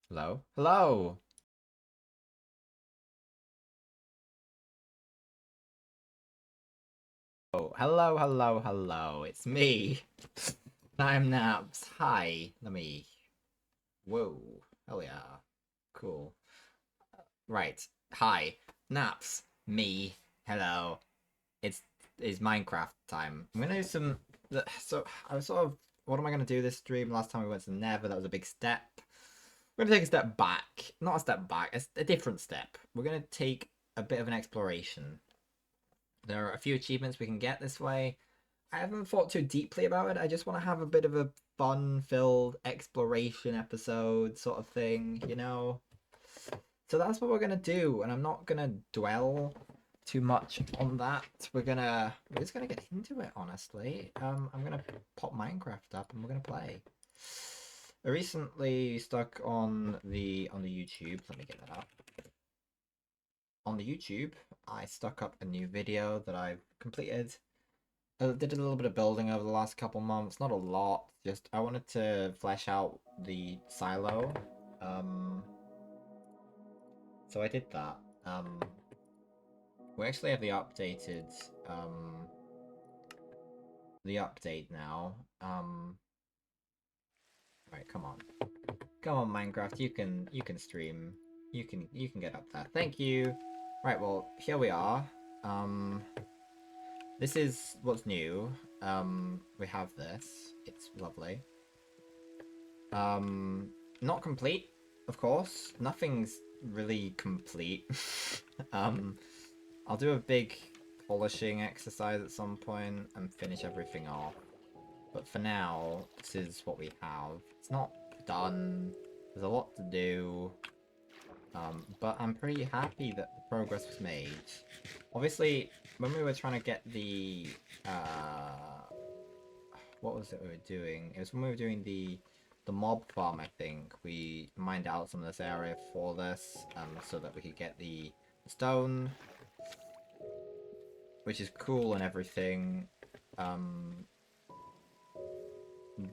Hello? Hello! Oh, hello, hello, hello. It's me. I'm Naps. Hi. Let me. Whoa. Hell yeah. Cool. Right. Hi. Naps. Me. Hello. It's Minecraft time. I'm gonna do some. So I was sort of. What am I gonna do this stream? Last time we went to Nether, that was a big step. We're gonna take a step back. Not a step back. It's a different step. We're gonna take a bit of an exploration. There are a few achievements we can get this way. I haven't thought too deeply about it. I just want to have a bit of a fun-filled exploration episode sort of thing, you know? So that's what we're gonna do, and I'm not gonna dwell too much on that. We're just gonna get into it, honestly. I'm gonna pop Minecraft up and we're gonna play. I recently stuck on the YouTube. Let me get that up. On the YouTube, I stuck up a new video that I've completed. I did a little bit of building over the last couple months, not a lot. Just I wanted to flesh out the silo, um, so I did that. Um, we actually have the update now. Right, come on, Minecraft. You can stream. You can get up there. Thank you. Right, well here we are. Um, this is what's new. We have this. It's lovely. Um, Not complete, of course. Nothing's really complete. um, I'll do a big polishing exercise at some point and finish everything off. But for now, this is what we have. It's not done. There's a lot to do. But I'm pretty happy that the progress was made. Obviously, when we were trying to get the what was it we were doing? It was when we were doing the mob farm, I think. We mined out some of this area for this, so that we could get the stone, which is cool and everything. Um,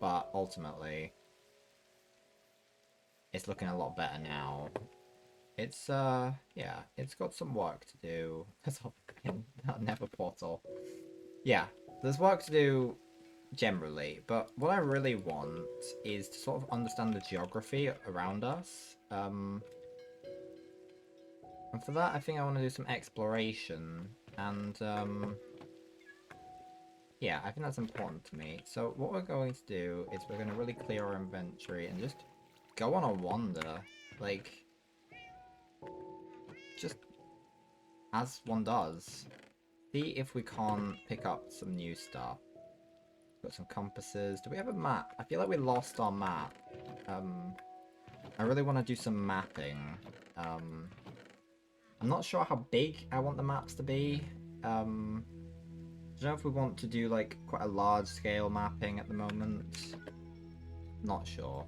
but ultimately, it's looking a lot better now. It's yeah, it's got some work to do. That's all in that Nether portal. Yeah, there's work to do generally, but what I really want is to sort of understand the geography around us. And for that, I think I want to do some exploration, and yeah, I think that's important to me. So what we're going to do is we're going to really clear our inventory and just go on a wander, like, just as one does. See if we can't pick up some new stuff. Got some compasses. Do we have a map? I feel like we lost our map. I really want to do some mapping. Um, I'm not sure how big I want the maps to be. I don't know if we want to do like quite a large scale mapping at the moment. Not sure.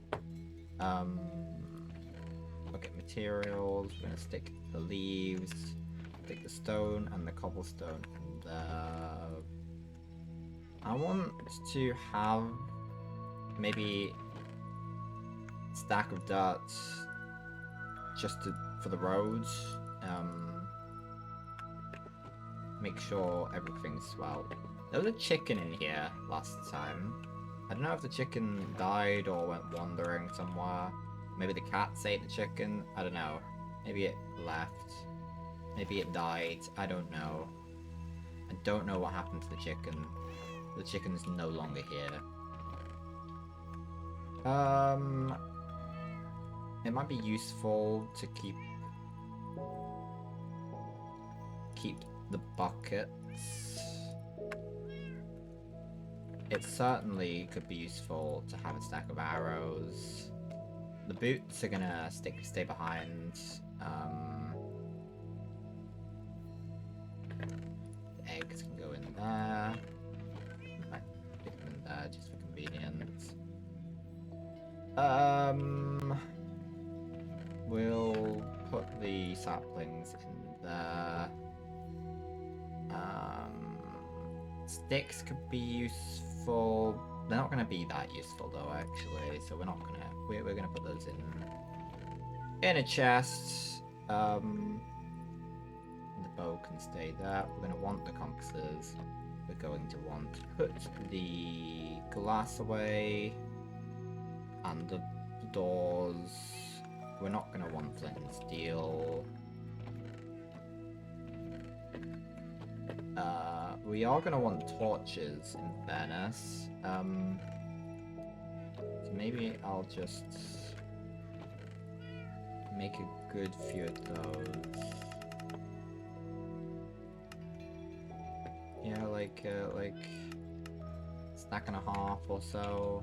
Um, okay, materials. We're gonna stick the leaves, stick the stone and the cobblestone. And I want to have maybe a stack of dirt just for the roads. Make sure everything's well. There was a chicken in here last time. I don't know if the chicken died or went wandering somewhere. Maybe the cats ate the chicken. I don't know. Maybe it left. Maybe it died. I don't know. I don't know what happened to the chicken. The chicken is no longer here. It might be useful to keep the buckets. It certainly could be useful to have a stack of arrows. The boots are gonna stay behind. The eggs can go in there. I stick them in there just for convenience. We'll put the saplings in there. Sticks could be useful. They're not gonna be that useful though, actually. So we're not gonna. We're gonna put those in In a chest. The bow can stay there. We're going to want the compasses. We're going to want to put the glass away. And the doors. We're not going to want flint and steel. We are going to want torches, in fairness. So maybe I'll just make a good few of those. Yeah, like stack and a half or so.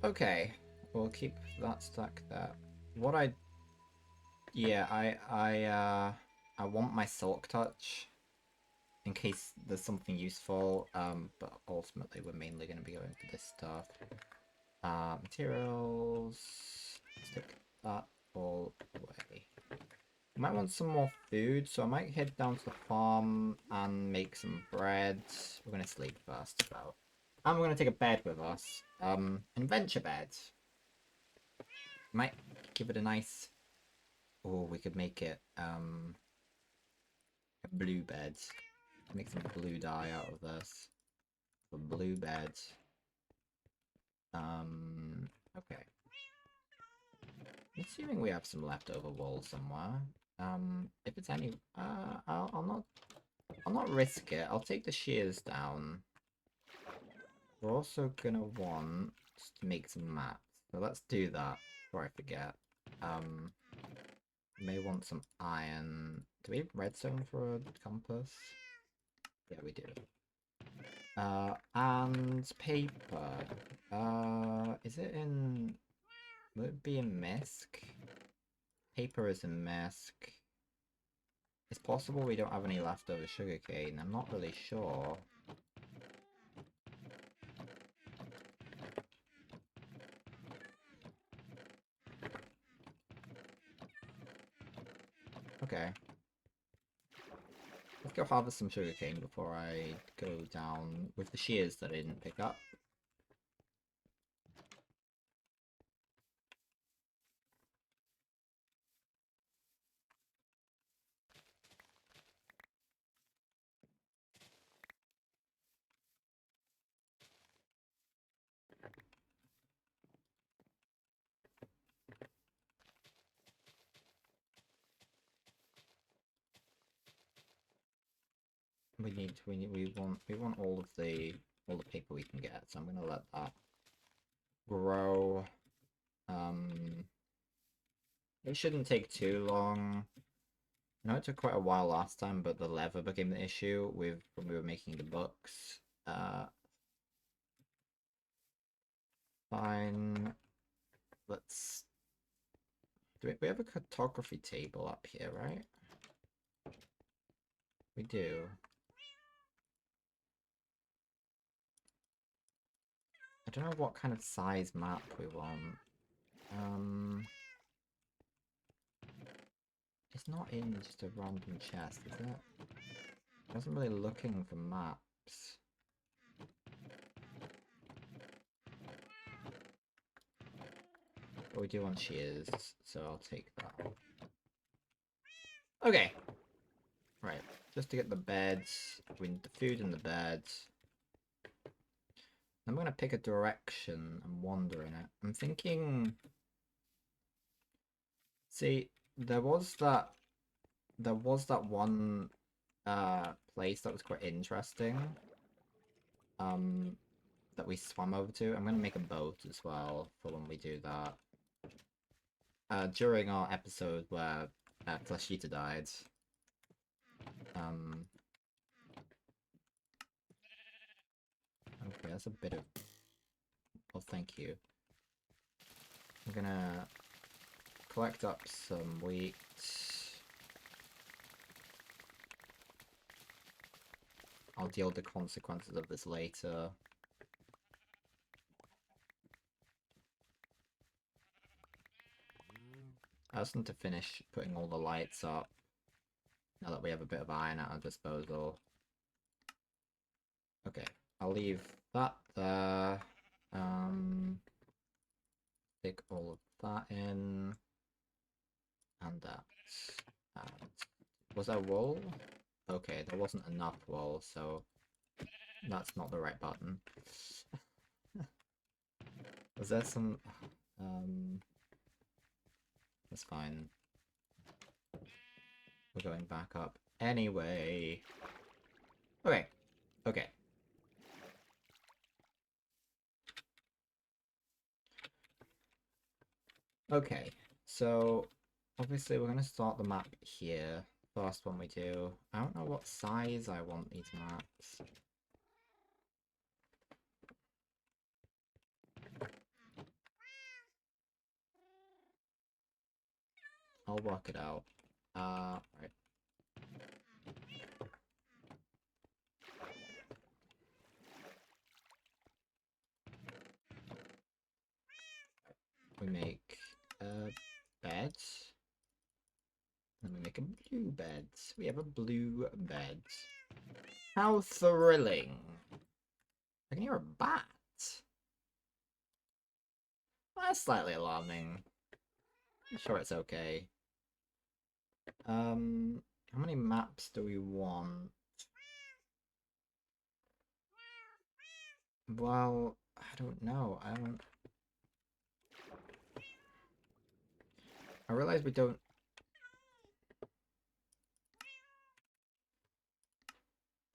Okay, we'll keep that stack there. What yeah, I want my Silk Touch in case there's something useful. But ultimately we're mainly going to be going for this stuff. Materials. Stick that all away. I might want some more food, so I might head down to the farm and make some bread. We're gonna sleep first, though. And we're gonna take a bed with us. Adventure bed. Might give it a nice... Oh, we could make it, a blue bed. Make some blue dye out of this. A blue bed. Okay. I'm assuming we have some leftover wool somewhere. If it's any... I'll not risk it. I'll take the shears down. We're also gonna want to make some maps. So let's do that before I forget. May want some iron. Do we have redstone for a compass? Yeah, we do. And paper. Is it in... Would it be in Misk? Paper is in Misk. It's possible we don't have any leftover sugarcane. I'm not really sure. Okay. Let's go harvest some sugarcane before I go down with the shears that I didn't pick up. We want all the paper we can get, so I'm gonna let that grow. It shouldn't take too long. I know it took quite a while last time, but the leather became the issue with when we were making the books. Fine. Let's... we have a cartography table up here, right? We do. I don't know what kind of size map we want. It's not in just a random chest, is it? I wasn't really looking for maps. But we do want shears, so I'll take that. Okay. Right, just to get the beds, we need the food in the beds. I'm gonna pick a direction and wander in it. I'm thinking... See, there was that one place that was quite interesting. That we swam over to. I'm gonna make a boat as well for when we do that. During our episode where Fleshita died. Okay, that's a bit of... Oh, thank you. I'm gonna collect up some wheat. I'll deal with the consequences of this later. I just need to finish putting all the lights up now that we have a bit of iron at our disposal. Okay, I'll leave that there. Stick all of that in. And that. And was there wool? Okay, there wasn't enough wool, so that's not the right button. Was there some... That's fine. We're going back up anyway. Okay. Okay. Okay. So, obviously we're going to start the map here. First one we do. I don't know what size I want these maps. I'll work it out. Right. We make a bed. Then we make a blue bed. We have a blue bed. How thrilling! I can hear a bat. That's slightly alarming. I'm sure it's okay. How many maps do we want? Well, I don't know. I realize we don't...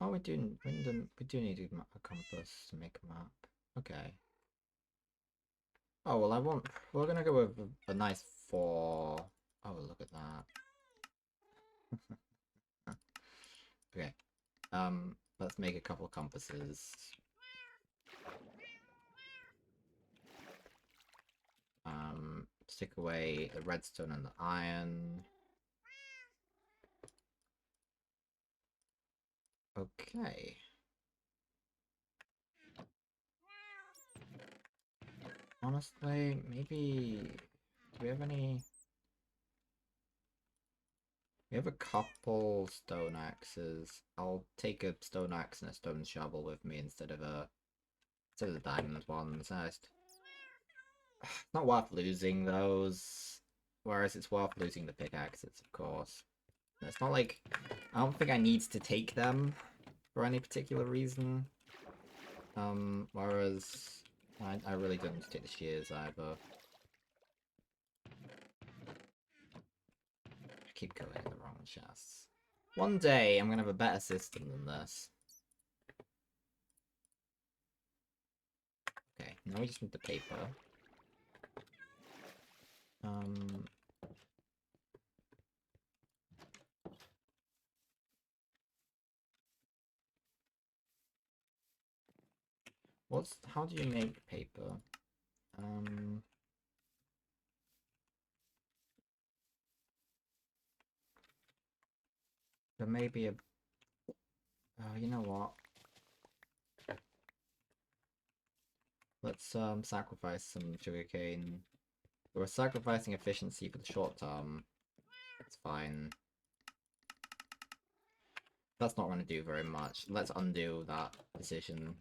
Oh, we do need a compass to make a map. Okay. Oh, well, we're gonna go with a nice 4. Oh, look at that. Okay. Let's make a couple compasses. Stick away the redstone and the iron. Okay. Honestly, maybe... Do we have any... We have a couple stone axes. I'll take a stone axe and a stone shovel with me instead of the diamond ones. It's not worth losing those. Whereas it's worth losing the pickaxes, of course. It's not like... I don't think I need to take them for any particular reason. Whereas... I really don't need to take the shears either. I keep going in the wrong chests. One day, I'm gonna have a better system than this. Okay, now we just need the paper. How do you make paper? There may be a... you know what? Let's sacrifice some sugarcane. We're sacrificing efficiency for the short term. It's fine. That's not going to do very much. Let's undo that decision.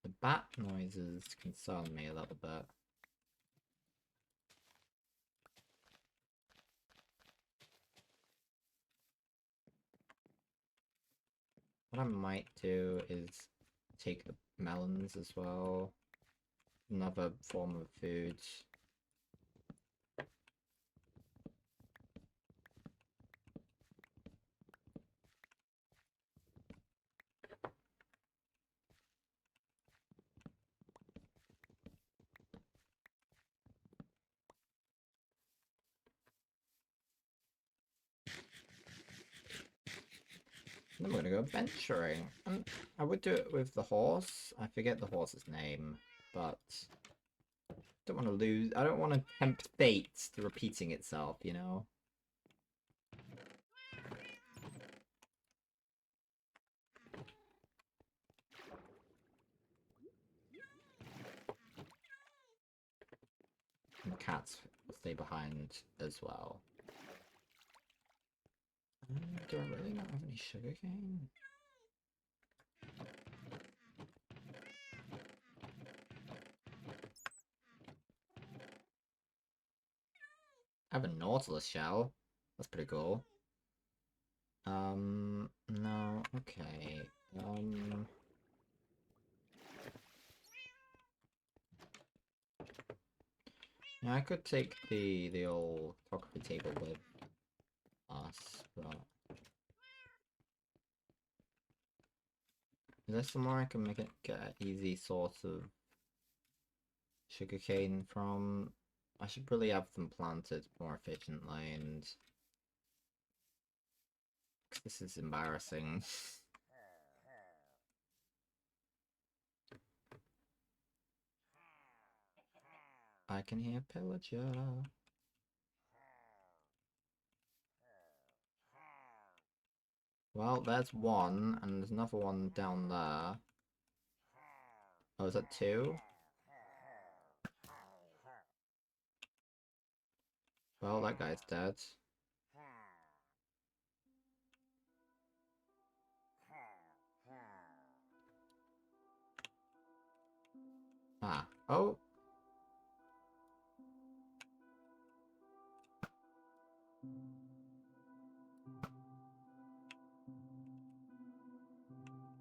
The bat noises concern me a little bit. What I might do is take the melons as well. Another form of food. Then we're gonna go venturing. I would do it with the horse. I forget the horse's name, but don't want to lose. I don't want to tempt fate to repeating itself, you know? And cats will stay behind as well. Do I really not have any Any sugarcane? I have a Nautilus shell. That's pretty cool. No, okay. Yeah, I could take the old photography table with us, but is there somewhere I can make it get an easy source of sugarcane from? I should really have them planted more efficiently, and this is embarrassing. I can hear pillager. Well, there's one, and there's another one down there. Oh, is that two? Well, that guy's dead. Ah. Oh!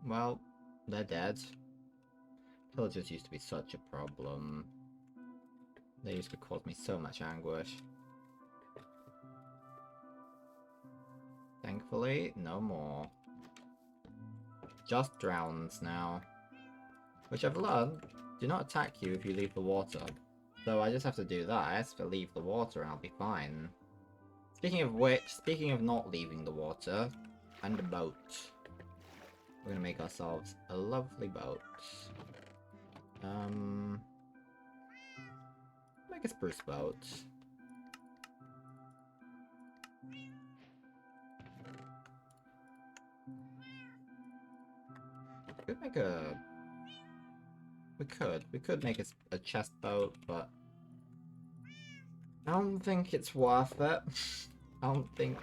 Well, they're dead. Pillagers used to be such a problem. They used to cause me so much anguish. Thankfully, no more. Just drowns now. Which I've learned, do not attack you if you leave the water. So I just have to do that, I have to leave the water and I'll be fine. Speaking of which, speaking of not leaving the water, and a boat. We're gonna make ourselves a lovely boat. Make a spruce boat. Could make a... We could make a chest boat, but I don't think it's worth it. I don't think,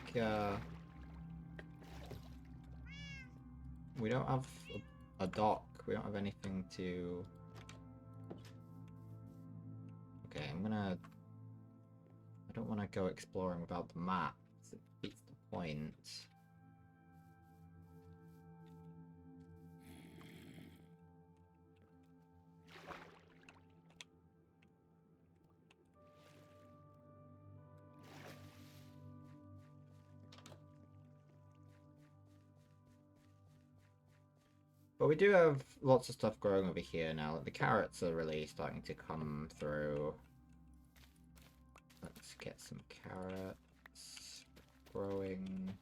we don't have a dock. We don't have anything to... Okay, I'm gonna... I don't want to go exploring without the map, because it beats the point. But we do have lots of stuff growing over here now. The carrots are really starting to come through. Let's get some carrots growing.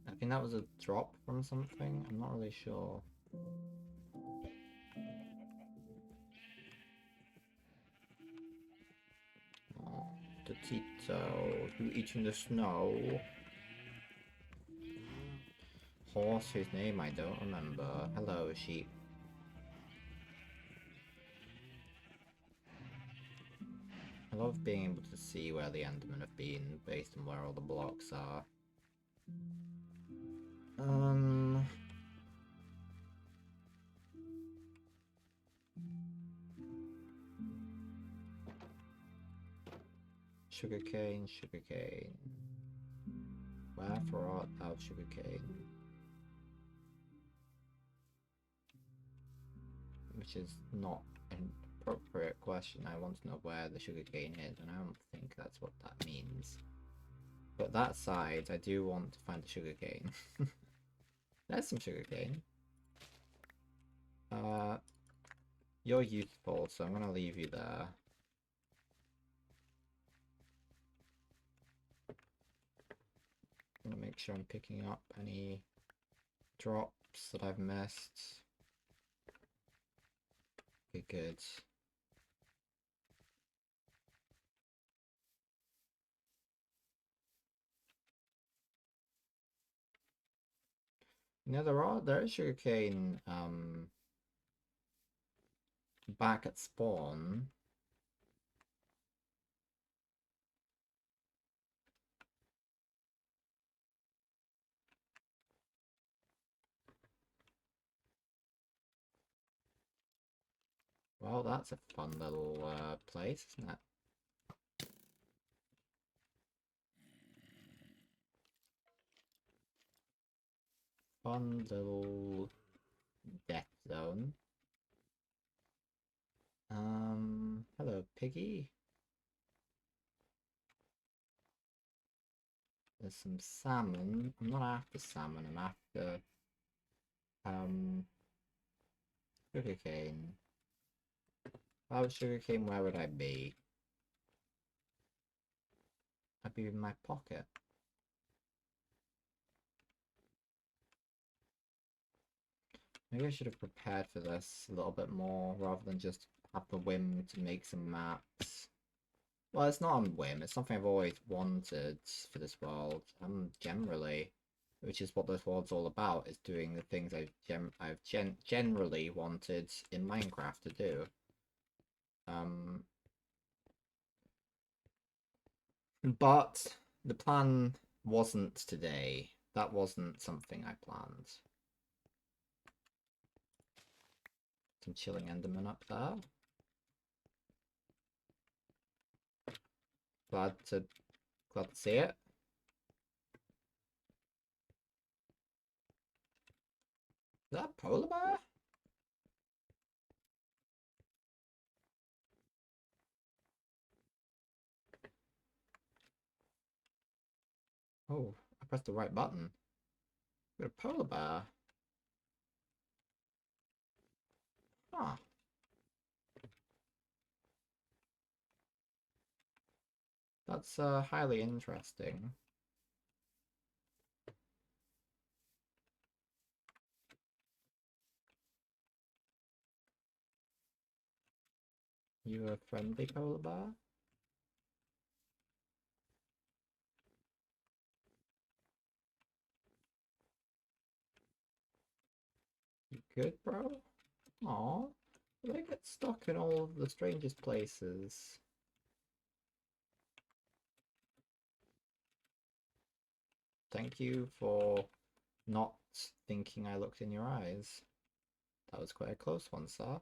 I think that was a drop from something. I'm not really sure. Oh, the Tito, who eating the snow. Horse whose name I don't remember. Hello, sheep. I love being able to see where the Endermen have been based on where all the blocks are. Sugarcane, sugarcane. Wherefore art thou, sugarcane? Which is not an appropriate question. I want to know where the sugarcane is, and I don't think that's what that means. But that side, I do want to find the sugarcane. There's some sugarcane. You're useful, so I'm gonna leave you there. I'm gonna make sure I'm picking up any drops that I've missed. Okay, good. Yeah, there is sugarcane back at spawn. Well, that's a fun little place, isn't it? Fun little death zone. Hello, piggy. There's some salmon. I'm not after salmon, I'm after sugarcane. If I was sugarcane, where would I be? I'd be in my pocket. Maybe I should have prepared for this a little bit more rather than just have the whim to make some maps. Well, it's not on whim, it's something I've always wanted for this world. Generally, which is what this world's all about, is doing the things I've generally wanted in Minecraft to do. But the plan wasn't today. That wasn't something I planned. Some chilling Enderman up there. Glad to see it. Is that a polar bear? Oh, I pressed the right button. Got a polar bear. Huh. That's highly interesting. You a friendly polar bear? You good, bro? Aw. They get stuck in all of the strangest places. Thank you for not thinking I looked in your eyes. That was quite a close one, sir.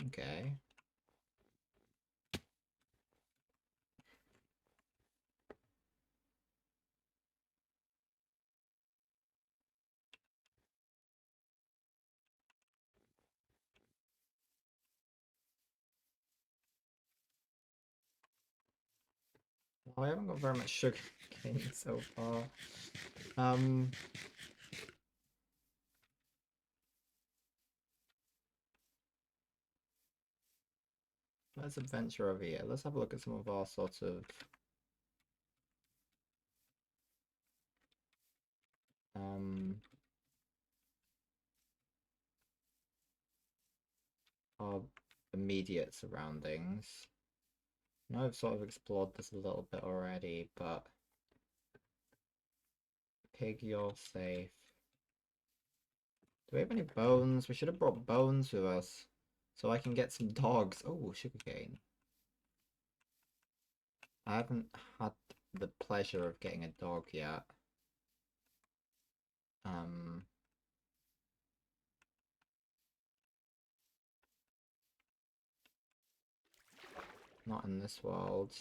Okay. Well, I haven't got very much sugar cane so far. Let's adventure over here. Let's have a look at some of our sort of our immediate surroundings. I know I've sort of explored this a little bit already, but pig, you're safe. Do we have any bones? We should have brought bones with us so I can get some dogs. Oh, sugarcane. I haven't had the pleasure of getting a dog yet. Not in this world.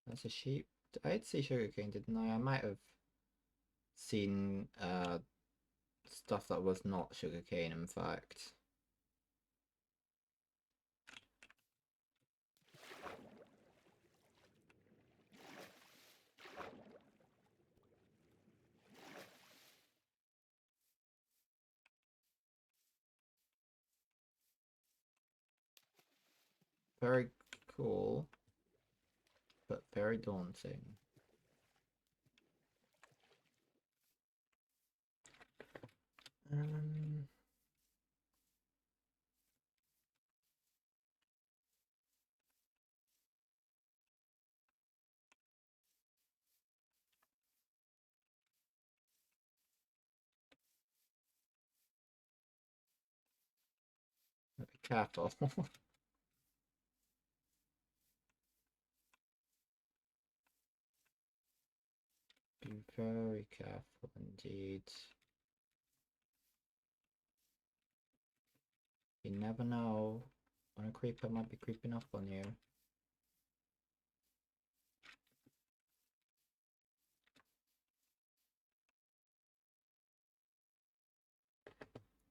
That's a sheep. I'd see sugarcane, didn't I? I might have seen stuff that was not sugarcane, in fact. Very cool, but very daunting. Um, Be careful. Be very careful indeed. You never know when a creeper might be creeping up on you.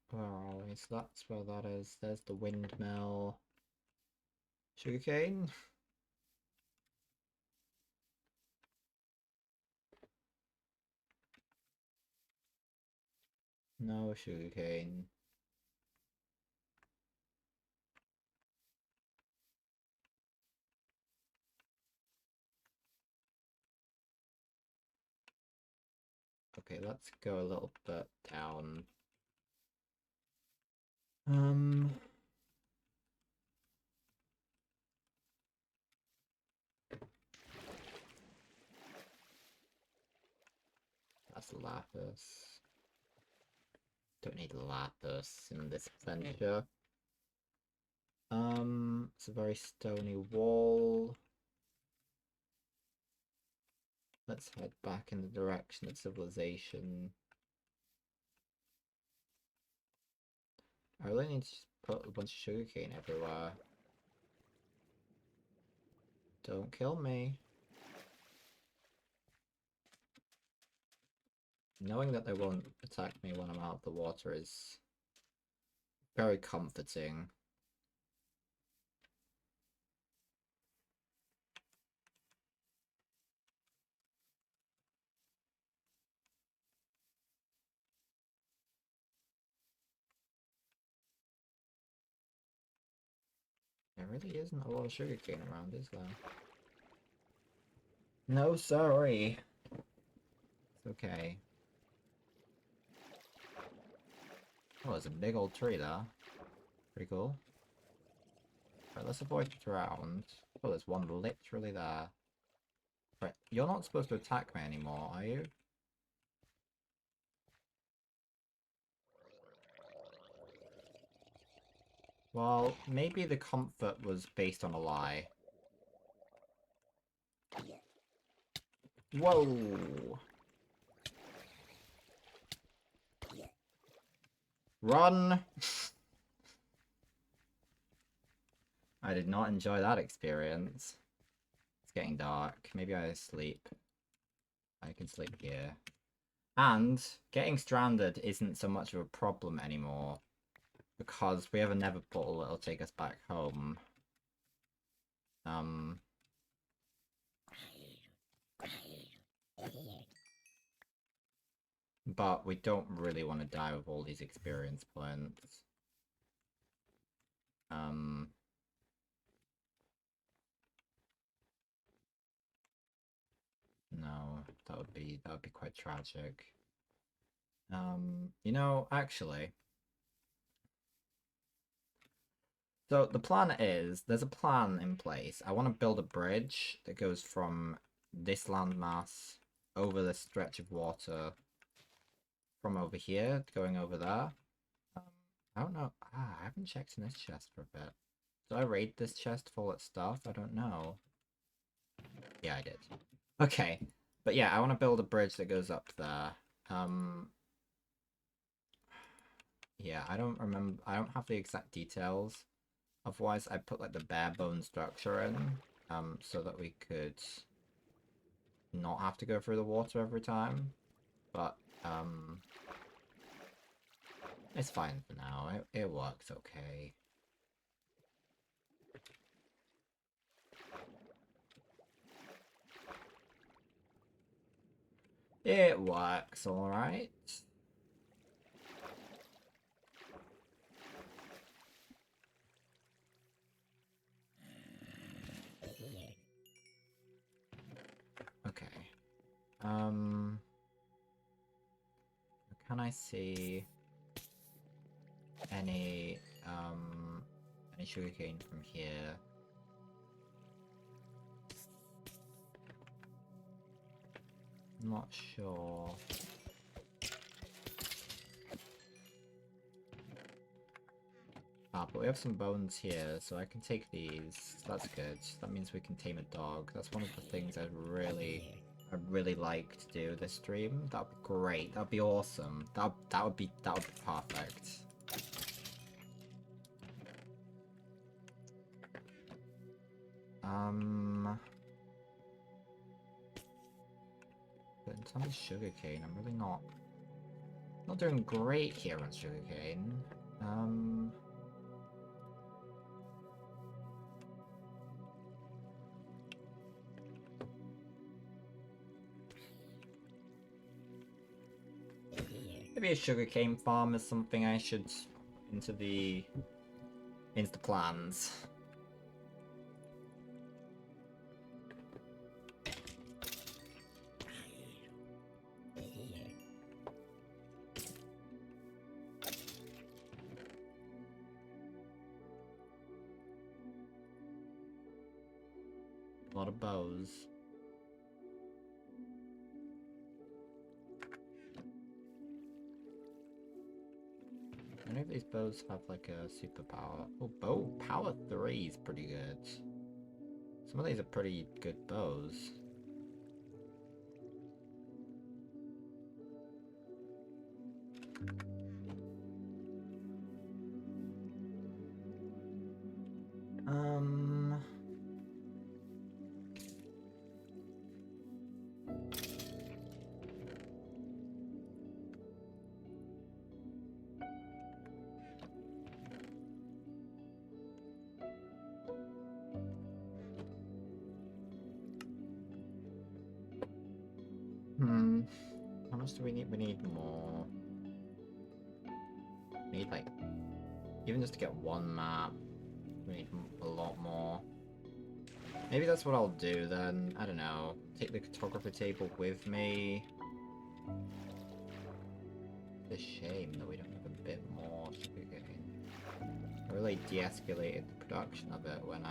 Where are we? So that's where that is. There's the windmill. Sugarcane? No sugarcane. Okay, let's go a little bit down. That's lapis. Don't need lapis in this adventure. It's a very stony wall. Let's head back in the direction of civilization. I really need to just put a bunch of sugarcane everywhere. Don't kill me. Knowing that they won't attack me when I'm out of the water is very comforting. There really isn't a lot of sugarcane around, is there? No, sorry. It's okay. Oh, there's a big old tree there. Pretty cool. Right, let's avoid the drowned. Oh, there's one literally there. Right, you're not supposed to attack me anymore, are you? Well, maybe the comfort was based on a lie. Whoa! Run! I did not enjoy that experience. It's getting dark. Maybe I sleep. I can sleep here. And getting stranded isn't so much of a problem anymore, because we have a nether portal that'll take us back home. But we don't really want to die with all these experience points. No, that would be quite tragic. You know, actually. So the plan is, there's a plan in place. I want to build a bridge that goes from this landmass over this stretch of water from over here, going over there. I don't know. I haven't checked in this chest for a bit. Did I raid this chest full of stuff? I don't know. Yeah, I did. Okay. But yeah, I want to build a bridge that goes up there. Yeah, I don't remember. I don't have the exact details. Otherwise, I put like the bare bone structure in, so that we could not have to go through the water every time. But it's fine for now. It works okay. It works all right. Okay. Can I see any sugarcane from here? Not sure. Ah, but we have some bones here, so I can take these. That's good. That means we can tame a dog. That's one of the things I'd really like to do this stream. That'd be great. That'd be awesome. That would be perfect. But in terms of sugarcane, I'm really not doing great here on sugarcane. Maybe a sugarcane farm is something I should into the plans. A lot of bows. Any of these bows have like a superpower? Oh, bow power 3 is pretty good. Some of these are pretty good bows. How much do we need? We need more. We need like, even just to get one map, we need a lot more. Maybe that's what I'll do then. I don't know. Take the cartographer table with me. It's a shame that we don't have a bit more sugarcane. I really de-escalated the production of it when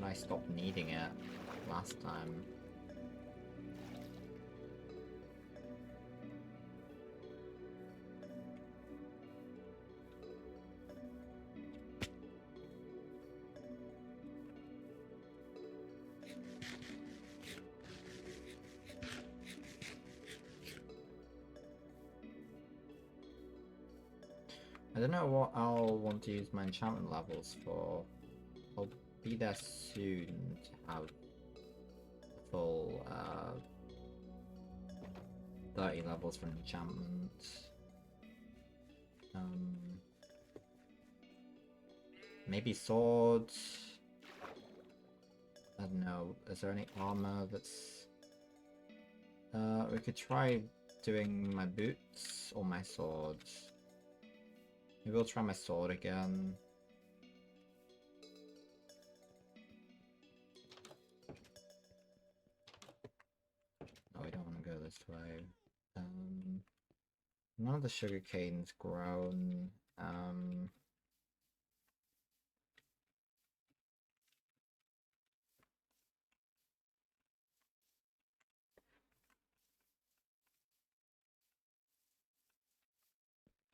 I stopped needing it last time. I don't know what I'll want to use my enchantment levels for. I'll be there soon to have full 30 levels for enchantment. Maybe swords. I don't know. Is there any armor that's... we could try doing my boots or my swords. Maybe we'll try my sword again. No, we don't want to go this way. None of the sugarcane's grown.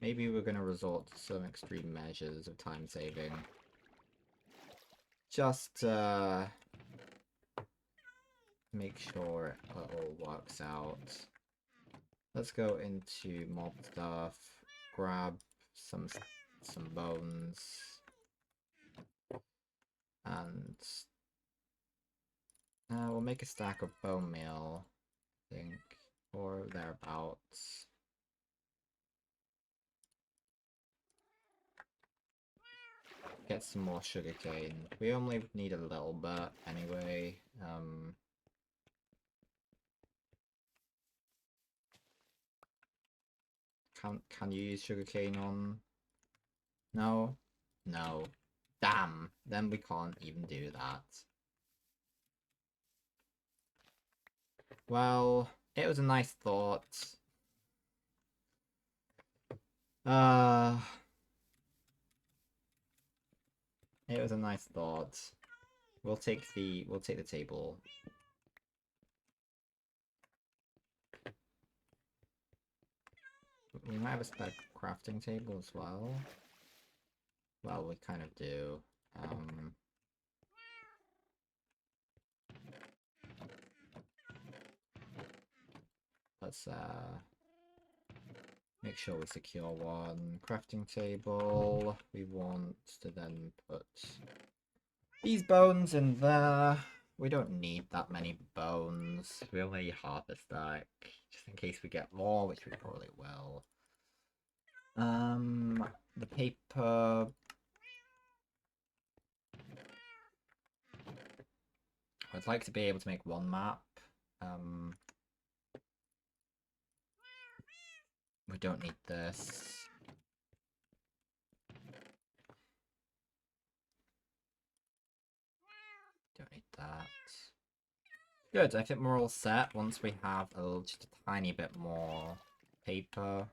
Maybe we're going to resort to some extreme measures of time saving. Just make sure it all works out. Let's go into mob stuff, grab some bones, and we'll make a stack of bone meal, I think, or thereabouts. Get some more sugarcane. We only need a little bit anyway. Can you use sugarcane on? No? No. Damn! Then we can't even do that. Well, it was a nice thought. It was a nice thought. We'll take the table. We might have a spare crafting table as well. Well, we kind of do. Let's make sure we secure one crafting table. We want to then put these bones in there. We don't need that many bones. We only need half a stack, just in case we get more, which we probably will. The paper. I'd like to be able to make one map. We don't need this. Don't need that. Good, I think we're all set once we have just a tiny bit more paper.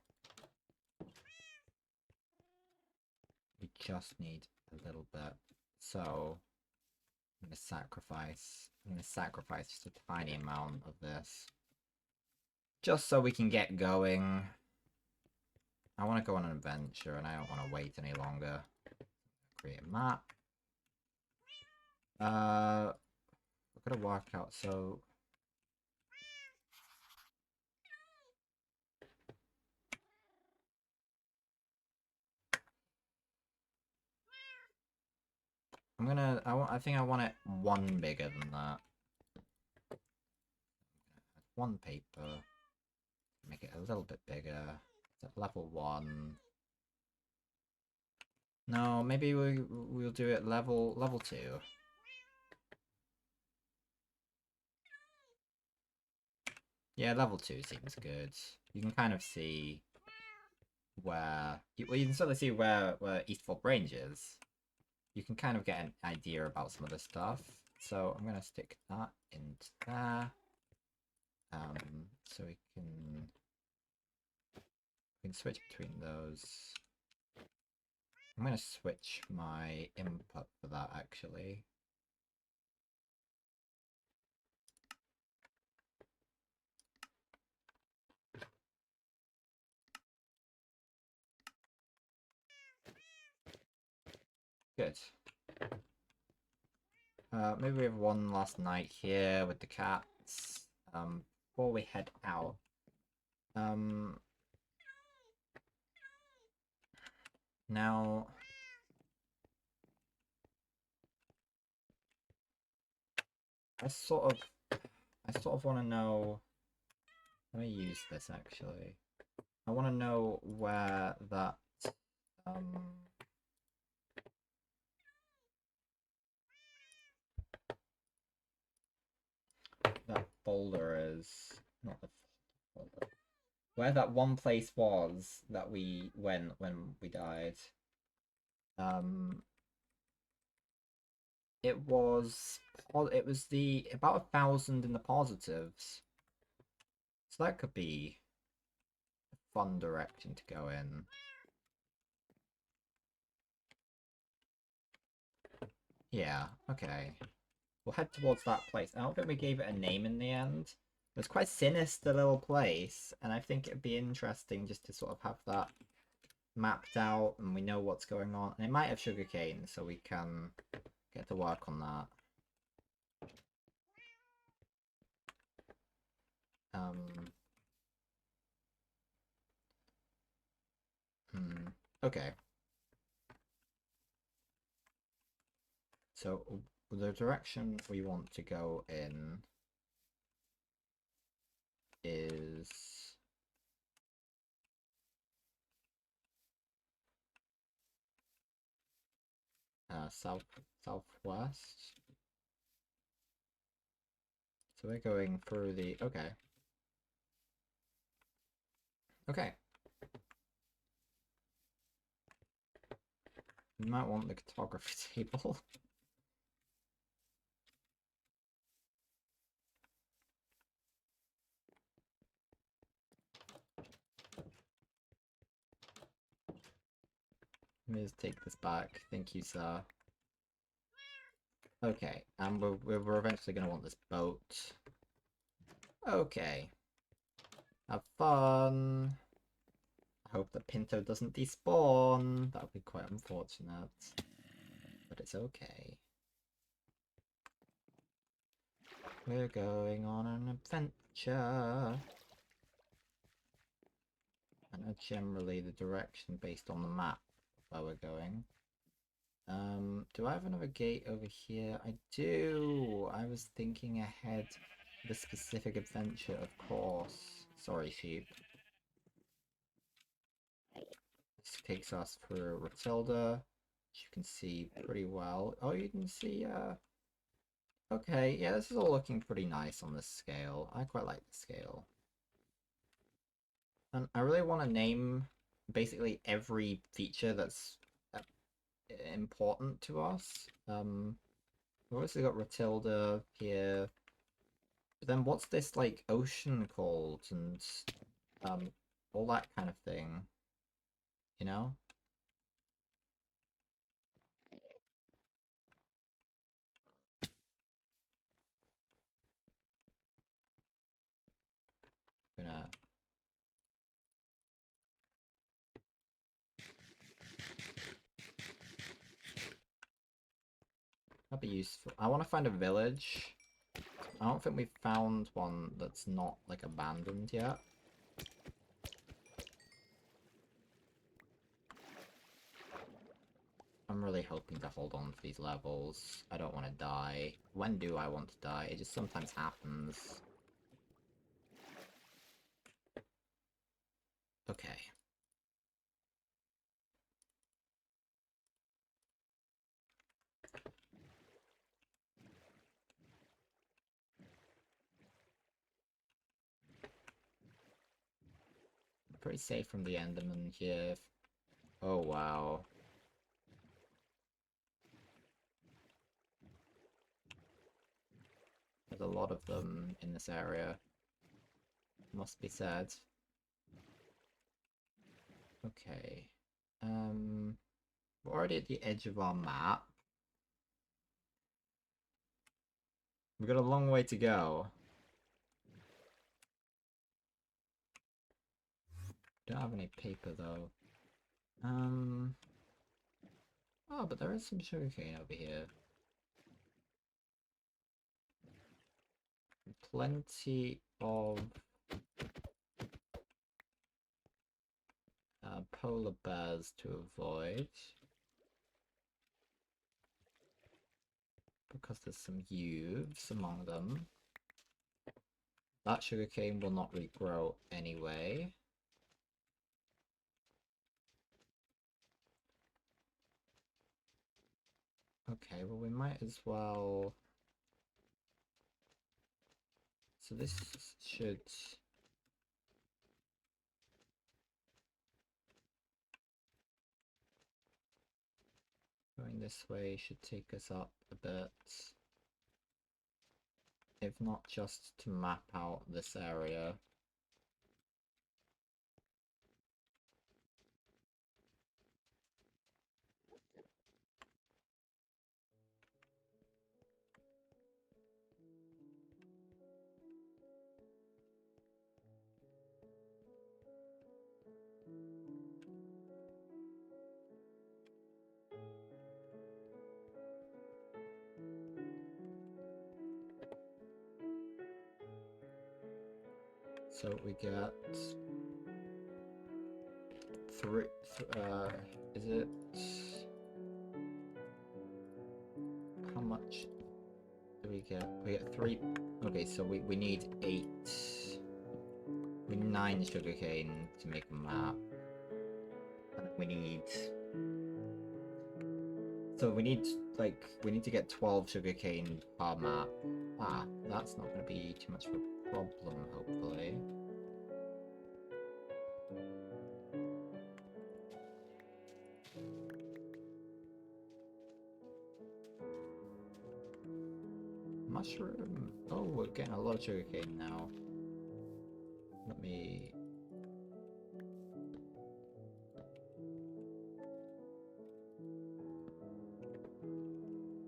We just need a little bit. So I'm gonna sacrifice just a tiny amount of this. Just so we can get going. I want to go on an adventure and I don't want to wait any longer. Create a map. We've got to work out, so I think I want it one bigger than that. One paper. Make it a little bit bigger. It's at level 1. No, maybe we'll do it level 2. Yeah, level 2 seems good. You can kind of see where you can sort of see where Eastfall Range is. You can kind of get an idea about some of the stuff. So I'm gonna stick that into there. So we can switch between those. I'm gonna switch my input for that actually. Good. Maybe we have one last night here with the cats. Before we head out. Now I sort of want to know. Let me use this actually. I want to know where that that boulder is. Not the boulder. Where that one place was that we went when we died. It was the about 1,000 in the positives. So that could be a fun direction to go in. Yeah, okay. We'll head towards that place. I don't think we gave it a name in the end. It's quite sinister little place, and I think it'd be interesting just to sort of have that mapped out and we know what's going on. And it might have sugarcane, so we can get to work on that. Okay. So the direction we want to go in is southwest. So we're going through the okay. You might want the cartography table. Let me just take this back. Thank you, sir. Okay, and we're eventually going to want this boat. Okay. Have fun. I hope that Pinto doesn't despawn. That would be quite unfortunate. But it's okay. We're going on an adventure. I know generally the direction based on the map where we're going. Do I have another gate over here? I do! I was thinking ahead the specific adventure, of course. Sorry, sheep. This takes us through Rotilda, which you can see pretty well. Oh, you can see, okay, yeah, this is all looking pretty nice on this scale. I quite like the scale. And I really want to name basically every feature that's important to us. We've obviously got Rotilda here. But then what's this, like, ocean called? And, all that kind of thing. You know? Gonna... That'd be useful. I want to find a village. I don't think we've found one that's not, like, abandoned yet. I'm really hoping to hold on to these levels. I don't want to die. When do I want to die? It just sometimes happens. Okay. Pretty safe from the Enderman here. Oh, wow. There's a lot of them in this area. Must be said. Okay. We're already at the edge of our map. We've got a long way to go. Don't have any paper though. Oh, but there is some sugarcane over here. Plenty of polar bears to avoid. Because there's some youths among them. That sugarcane will not regrow anyway. Okay, well we might as well... So this should... Going this way should take us up a bit. If not just to map out this area. So we get three, is it, how much do we get? We get 3, okay, so we need 8, we need 9 sugarcane to make a map. And we need, so we need, like, we need to get 12 sugarcane per map. Ah, that's not going to be too much of a problem, hopefully. Mushroom. Oh, we're getting a lot of sugarcane now. Let me...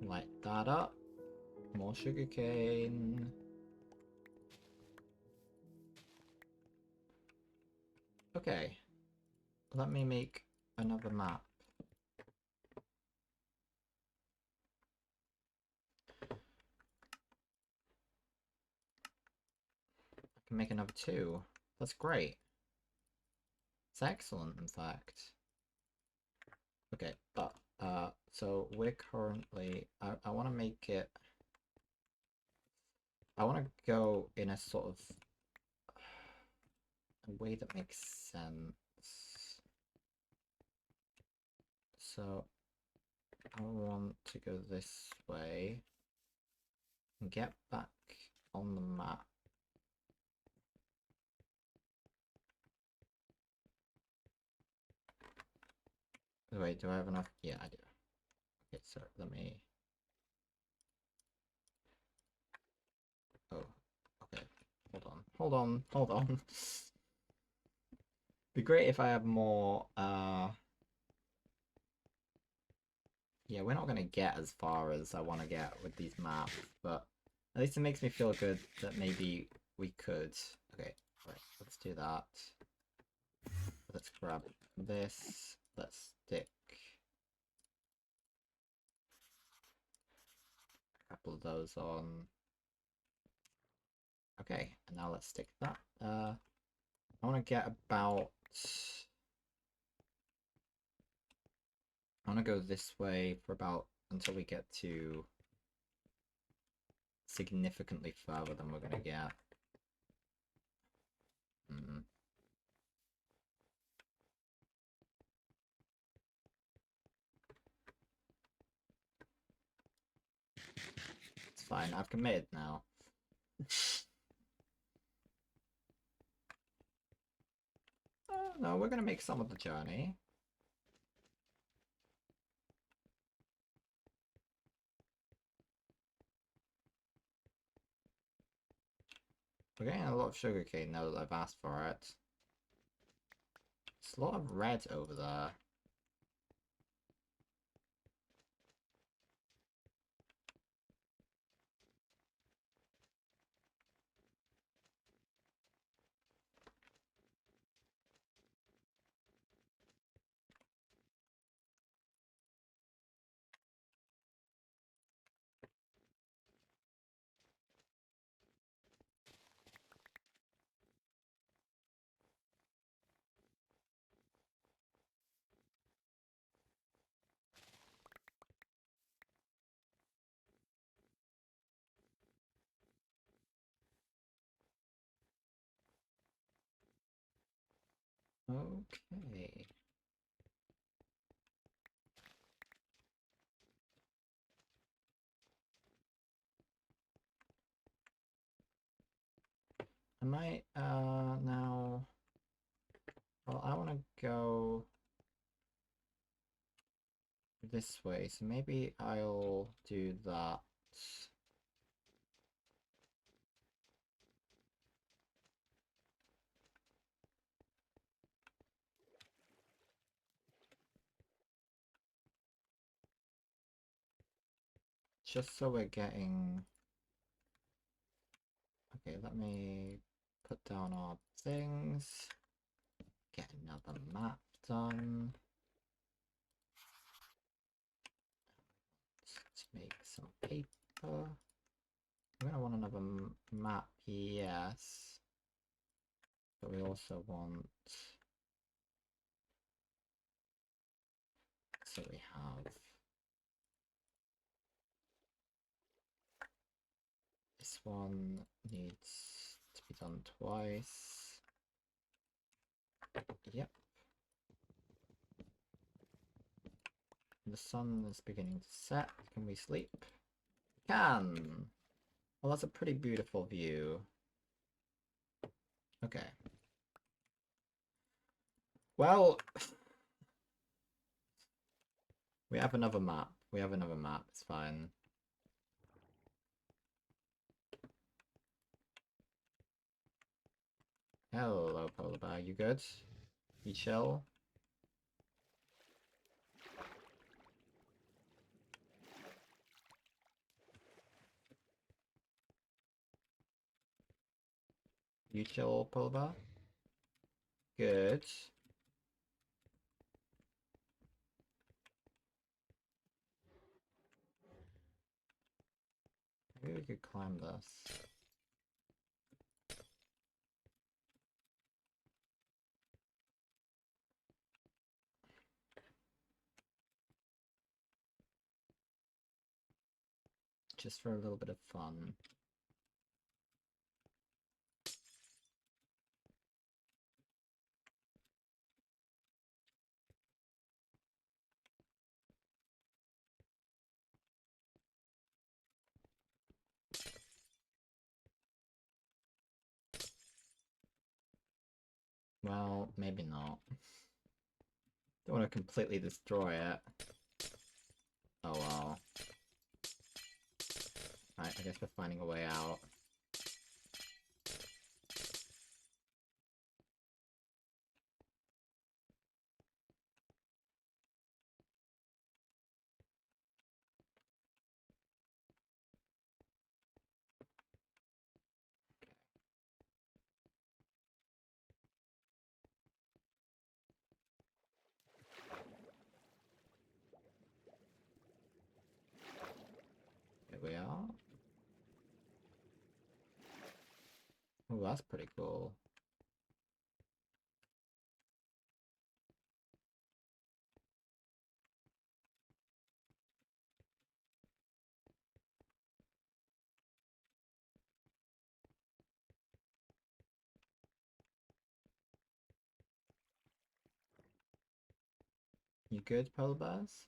light that up. More sugarcane. Okay. let me make another map. I can make another 2. That's great. It's excellent, in fact. Okay, but so we're currently I want to make it. I want to go in a sort of a way that makes sense. So I want to go this way and get back on the map. Wait, do I have enough? Yeah, I do. Okay, so let me... Oh, okay. Hold on. Be great if I have more, yeah, we're not gonna get as far as I want to get with these maps, but at least it makes me feel good that maybe we could. Okay, right, let's do that. Let's grab this. Let's stick a couple of those on. Okay, and now let's stick that. I want to get about... I want to go this way for about until we get to significantly further than we're gonna get. It's fine, I've committed now. No, we're gonna make some of the journey. We're getting a lot of sugarcane now that I've asked for it. There's a lot of red over there. Okay. I might, now... Well, I want to go this way, so maybe I'll do that. Just so we're getting... Okay, let me put down our things. Get another map done. Let's make some paper. I'm gonna want another map, yes. But we also want... So we have... This one needs to be done twice. Yep. The sun is beginning to set. Can we sleep? We can! Well, that's a pretty beautiful view. Okay. Well... We have another map. It's fine. Hello, polar bear. You good? You chill? You chill, polar bear? Good. we could climb this. Just for a little bit of fun. Well, maybe not. Don't want to completely destroy it. Oh well. Right, I guess we're finding a way out. Here we are. Oh, that's pretty cool. You good, polar bears?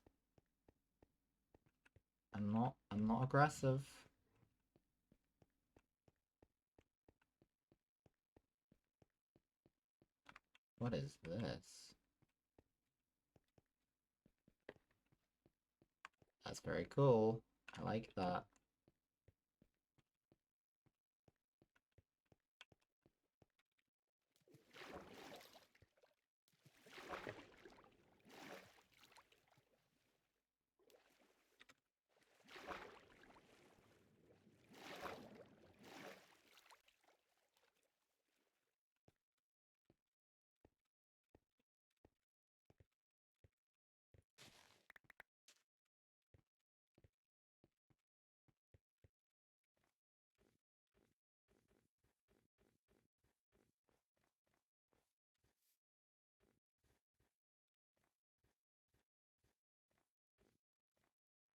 I'm not aggressive. What is this? That's very cool. I like that.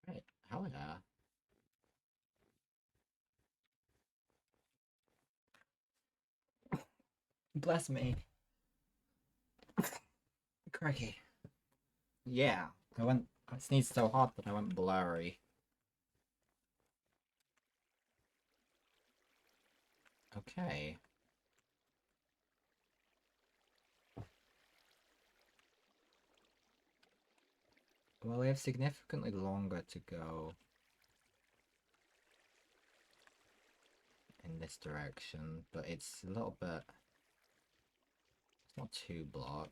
Right, hell yeah. Bless me. Crikey. Yeah, I sneezed so hard that I went blurry. Okay. Well, we have significantly longer to go in this direction, but it's a little bit... It's not too blocked.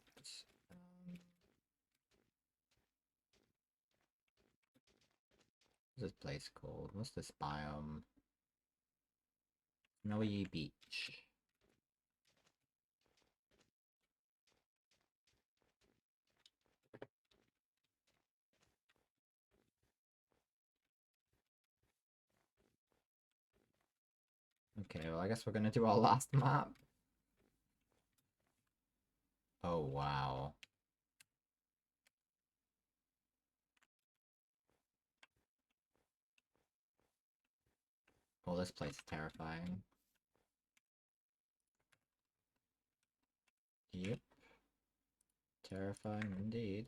What's this place called? What's this biome? Snowy Beach. Okay, well I guess we're gonna do our last map. Oh wow. Oh, this place is terrifying. Yep. Terrifying indeed.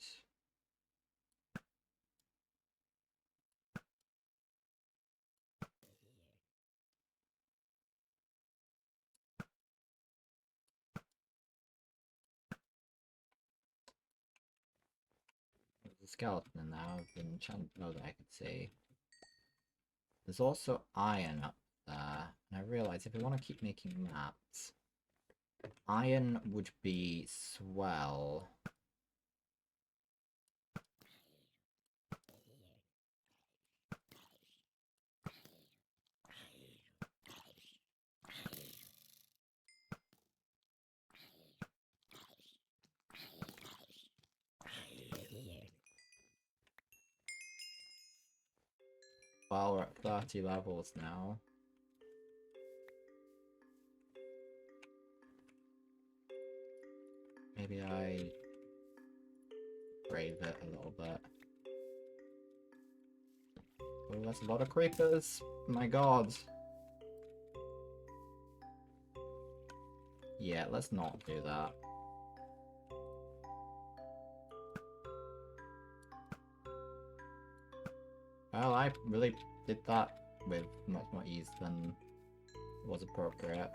There's a skeleton in there. I've been enchanted to know that I could see. There's also iron up there, and I realize if we want to keep making maps, iron would be swell. Well, we're at 30 levels now. Maybe I brave it a little bit. Oh, that's a lot of creepers. My god. Yeah, let's not do that. Well, I really did that with much more ease than was appropriate.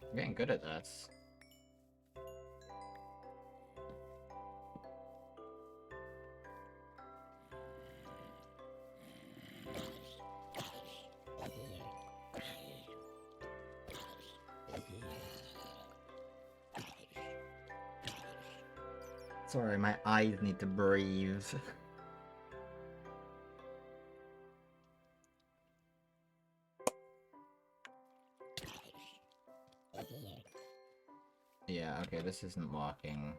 I'm getting good at this. Sorry, my eyes need to breathe. Yeah, okay, this isn't working.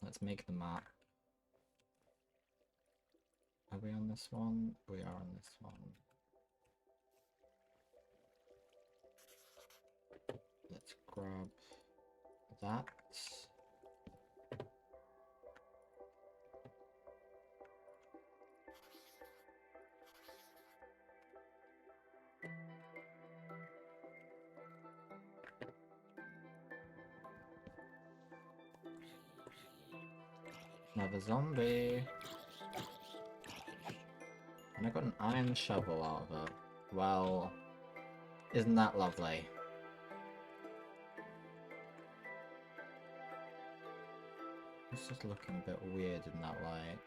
Let's make the map. Are we on this one? We are on this one. Let's grab that. Another zombie. And I got an iron shovel out of it. Well, isn't that lovely? It's just looking a bit weird in that light.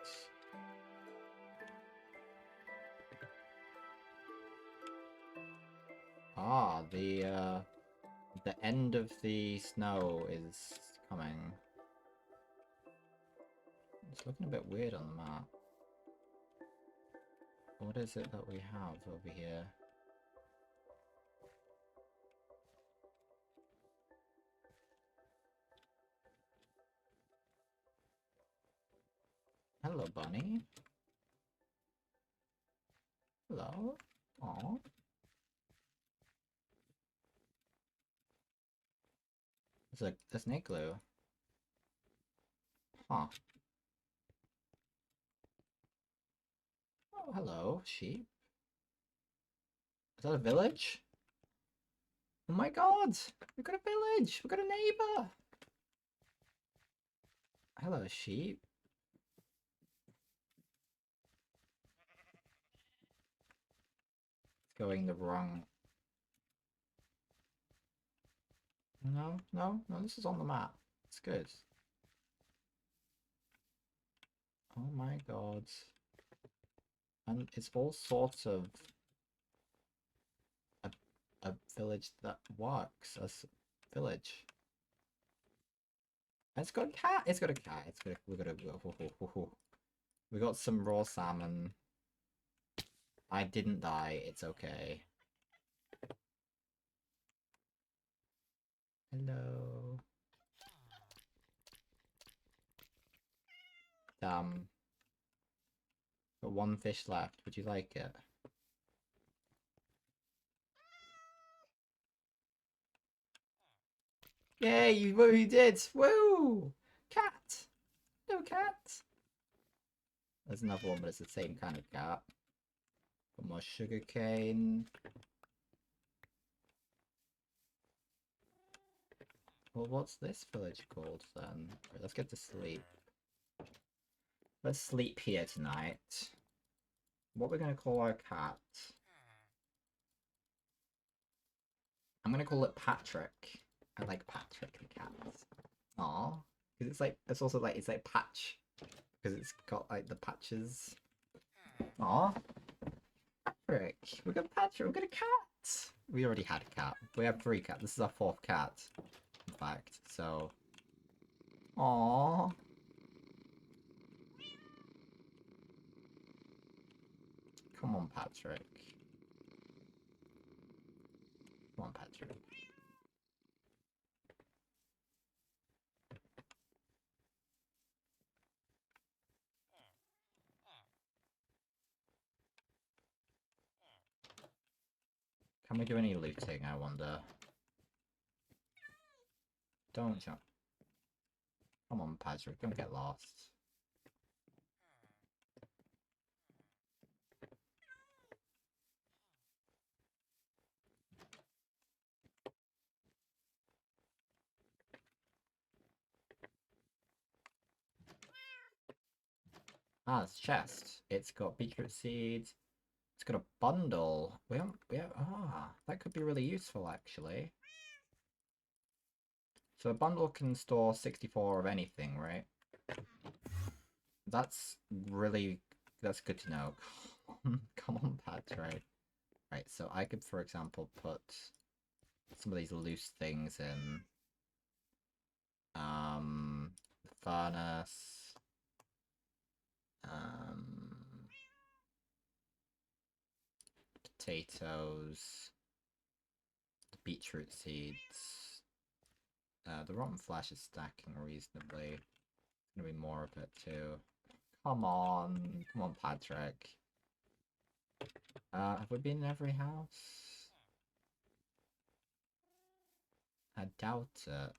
Ah, the end of the snow is coming. It's looking a bit weird on the map. What is it that we have over here? Hello, bunny. Hello. Aww. It's like a snake glue. Huh. Oh, hello, sheep. Is that a village? Oh my god! We've got a village! We've got a neighbor! Hello, sheep. It's going the wrong... No, no, no, this is on the map. It's good. Oh my god. And it's all sorts of a village that works as a village. And it's got a cat. It's got a cat. It's got. We got a. We got some raw salmon. I didn't die. It's okay. Hello. Got one fish left. Would you like it? Yay! You did. Woo! Cat. No cat. There's another one, but it's the same kind of cat. Got more sugarcane. Well, what's this village called then? Right, let's get to sleep. Let's sleep here tonight. What we're gonna call our cat? I'm gonna call it Patrick. I like Patrick the cat. Aw. Because it's also like, it's like Patch. Because it's got like the patches. Aw. Patrick. We got Patrick. We got a cat. We already had a cat. We have 3 cats. This is our 4th cat, in fact. So, aww. Come on, Patrick. Come on, Patrick. Can we do any looting, I wonder? Don't jump. Come on, Patrick, don't get lost. Ah, it's chest. It's got beetroot seeds. It's got a bundle. That could be really useful, actually. So a bundle can store 64 of anything, right? That's good to know. Come on, Patrick. Right, so I could, for example, put some of these loose things in. The furnace. Potatoes. The beetroot seeds. The rotten flesh is stacking reasonably. There's gonna be more of it too. Come on, Patrick. Have we been in every house? I doubt it.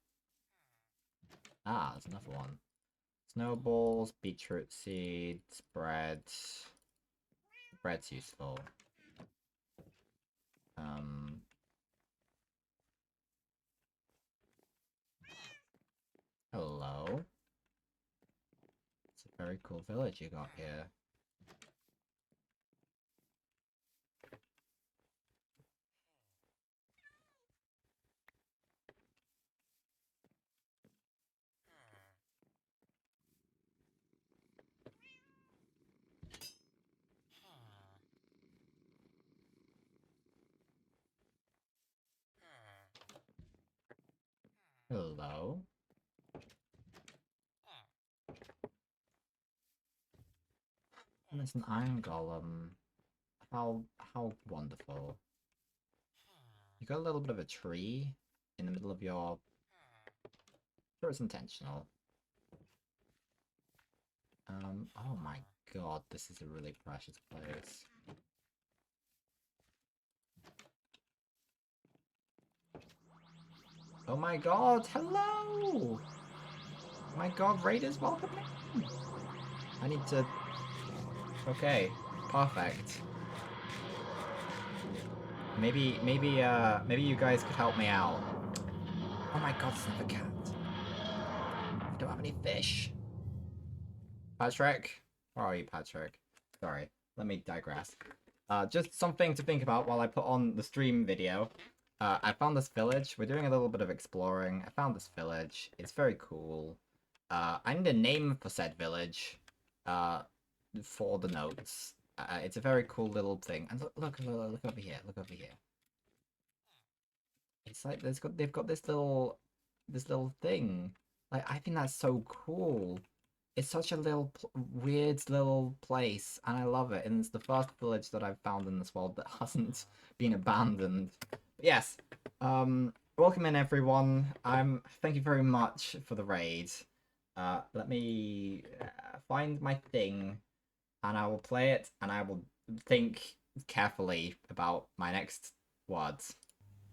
Ah, there's another one. Snowballs, beetroot seeds, bread. Bread's useful. Hello. It's a very cool village you got here. Hello. And there's an iron golem. How wonderful. You got a little bit of a tree in the middle of your... Sure, it's intentional. Oh my god, this is a really precious place. Oh my god, hello! My god, raiders, welcome in! I need to... Okay, perfect. Maybe you guys could help me out. Oh my god, it's another cat. I don't have any fish. Patrick? Where are you, Patrick? Sorry, let me digress. Just something to think about while I put on the stream video. I found this village. We're doing a little bit of exploring. I found this village. It's very cool. I need a name for said village. For the notes. It's a very cool little thing. And look over here. Look over here. It's like they've got this little thing. Like, I think that's so cool. It's such a little weird little place, and I love it. And it's the first village that I've found in this world that hasn't been abandoned. But yes, welcome in everyone. Thank you very much for the raid. Let me find my thing, and I will play it, and I will think carefully about my next words.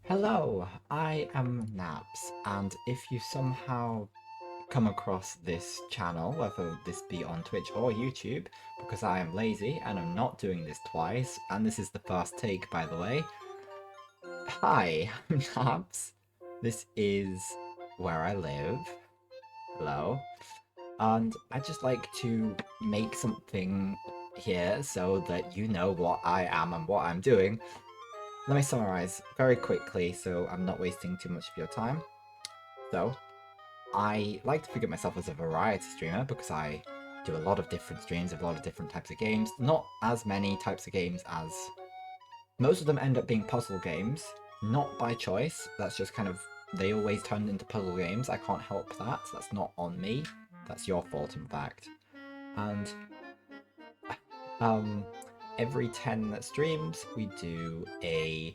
Hello, I am Naps, and if you somehow come across this channel, whether this be on Twitch or YouTube, because I am lazy and I'm not doing this twice, and this is the first take, by the way. Hi, I'm Naps. This is where I live. Hello. And I just like to make something here so that you know what I am and what I'm doing. Let me summarize very quickly so I'm not wasting too much of your time. So, I like to think of myself as a variety streamer because I do a lot of different streams of a lot of different types of games. Not as many types of games as Most of them end up being puzzle games, not by choice. That's just kind of, they always turn into puzzle games. I can't help that. That's not on me. That's your fault, in fact. And every 10 streams, we do a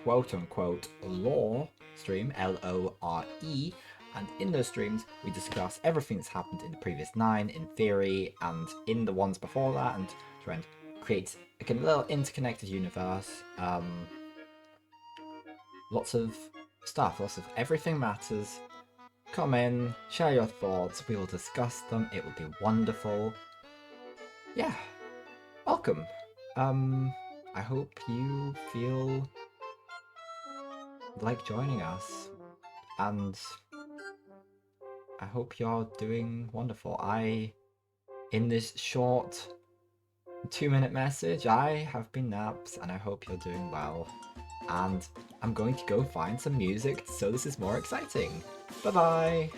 quote-unquote lore stream, L-O-R-E, and in those streams, we discuss everything that's happened in the previous 9, in theory, and in the ones before that, and try and create like a little interconnected universe. Lots of stuff, lots of everything matters. Come in, share your thoughts, we will discuss them, it will be wonderful. Yeah, welcome. I hope you feel like joining us, and I hope you're doing wonderful. In this short 2-minute message, I have been Naps, and I hope you're doing well. And I'm going to go find some music so this is more exciting. Bye-bye!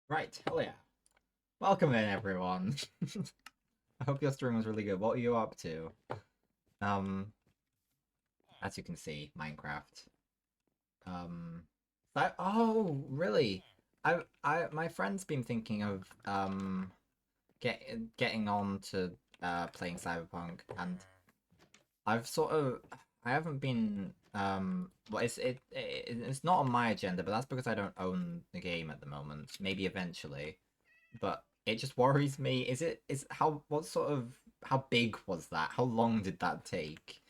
Right, hell yeah. Welcome in, everyone. I hope your stream was really good. What are you up to? As you can see, Minecraft. Oh, really? My friend's been thinking of getting on to playing Cyberpunk, and I've I haven't been well, it's not on my agenda, but that's because I don't own the game at the moment. Maybe eventually, but it just worries me. How big was that? How long did that take?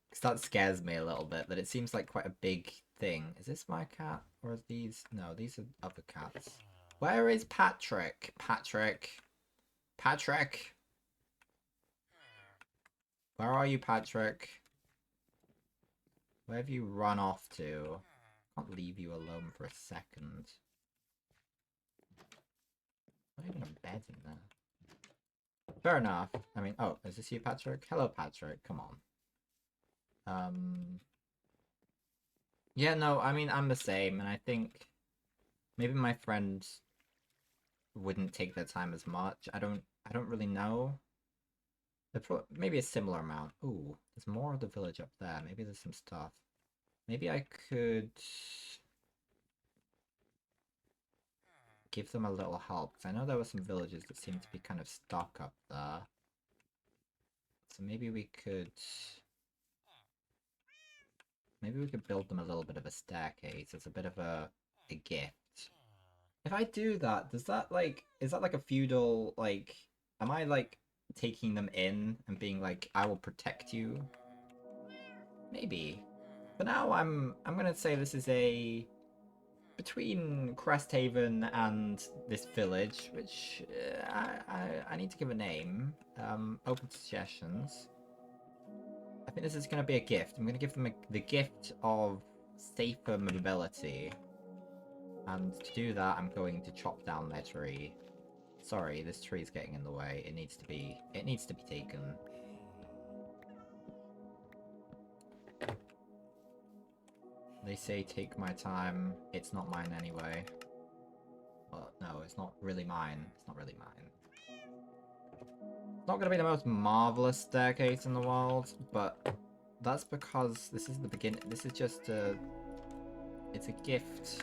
Because that scares me a little bit, that it seems like quite a big thing. Is this my cat? Or are these... No, these are other cats. Where is Patrick? Patrick? Patrick? Where are you, Patrick? Where have you run off to? I can't leave you alone for a second. Not even a bed in there. Fair enough. I mean, oh, is this you, Patrick? Hello, Patrick. Come on. Yeah, no, I mean, I'm the same, and I think maybe my friends wouldn't take their time as much. I don't really know. Maybe a similar amount. Ooh, there's more of the village up there. Maybe there's some stuff. Maybe I could give them a little help, because I know there were some villages that seemed to be kind of stuck up there. So maybe we could build them a little bit of a staircase. It's a bit of a gift. If I do that, does that like, is that like a feudal, like, am I like taking them in and being like, I will protect you? Maybe. For now, I'm gonna say this is a between Cresthaven and this village, which I need to give a name. Open to suggestions. I think this is gonna be a gift. I'm gonna give them the gift of safer mobility. And to do that, I'm going to chop down their tree. Sorry, this tree is getting in the way. It needs to be taken. They say take my time. It's not mine anyway. Well, no, it's not really mine. It's not really mine. It's not gonna be the most marvelous staircase in the world, but that's because this is the beginning. This is just a... It's a gift.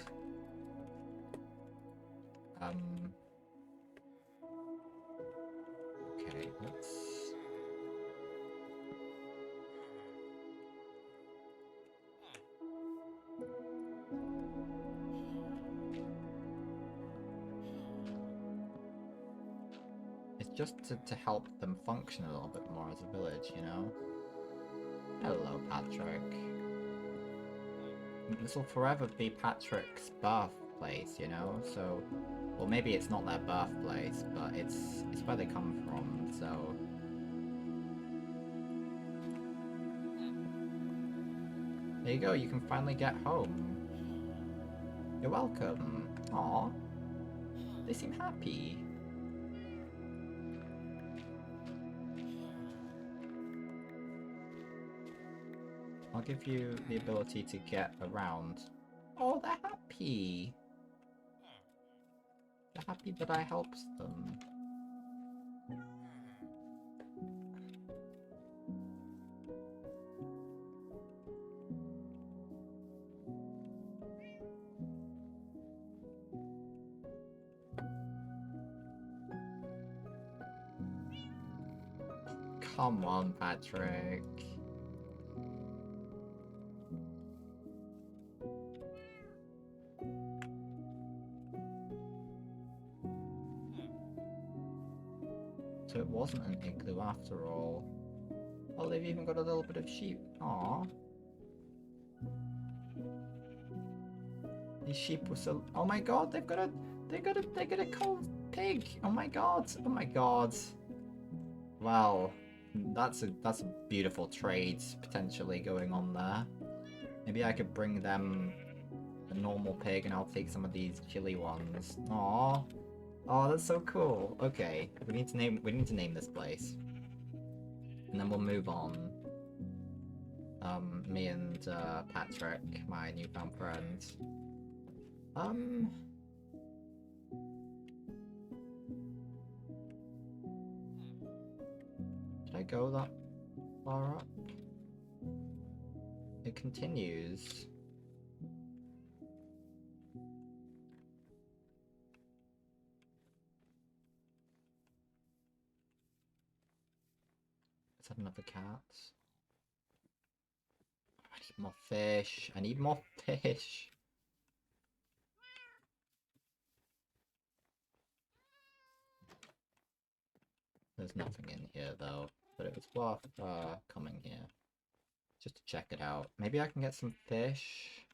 Okay, let's... It's just to help them function a little bit more as a village, you know? Hello, Patrick. This will forever be Patrick's birthplace, you know? So, well, maybe it's not their birthplace, but it's where they come from, so... There you go, you can finally get home. You're welcome. Aww. They seem happy. I'll give you the ability to get around. Oh, they're happy. They're happy that I helped them. Come on, Patrick. So it wasn't an igloo after all. Oh, they've even got a little bit of sheep. Aww. These sheep were so. Oh my god, they got a cold pig. Oh my god. Oh my god. Wow. That's a beautiful trade potentially going on there. Maybe I could bring them a normal pig and I'll take some of these chili ones. Aww. Oh, that's so cool. Okay, we need to name this place. And then we'll move on. Me and Patrick, my newfound friend. Did I go that far up? It continues. Is that another cat? I need more fish. I need more fish. There's nothing in here though, but it was worth coming here. Just to check it out. Maybe I can get some fish.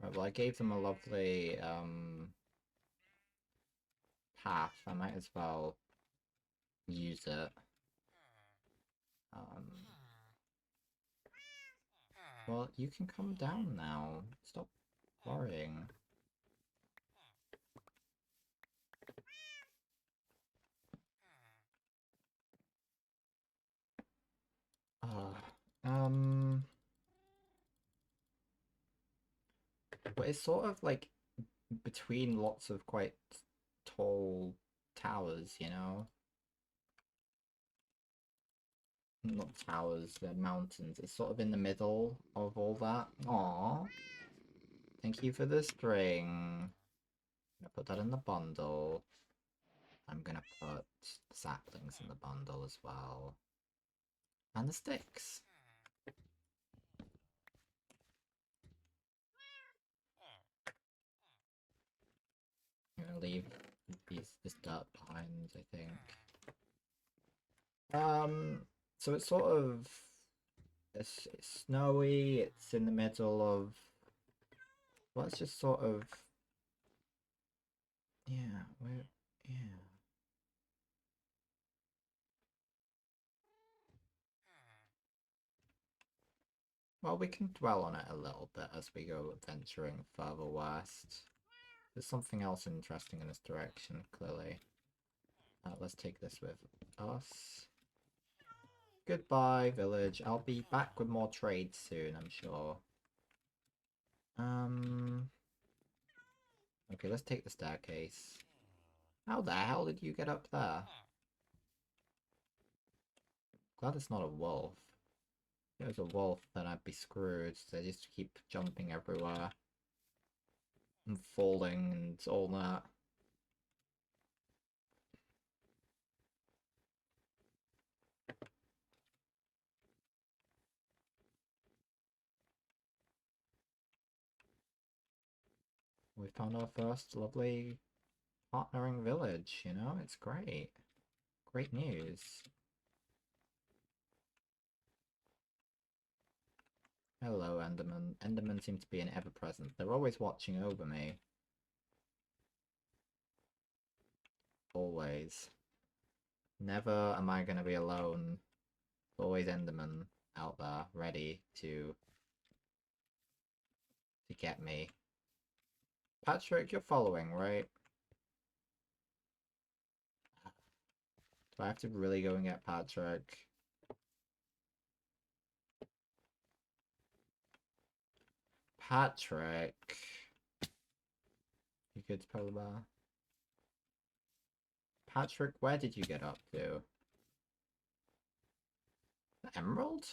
Right, well I gave them a lovely path. I might as well use it. Well, you can come down now. Stop worrying. But it's sort of like between lots of quite tall towers, you know? Not towers, they're mountains. It's sort of in the middle of all that. Aww. Thank you for the string. I'm gonna put that in the bundle. I'm gonna put the saplings in the bundle as well. And the sticks. I'm gonna leave this dirt behind, I think. So it's sort of it's snowy, it's in the middle of well, it's just sort of yeah, yeah. Well, we can dwell on it a little bit as we go venturing further west. There's something else interesting in this direction, clearly. Let's take this with us. Goodbye, village. I'll be back with more trade soon, I'm sure. Okay, let's take the staircase. How the hell did you get up there? Glad it's not a wolf. If it was a wolf, then I'd be screwed. They just keep jumping everywhere. And falling and all that. We found our first lovely partnering village, you know? It's great. Great news. Hello, Enderman. Endermen seem to be an ever-present. They're always watching over me. Always. Never am I gonna be alone. Always Enderman out there, ready to get me. Patrick, you're following, right? Do I have to really go and get Patrick? Patrick. You good, Polar Bear? Patrick, where did you get up to? The Emerald?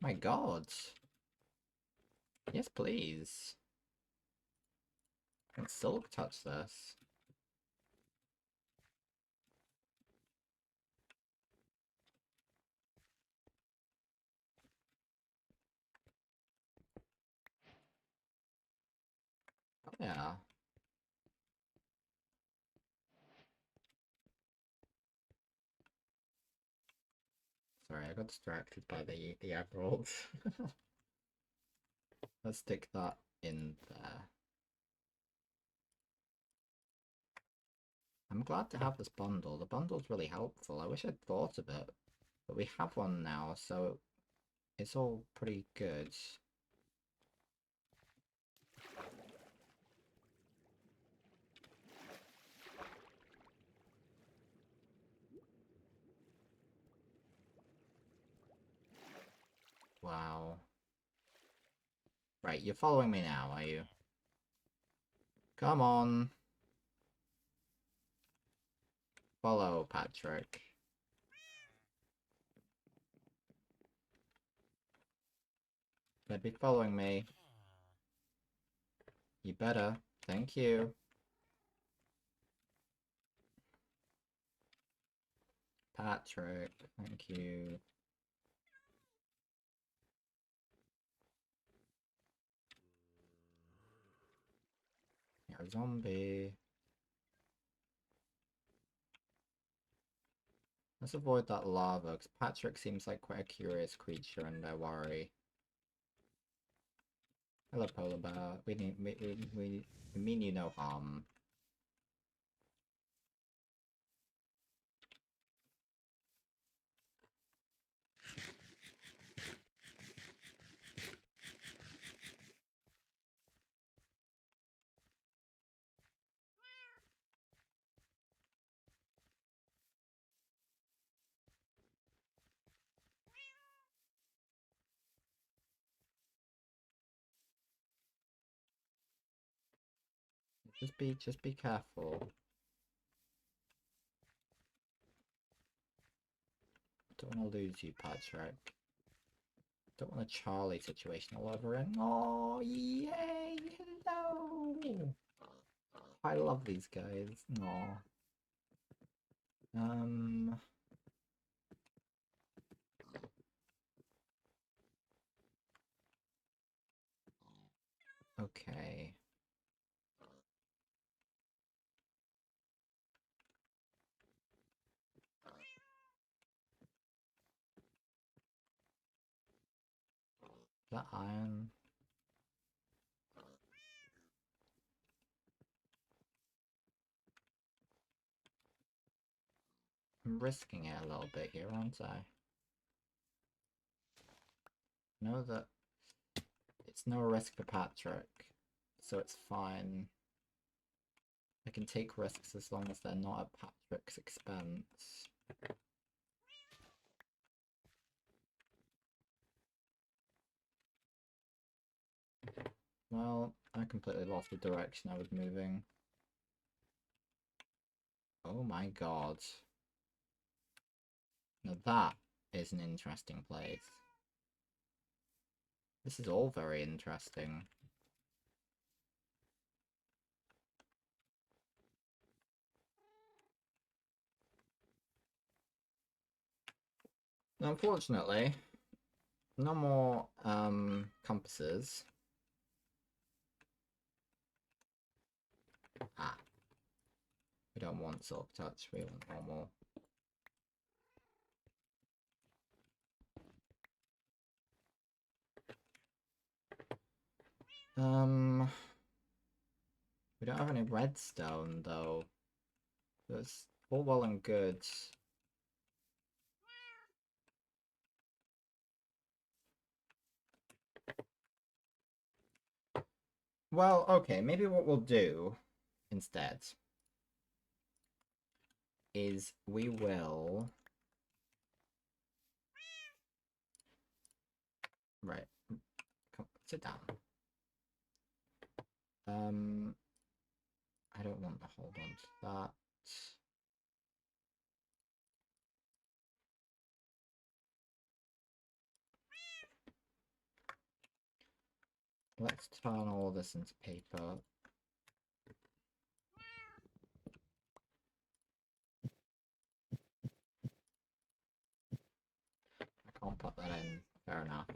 My god. Yes, please. Can Silk touch this? Oh, yeah. Sorry, I got distracted by the emerald. Let's stick that in there. I'm glad to have this bundle. The bundle's really helpful. I wish I'd thought of it. But we have one now, so it's all pretty good. Wow. Right, you're following me now, are you? Come on. Follow, Patrick. Better be following me. You better. Thank you. Patrick, thank you. You're a zombie. Let's avoid that lava, because Patrick seems like quite a curious creature and I worry. Hello, Polar Bear. We mean you no harm. Just be careful. Don't want to lose you, Patrick. Don't want a Charlie situation all over again. Oh, yay! Hello! I love these guys. Aw. Okay. Is that iron? I'm risking it a little bit here, aren't I? Know that it's no risk for Patrick, so it's fine. I can take risks as long as they're not at Patrick's expense. Well, I completely lost the direction I was moving. Oh my god. Now that is an interesting place. This is all very interesting. Unfortunately, no more compasses. Ah. We don't want Silk Touch, we want normal. We don't have any redstone though. That's all well and good. Well, okay, maybe what we'll do instead is we will... Right. Come, sit down. I don't want to hold on to that. Let's turn all this into paper. I can't put that in. Fair enough.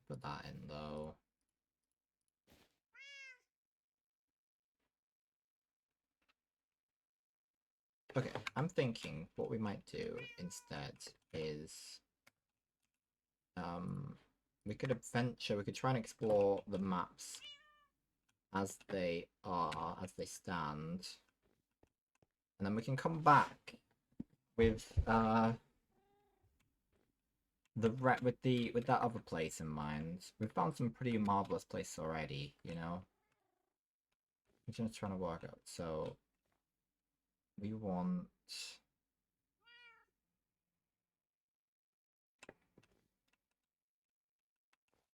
Put that in though. Okay, I'm thinking what we might do instead is we could adventure, we could try and explore the maps as they are, as they stand. And then we can come back with with that other place in mind. We've found some pretty marvelous places already, you know. We're just trying to work out. So we want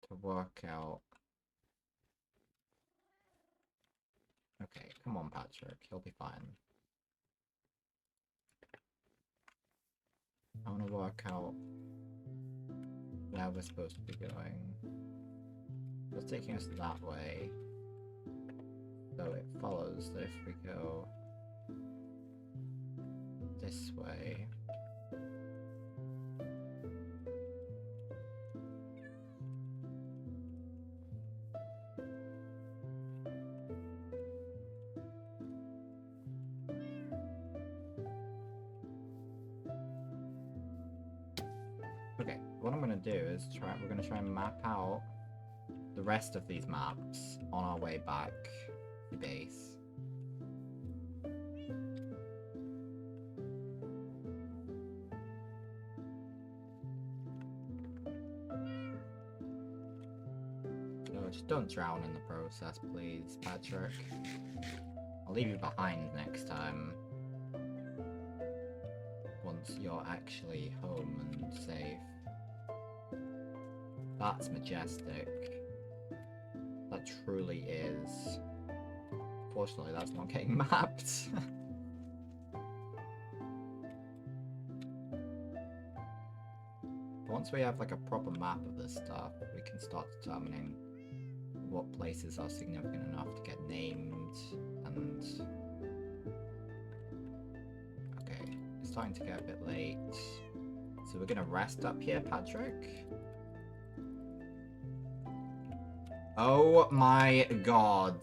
to work out. Okay, come on, Patrick. He'll be fine. I want to work out where we're supposed to be going. It's taking us that way. So it follows that if we go this way. Okay, what I'm gonna do is we're gonna try and map out the rest of these maps on our way back to base. No, just don't drown in the process, please, Patrick. I'll leave you behind next time. Once you're actually home and safe. That's majestic. That truly is. Fortunately, that's not getting mapped. Once we have like a proper map of this stuff, we can start determining what places are significant enough to get named and... Okay, it's starting to get a bit late. So we're gonna rest up here, Patrick? Oh my god.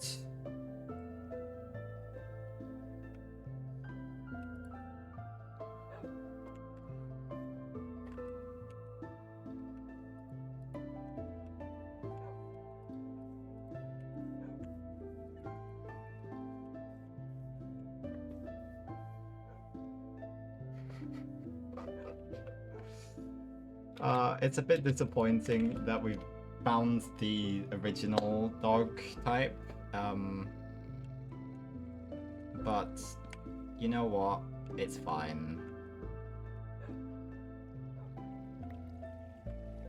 It's a bit disappointing that we found the original dog type. But you know what? It's fine.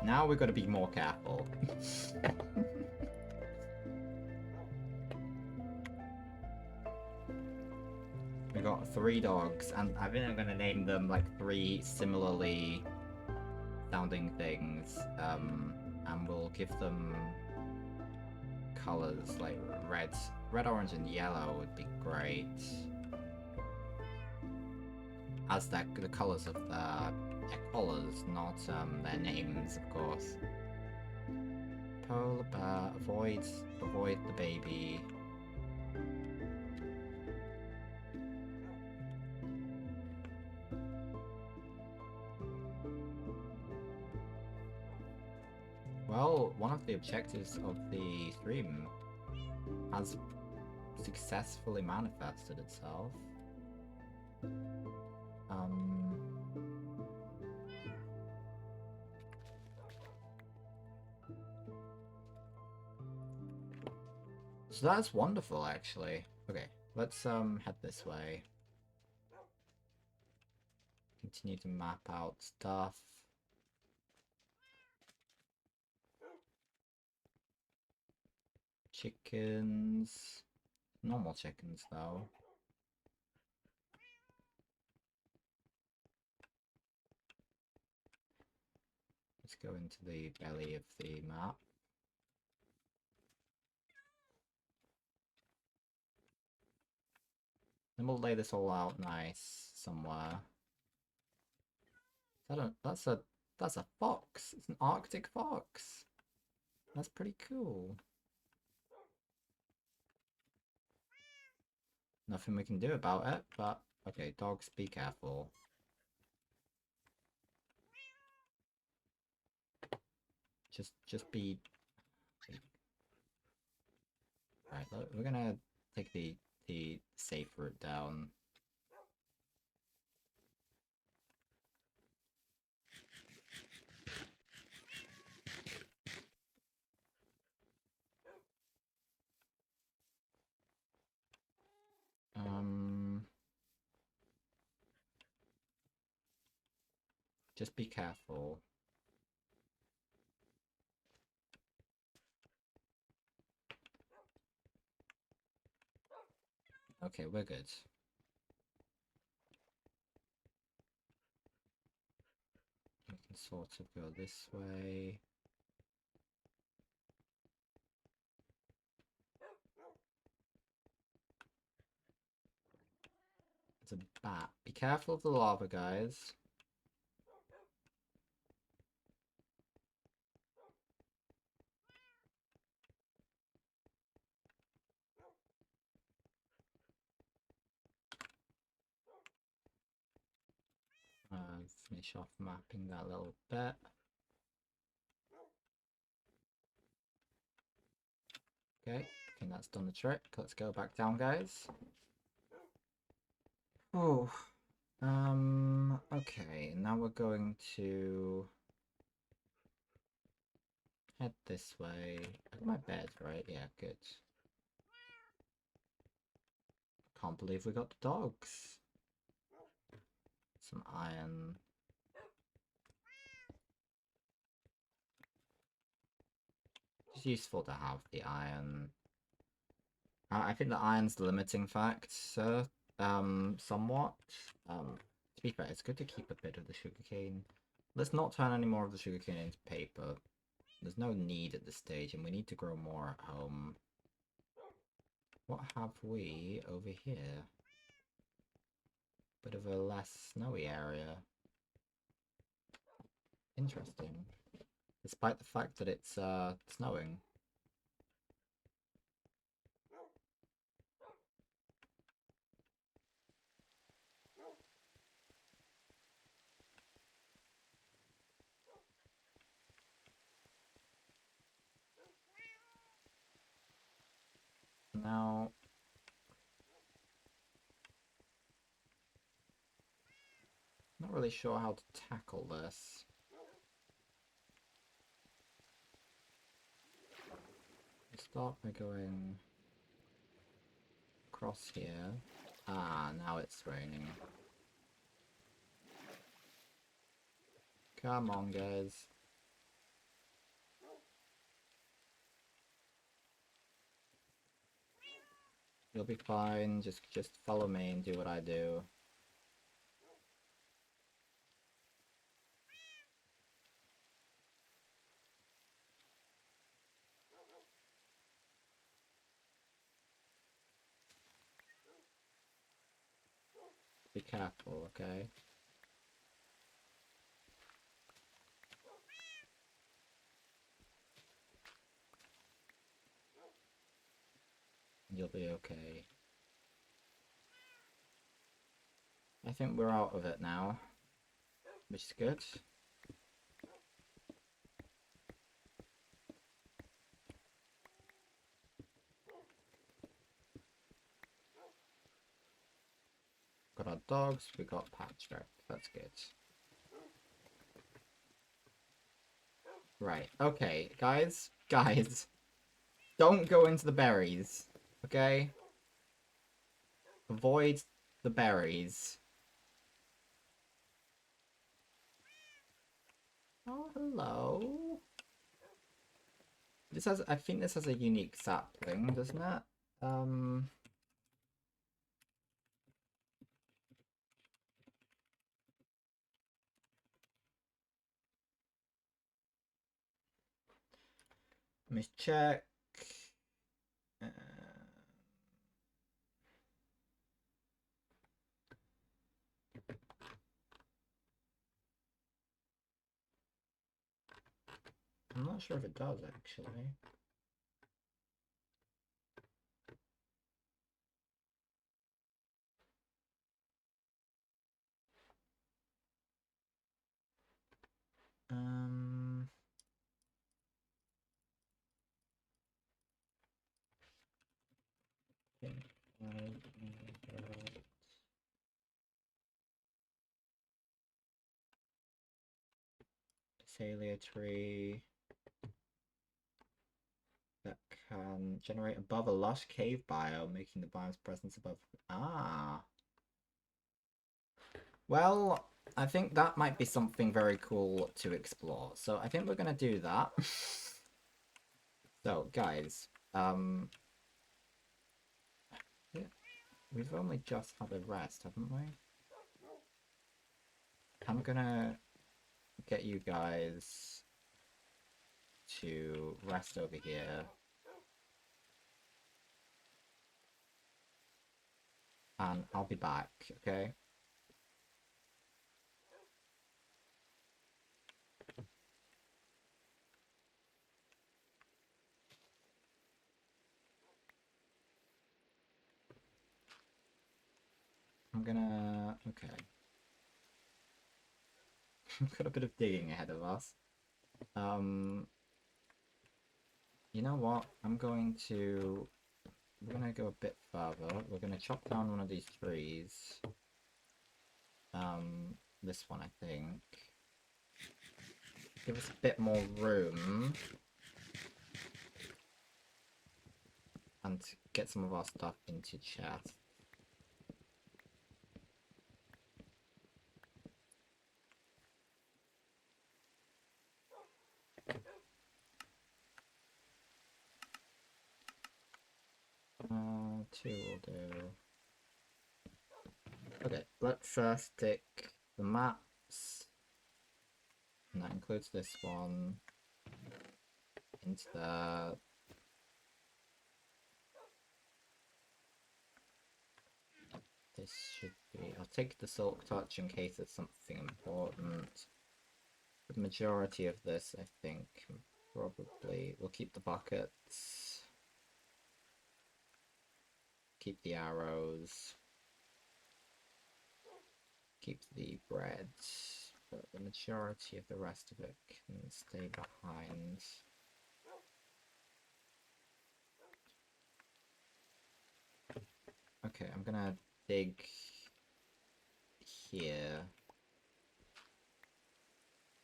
Now we've got to be more careful. We got 3 dogs, and I think I'm gonna name them like 3 similarly sounding things. And we'll give them colors like red, orange, and yellow would be great. As the colors of their collars, not their names, of course. Polar bear, avoid the baby. Well, one of the objectives of the stream has successfully manifested itself. So that's wonderful, actually. Okay, let's head this way. Continue to map out stuff. Chickens. Normal chickens, though. Let's go into the belly of the map. Then we'll lay this all out nice somewhere. That's a fox. It's an Arctic fox. That's pretty cool. Nothing we can do about it, but okay, dogs, be careful. Just be. Right, we're gonna take the safe route down. Just be careful. Okay, we're good. We can sort of go this way. It's a bat. Be careful of the lava, guys. Finish off mapping that little bit. Okay, I think that's done the trick. Let's go back down, guys. Oh, okay, now we're going to head this way. I got my bed, right? Yeah, good. Can't believe we got the dogs. Some iron. It's useful to have the iron. I think the iron's the limiting factor, somewhat. To be fair, it's good to keep a bit of the sugarcane. Let's not turn any more of the sugarcane into paper. There's no need at this stage, and we need to grow more at home. What have we over here? Bit of a less snowy area. Interesting. Despite the fact that it's snowing. Now, not really sure how to tackle this. Start by going across here. Ah, now it's raining. Come on, guys. You'll be fine. Just follow me and do what I do. Be careful, okay? You'll be okay. I think we're out of it now, which is good. Got our dogs, we got Patrick. That's good. Right, okay, guys, don't go into the berries, okay? Avoid the berries. Oh, hello. This has, I think this has a unique sapling, doesn't it? Let me check. I'm not sure if it does actually. Um, Casalia tree that can generate above a lush cave biome, making the biome's presence above. Ah. Well, I think that might be something very cool to explore. So I think we're gonna do that. So, guys, yeah, we've only just had a rest, haven't we? I'm gonna get you guys to rest over here. And I'll be back, okay? I'm gonna... okay. We've got a bit of digging ahead of us. You know what? We're gonna go a bit further. We're gonna chop down one of these trees. This one, I think. Give us a bit more room. And get some of our stuff into chest. Two will do. Okay, let's stick the maps, and that includes this one, into the... this should be... I'll take the Silk Touch in case it's something important. The majority of this, I think, probably... we'll keep the buckets. Keep the arrows. Keep the bread. But the majority of the rest of it can stay behind. Okay, I'm gonna dig here.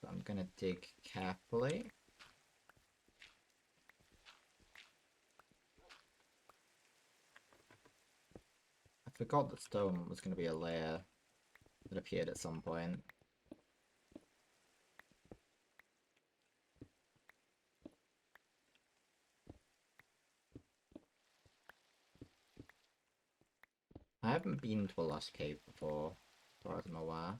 But I'm gonna dig carefully. I forgot that stone was gonna be a layer that appeared at some point. I haven't been to a lush cave before, as far as I'm aware.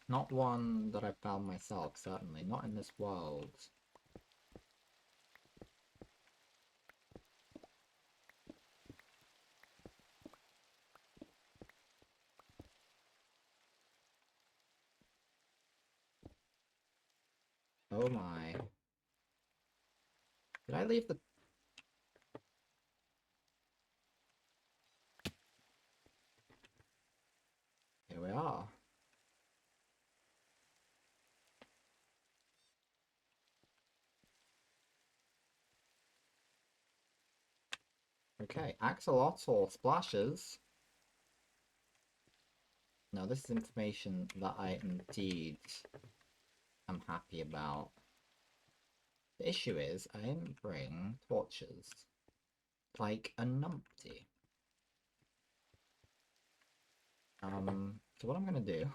Not one that I found myself, certainly. Not in this world. Oh my. Did I leave the... Here we are. Okay, axolotl splashes. Now this is information that I indeed am happy about. The issue is, I didn't bring torches. Like a numpty. So what I'm gonna do...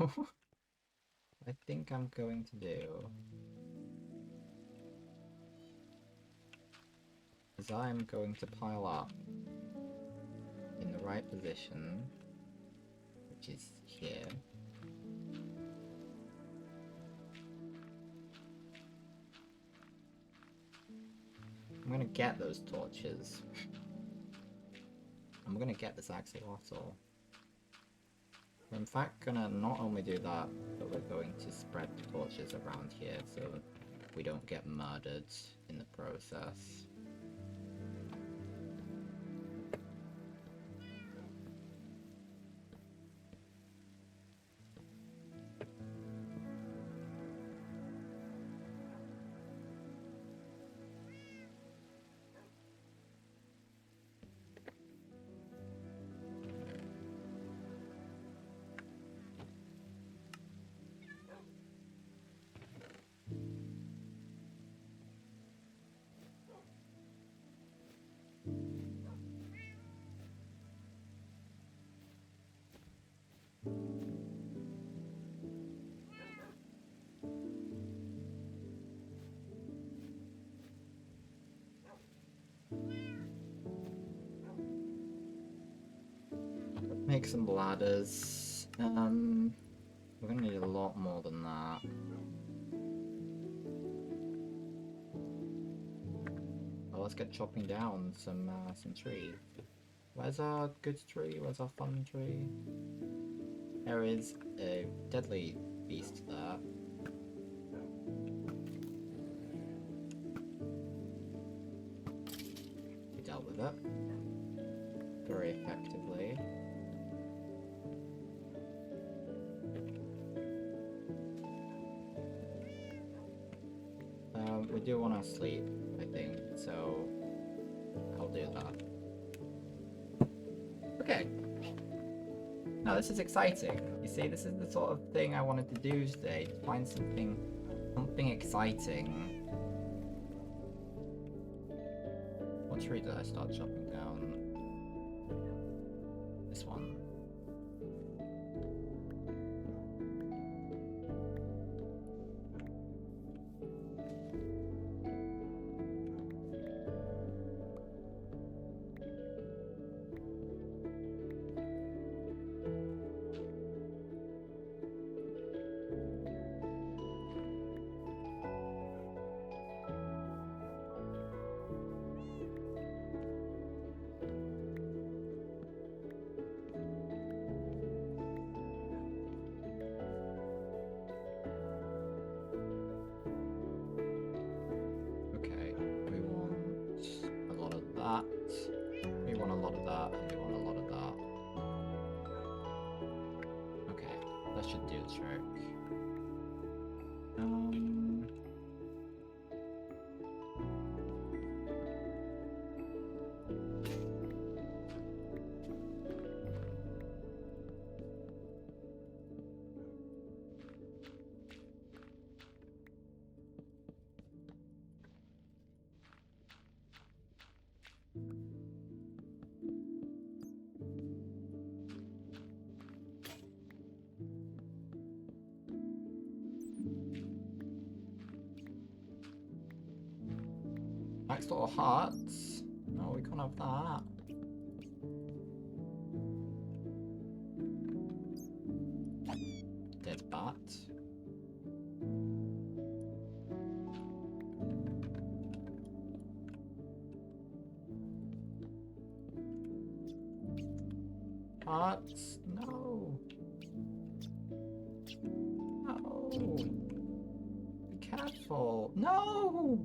I think I'm going to do... is I'm going to pile up in the right position, which is here. I'm gonna get those torches. I'm gonna get this axolotl. We're in fact gonna not only do that, but we're going to spread the torches around here so we don't get murdered in the process. Make some ladders. We're gonna need a lot more than that. Well, let's get chopping down some trees. Where's our good tree? Where's our fun tree? There is a deadly beast there. We dealt with it very effectively. We do want to sleep, I think, so I'll do that. Okay. Now this is exciting. You see, this is the sort of thing I wanted to do today, to find something exciting. What tree did I start chopping down? This one. We want a lot of that, and we want a lot of that. Okay, that should do the trick. Nice little hearts. No, we can't have that. Dead bat. Hearts. No. No. Be careful. No.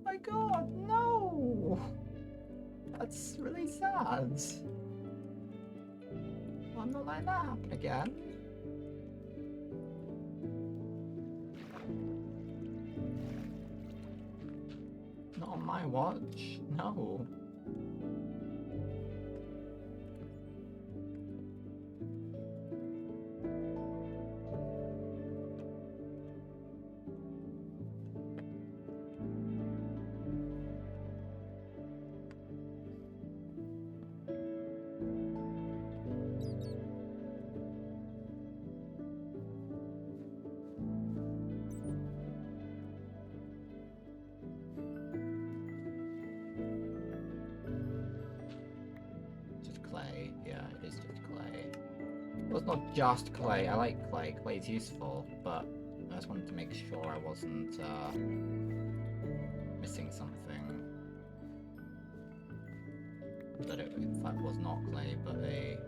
My God, no! That's really sad. I'm not letting that happen again. Not on my watch, no. Just clay. Yeah, it is just clay. Well, it's not just clay. I like clay. Clay's useful, but I just wanted to make sure I wasn't missing something. That it in fact was not clay, but a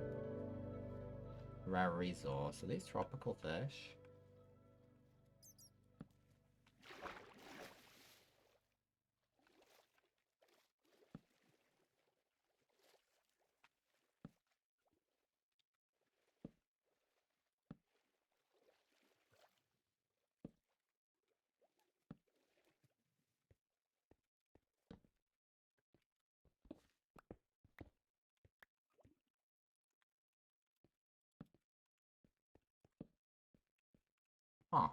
rare resource. Are these tropical fish? Huh.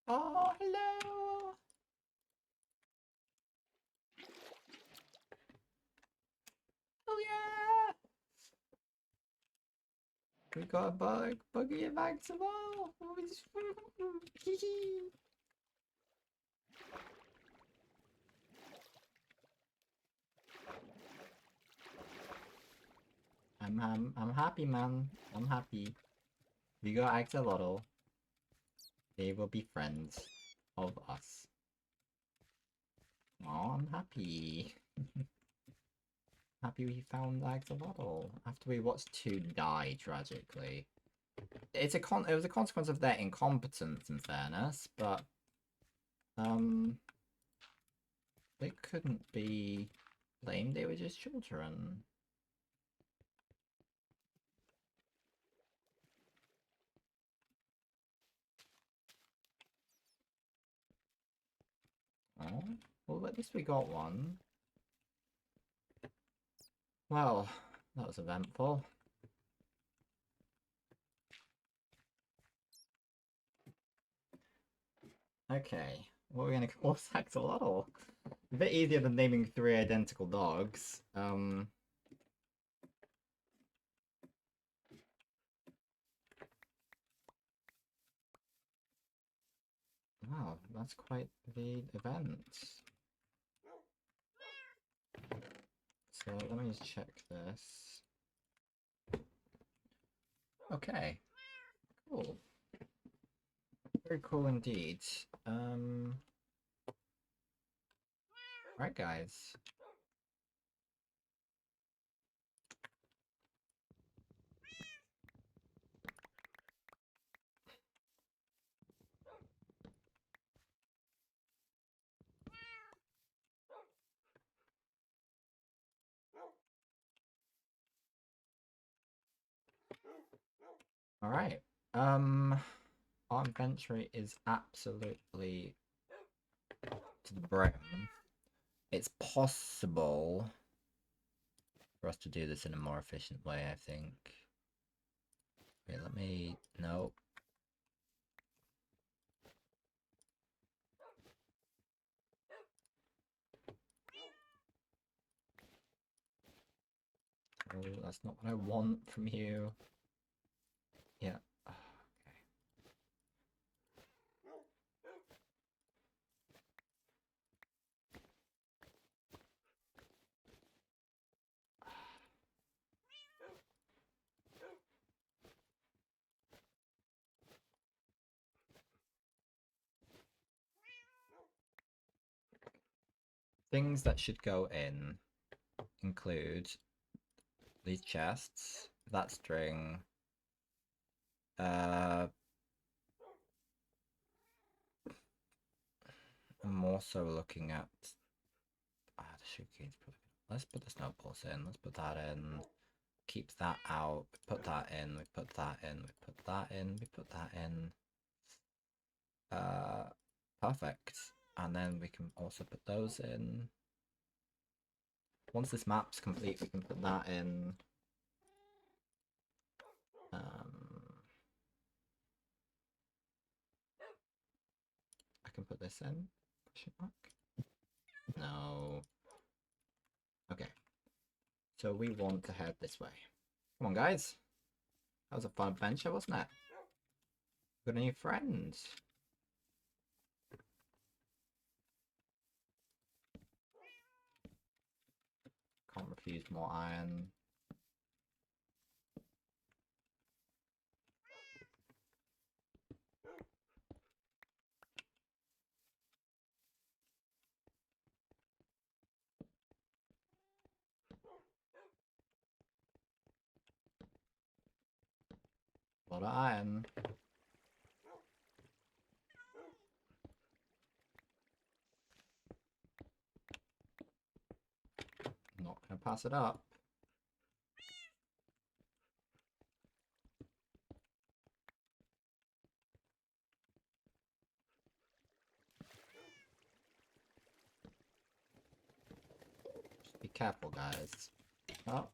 Oh, hello! Oh yeah! We got a buggy and Maximal! I'm happy, man. I'm happy. We got Axolotl. They will be friends of us. Oh, I'm happy. Happy we found Axolotl after we watched two die tragically. It was a consequence of their incompetence, in fairness, but they couldn't be blamed. They were just children. Oh, well, at least we got one. Well, that was eventful. Okay, what are we gonna call Axolotl? A bit easier than naming three identical dogs. Wow, that's quite the event. So let me just check this. Okay, cool. Very cool indeed. Right, guys. All right. Our inventory is absolutely to the brim. It's possible for us to do this in a more efficient way, I think. Wait, let me... No. Oh, that's not what I want from you. Yeah. Okay. Things that should go in include these chests, that string, I'm more so looking at the sugarcane's probably. Let's put the snowballs in. Let's put that in. Keep that out. We put that in. We put that in. We put that in. We put that in. Perfect. And then we can also put those in. Once this map's complete, we can put that in. I can put this in. Question mark. No. Okay. So we want to head this way. Come on, guys. That was a fun adventure, wasn't it? Got any friends? Can't refuse more iron. lot of iron. Not gonna pass it up. Just be careful, guys. Oh.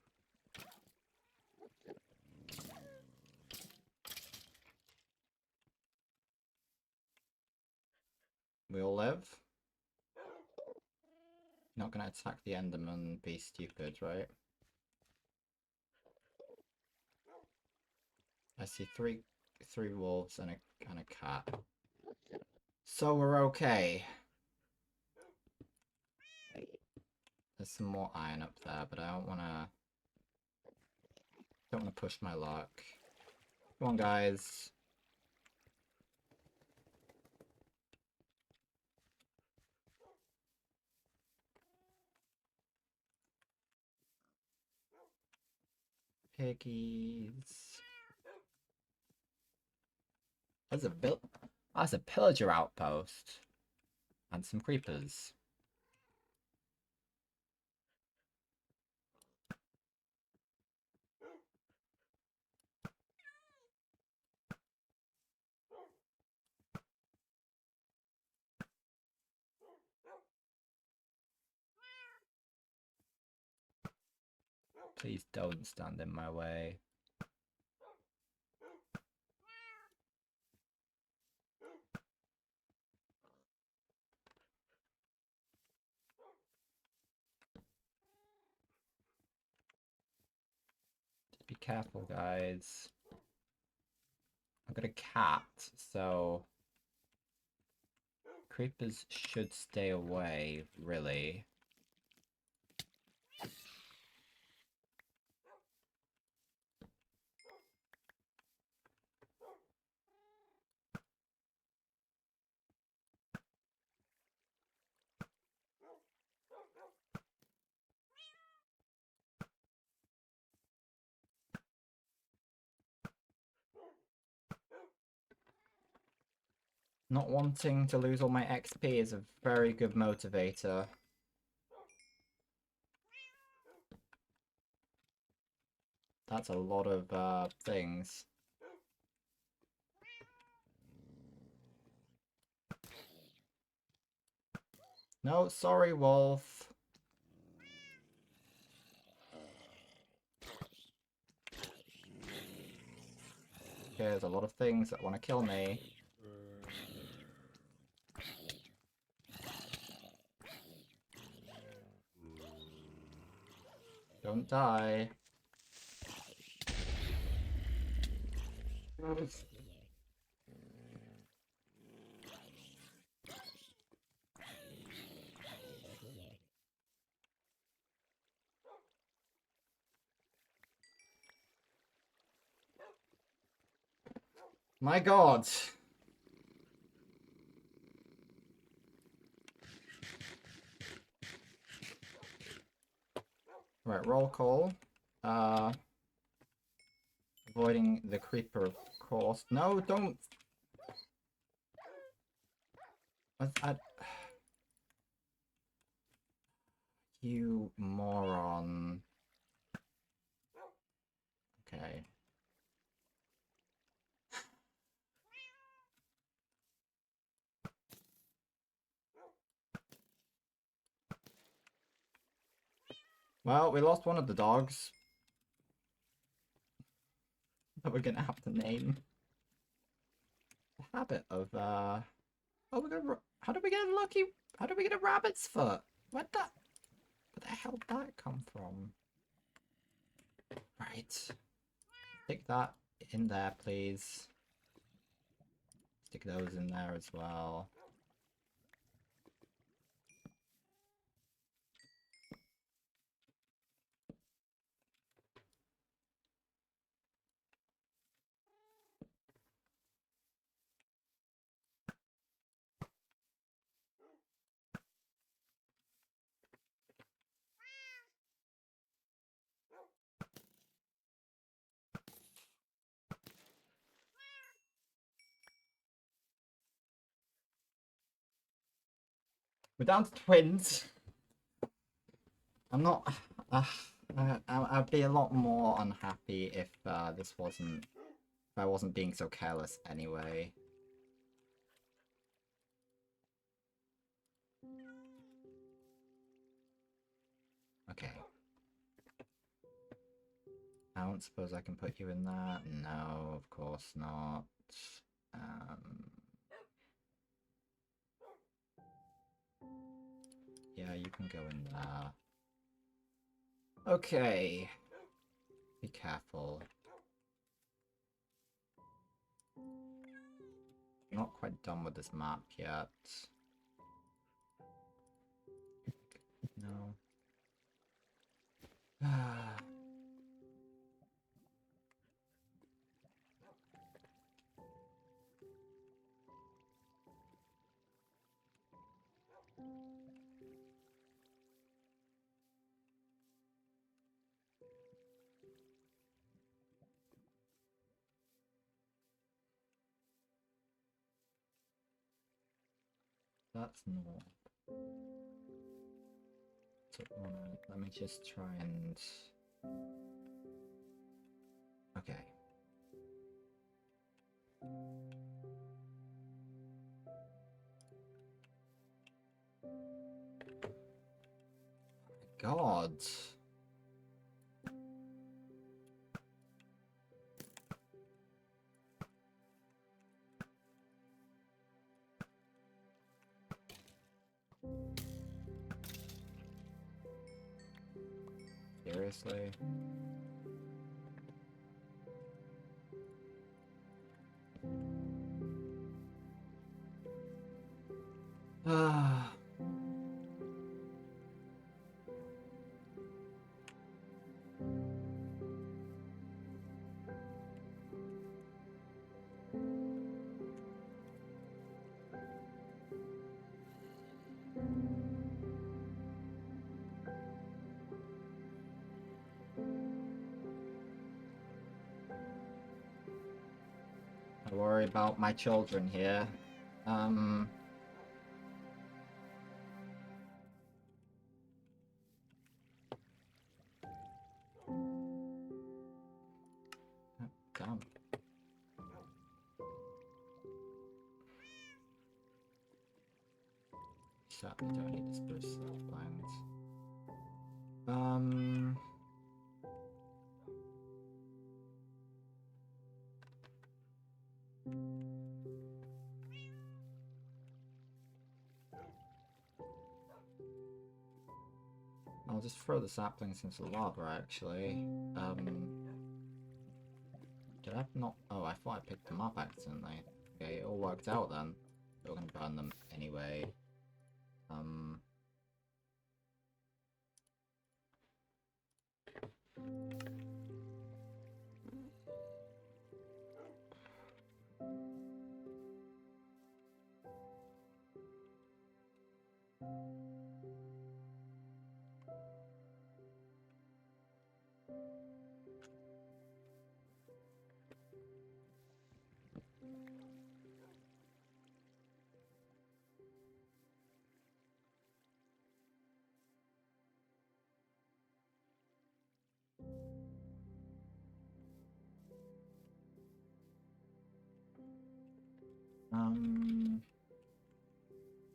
We all live? Not gonna attack the Enderman and be stupid, right? I see three wolves and a cat. So we're okay. There's some more iron up there, but I don't wanna push my luck. Come on, guys. Piggies. That's a pillager outpost. And some creepers. Please don't stand in my way. Just be careful, guys. I've got a cat, so creepers should stay away, really. Not wanting to lose all my XP is a very good motivator. That's a lot of things. No, sorry, wolf. Okay, there's a lot of things that want to kill me. Don't die. My god. Right, roll call. Avoiding the creeper, of course. No, don't. You moron. Okay. Well, we lost one of the dogs. That we're gonna have to name. The habit of, oh, we're gonna, how did we get a lucky, how did we get a rabbit's foot? Where the hell did that come from? Right. Stick that in there, please. Stick those in there as well. We're down to twins. I'm not. I'd be a lot more unhappy if this wasn't. If I wasn't being so careless anyway. Okay. I don't suppose I can put you in that. No, of course not. Yeah, you can go in there. Okay. Be careful. I'm not quite done with this map yet. No. That's not. So, let me just try and. Okay. God. Seriously? Ah. I worry about my children here. Oh, damn. Sadly, don't need to spruce plans. I'll just throw the saplings into the lava, actually. Did I not? Oh, I thought I picked them up accidentally. Okay, it all worked out then. We're gonna burn them anyway.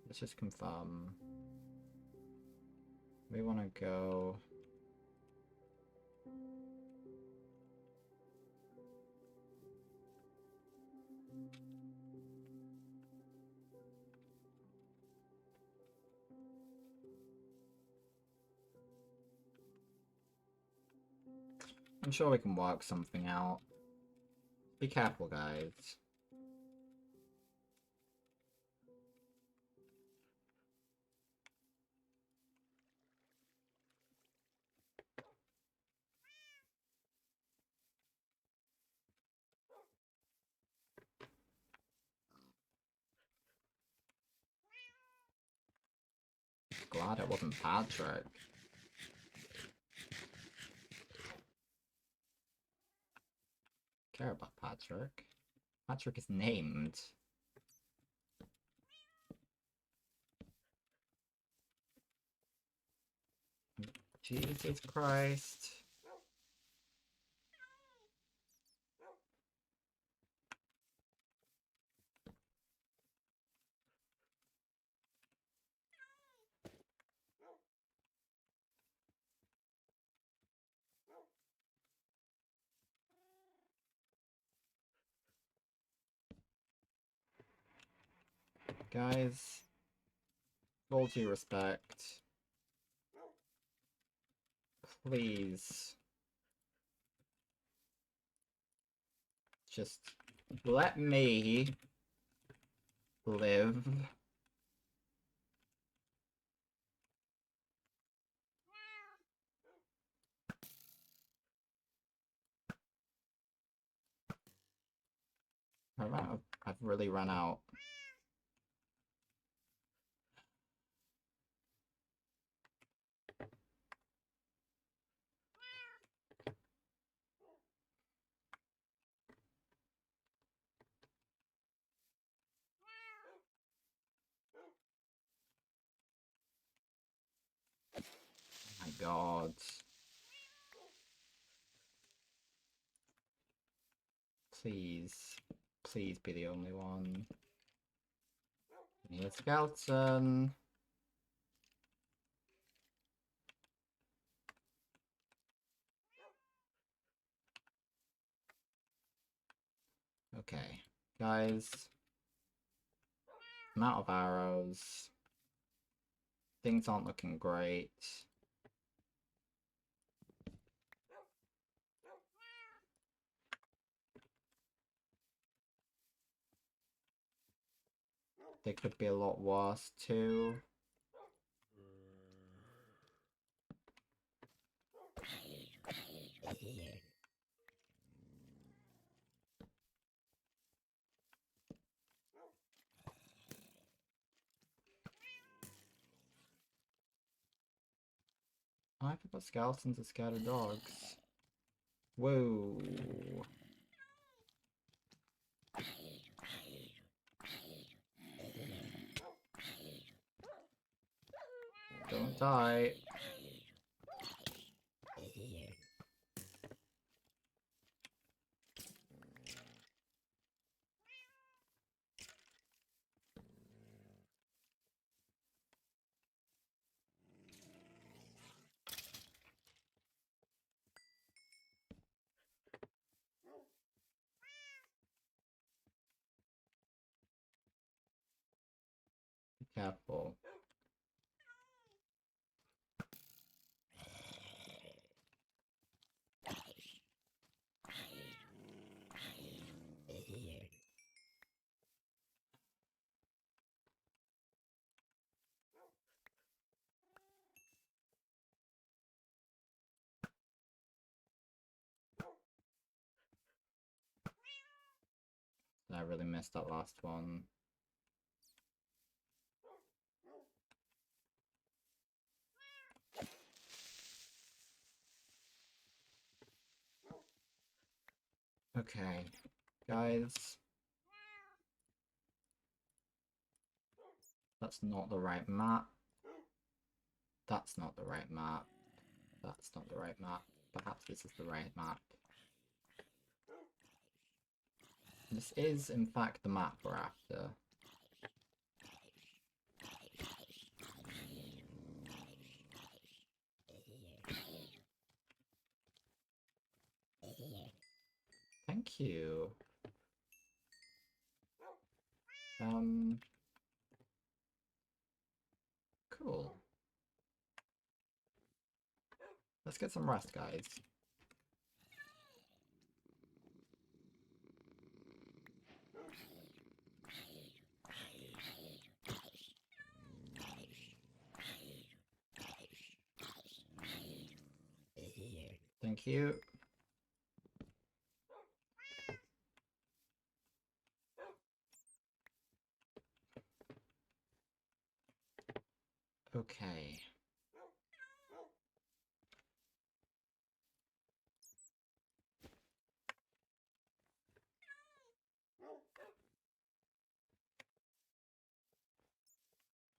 Let's just confirm. We want to go. I'm sure we can work something out. Be careful, guys. Glad it wasn't Patrick. Care about Patrick. Patrick is named. Jesus Christ. Guys, full due respect. Please. Just let me live. I've really run out. My God. Please. Please be the only one. Need a skeleton. Okay. Guys. I'm out of arrows. Things aren't looking great. They could be a lot worse too. I forgot skeletons are scared of dogs. Whoa. Don't die. Be careful. I really missed that last one. Okay, guys. That's not the right map. That's not the right map. That's not the right map. Perhaps this is the right map. This is, in fact, the map we're after. Thank you. Cool. Let's get some rest, guys. Thank you. Okay.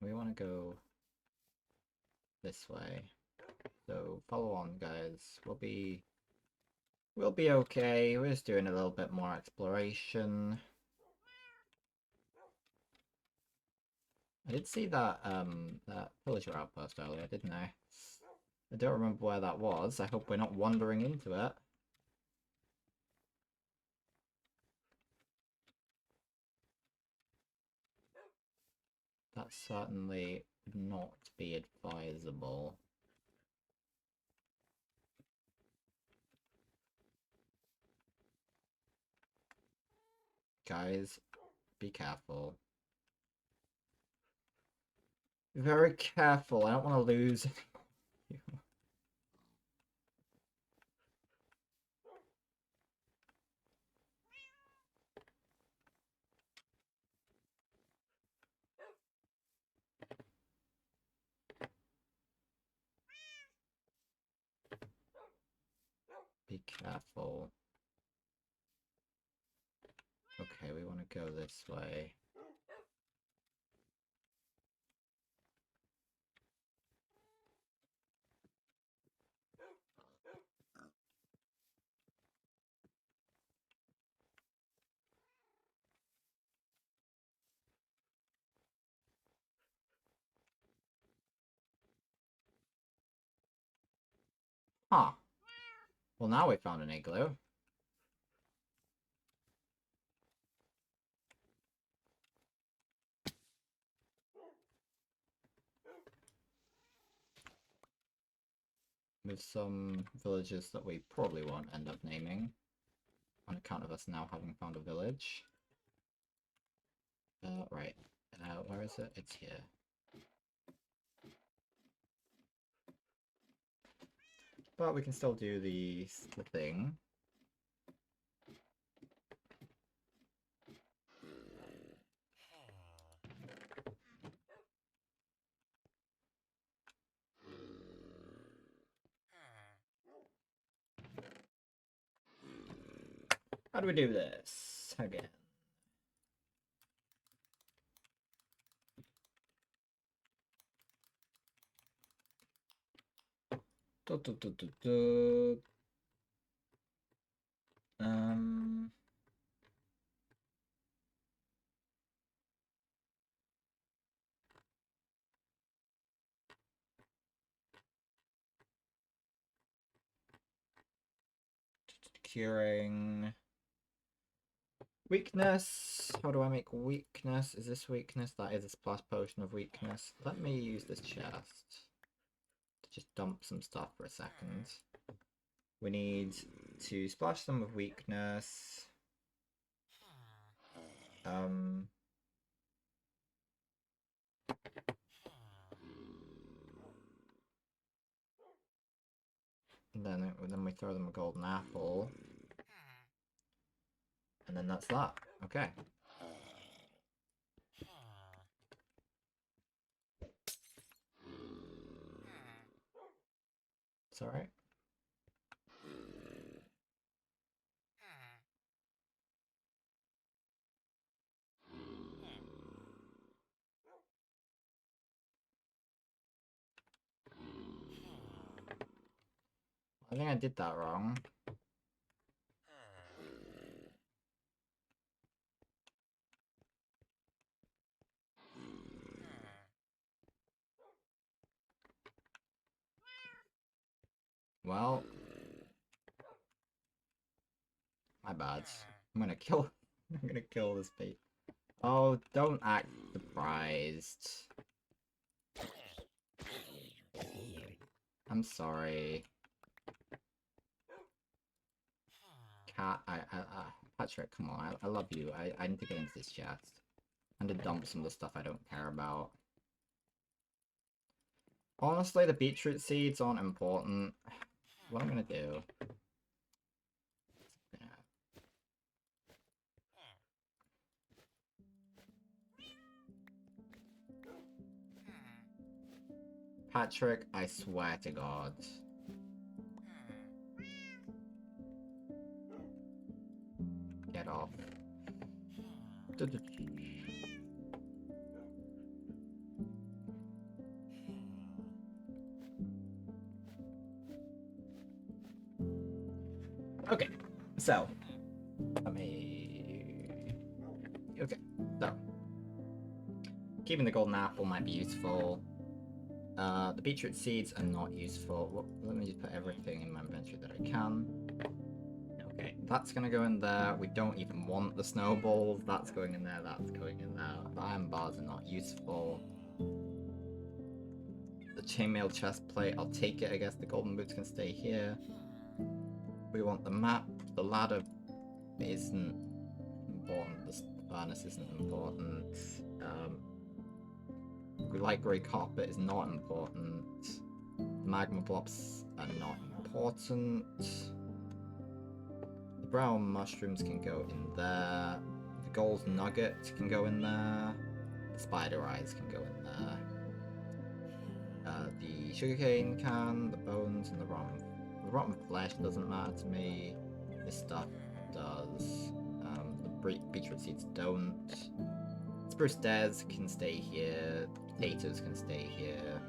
We want to go this way. So follow on, guys. We'll be okay. We're just doing a little bit more exploration. I did see that that villager outpost earlier, didn't I? I don't remember where that was. I hope we're not wandering into it. That certainly would not be advisable. Guys, be careful. Be very careful. I don't want to lose you. Be careful. Okay, we want to go this way. Huh. Well, now we found an igloo. With some villages that we probably won't end up naming. On account of us now having found a village. Right. Where is it? It's here. But we can still do the thing. How do we do this? Again. Um... Curing... Weakness. How do I make weakness? Is this weakness? That is a splash potion of weakness. Let me use this chest to just dump some stuff for a second. We need to splash them with weakness. And then we throw them a golden apple. And then that's that. Okay. It's alright. I think I did that wrong. Well, my bad. I'm gonna kill this bait. Oh, don't act surprised. I'm sorry. Cat, Patrick, come on, I love you. I need to get into this chest. And to dump some of the stuff I don't care about. Honestly, the beetroot seeds aren't important. What I'm gonna do... Patrick, I swear to God. Get off. Okay, so let me. Okay, so keeping the golden apple might be useful. The beetroot seeds are not useful. Well, let me just put everything in my inventory that I can. Okay, that's gonna go in there. We don't even want the snowballs. That's going in there, that's going in there. The iron bars are not useful. The chainmail chest plate, I'll take it, I guess. The golden boots can stay here. We want the map. The ladder isn't important. The furnace isn't important. Light grey carpet is not important. The magma blobs are not important. The brown mushrooms can go in there. The gold nugget can go in there. The spider eyes can go in there. The sugarcane can, the bones, and the rotten flesh doesn't matter to me. This stuff does. The beetroot seeds don't. Spruce stairs can stay here. Potatoes can stay here.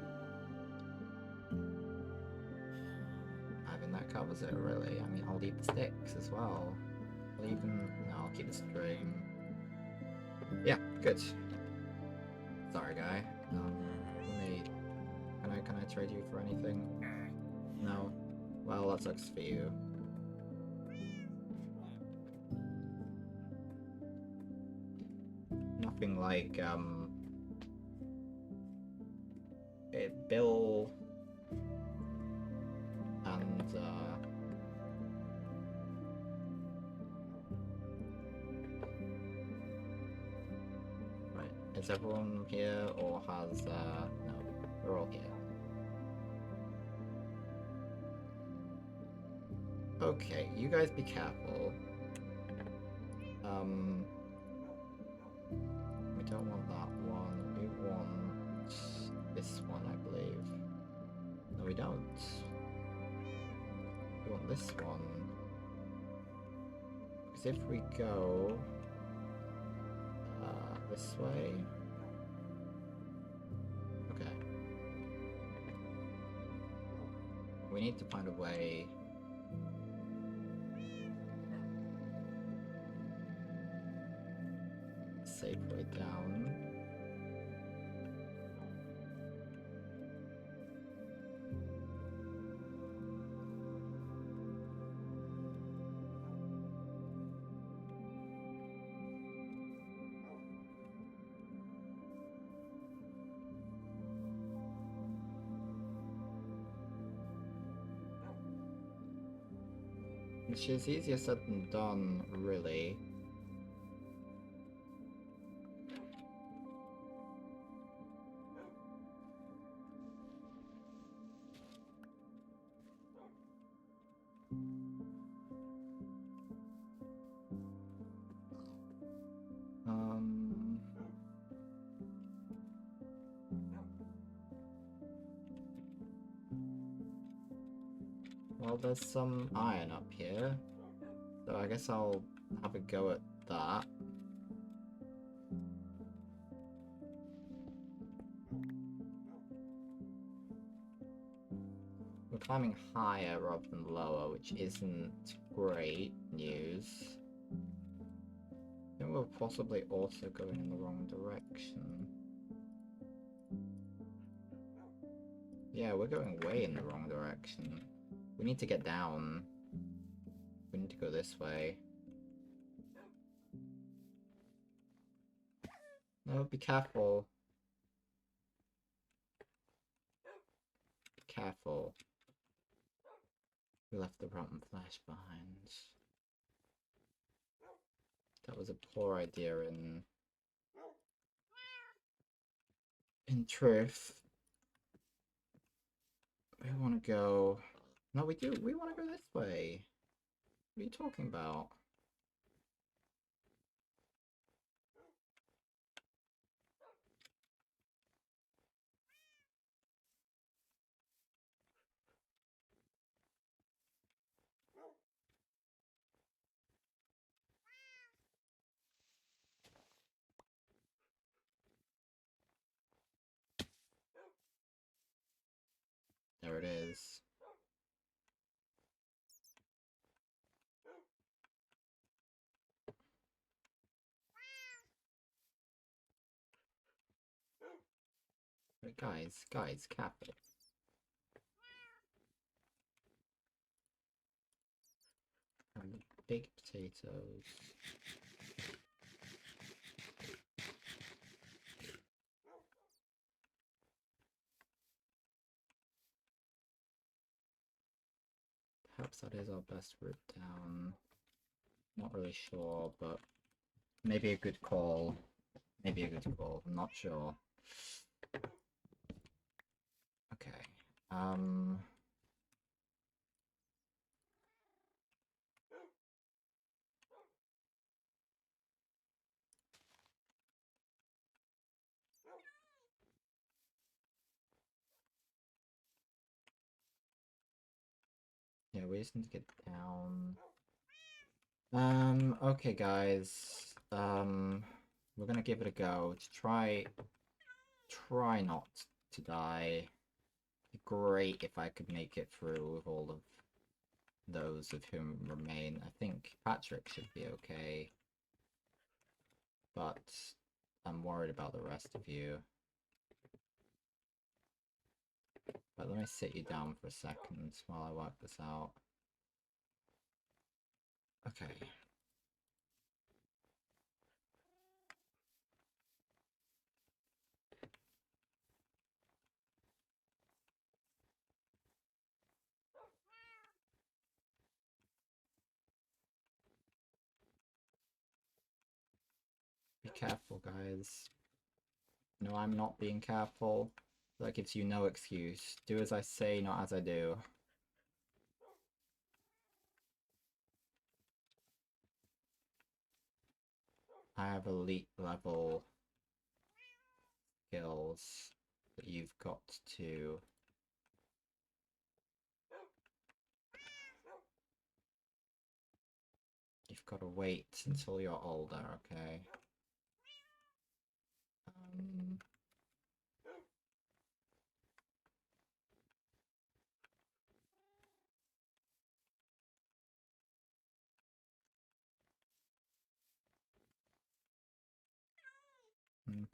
I think that covers it, really. I mean, I'll leave the sticks as well. I'll even... No, I'll keep the string. Yeah, good. Sorry, guy. Can I trade you for anything? No? Well, that sucks for you. Nothing like, Bill... and, Right, is everyone here, or has, no, we're all here. Okay, you guys be careful. We don't want that one. We want this one, I believe. No, we don't. We want this one. Because if we go this way. Okay. We need to find a way. Safe way down. Which is easier said than done, really. Well, there's some iron up here, so I guess I'll have a go at that. We're climbing higher rather than lower, which isn't great news. I think we're possibly also going in the wrong direction. Yeah, we're going way in the wrong direction. We need to get down. We need to go this way. No, be careful. Be careful. We left the rotten flesh behind. That was a poor idea in truth. We want to go... No, we do. We want to go this way. What are you talking about? There it is. But guys, cap it. Big potatoes. Perhaps that is our best route down. Not really sure, but maybe a good call. Maybe a good call. I'm not sure. Okay. Yeah, we just need to get down. Okay guys. We're gonna give it a go to try not to die. Great if I could make it through with all of those of whom remain. I think Patrick should be okay. But I'm worried about the rest of you. But let me sit you down for a second while I work this out. Okay. Be careful, guys. No, I'm not being careful. That gives you no excuse. Do as I say, not as I do. I have elite level skills that you've got to... You've got to wait until you're older, okay?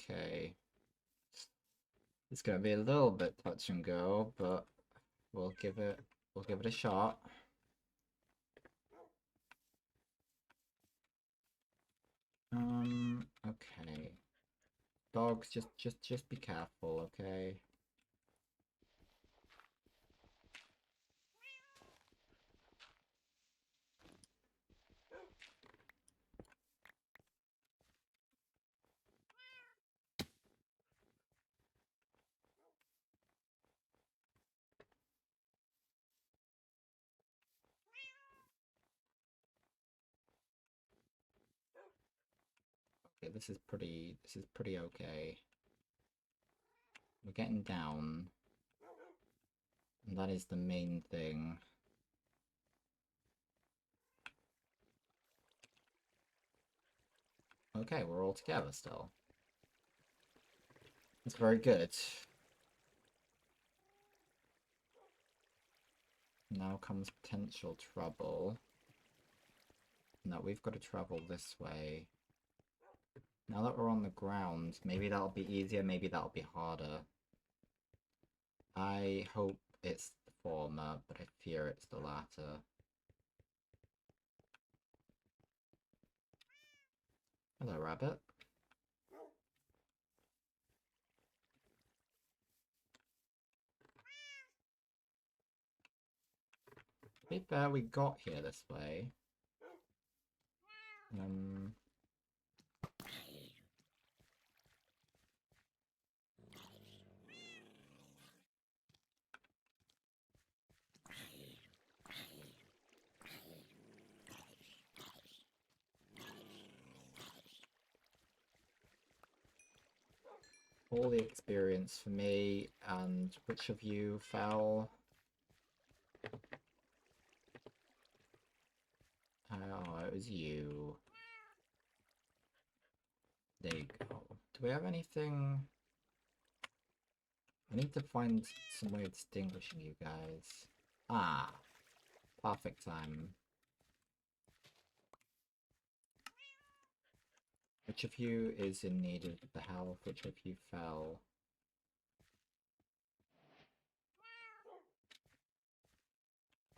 Okay. It's gonna be a little bit touch and go, but we'll give it a shot. Okay. Dogs, just be careful, okay? Okay, this is pretty okay. We're getting down. And that is the main thing. Okay, we're all together still. That's very good. Now comes potential trouble. No, we've got to travel this way. Now that we're on the ground, maybe that'll be easier, maybe that'll be harder. I hope it's the former, but I fear it's the latter. Hello, rabbit. To be fair, we got here this way. All the experience for me, and which of you fell? Oh, it was you. There you go. Do we have anything? I need to find some way of distinguishing you guys. Ah, perfect time. Which of you is in need of the health? Which of you fell?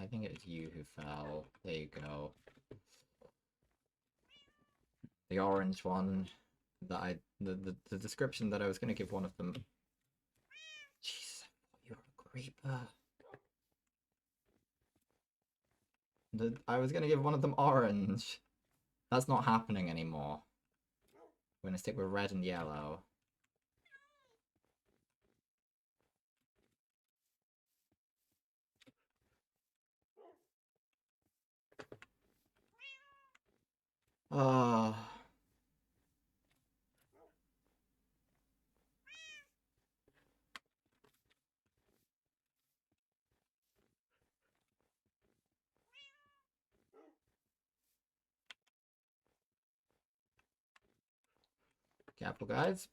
I think it's you who fell. There you go. The orange one that the description that I was gonna give one of them. Jeez, I thought you were a creeper. I was gonna give one of them orange. That's not happening anymore. We're gonna stick with red and yellow. Oh. Careful, guys.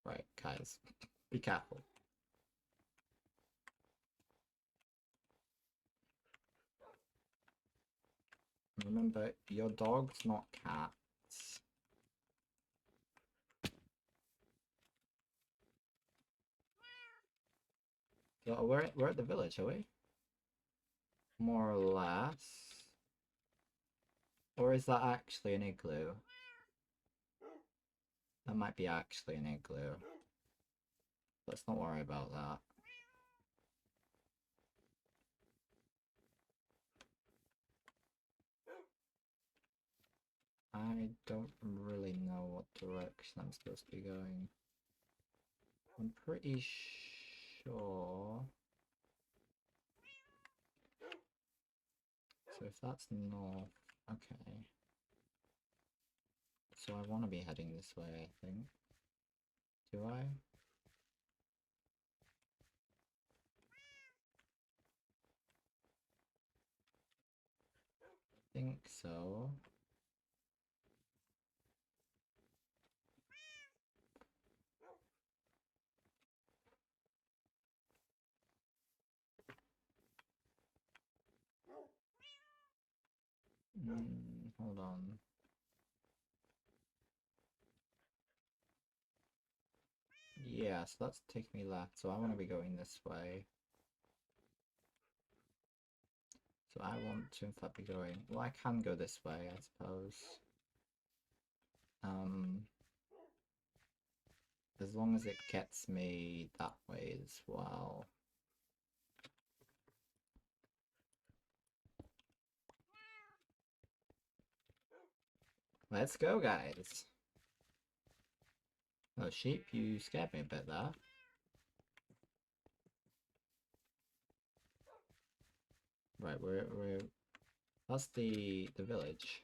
Right, guys. Be careful. Remember, your dog's not cats. So we're at the village, are we? More or less. Or is that actually an igloo? That might be actually an igloo. Let's not worry about that. I don't really know what direction I'm supposed to be going. I'm pretty sure. So if that's north, okay. So I want to be heading this way, I think. Do I? Think so. Hold on. Yeah, so that's taking me left, so I want to be going this way. So I want to in fact be going... Well, I can go this way, I suppose. As long as it gets me that way as well. Let's go, guys. Oh, sheep, you scared me a bit there. Right, we're that's the village.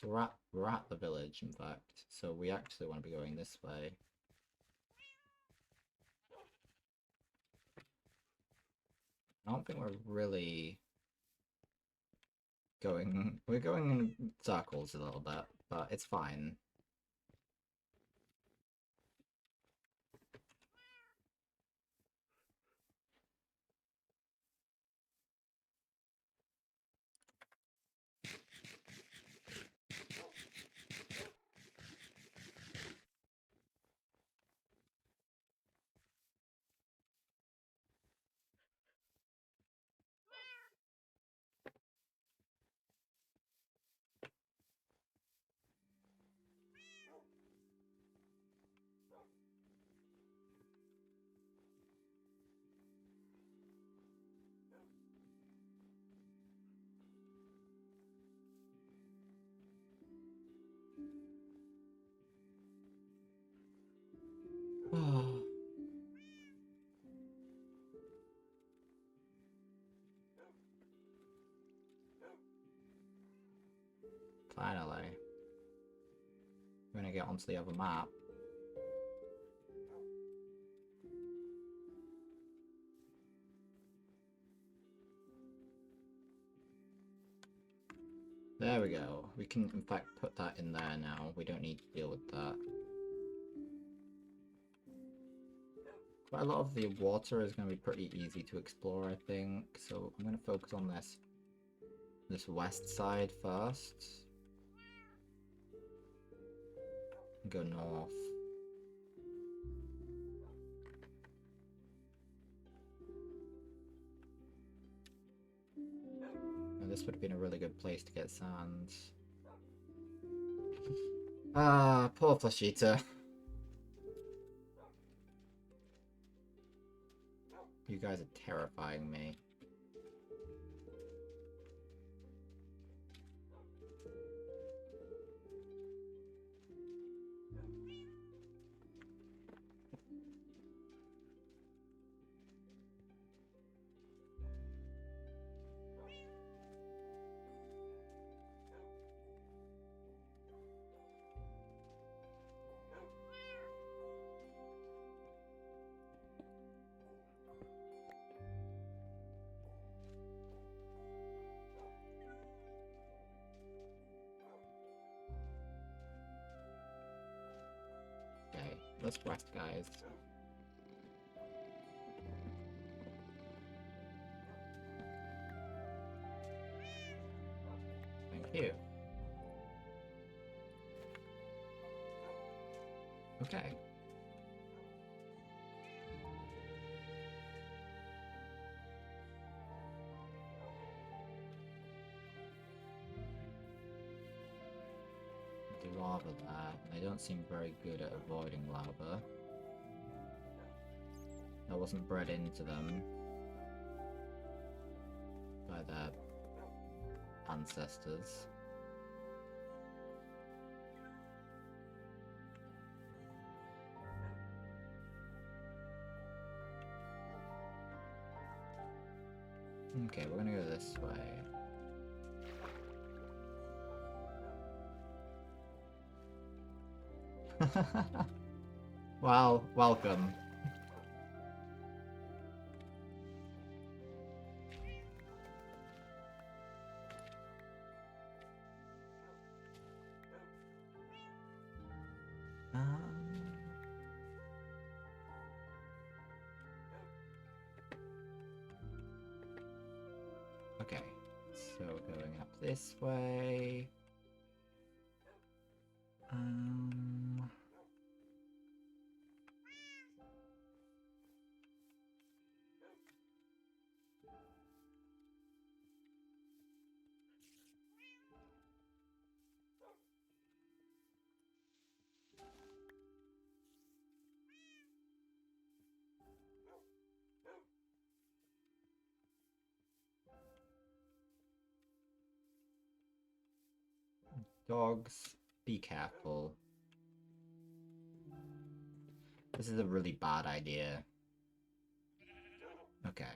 So we're at the village, in fact. So we actually want to be going this way. I don't think we're really going... We're going in circles a little bit, but it's fine. Finally. We're gonna get onto the other map. There we go. We can in fact put that in there now. We don't need to deal with that. Quite a lot of the water is going to be pretty easy to explore, I think. So I'm going to focus on this west side first. Go north. And this would have been a really good place to get sand. Ah, poor Flesh Eater. You guys are terrifying me. Okay, let's rest, guys. Thank you. Okay. The lava there. They don't seem very good at avoiding lava. That wasn't bred into them by their ancestors. Okay, we're gonna go this way. Well, welcome. Okay, so going up this way. Dogs, be careful. This is a really bad idea. Okay.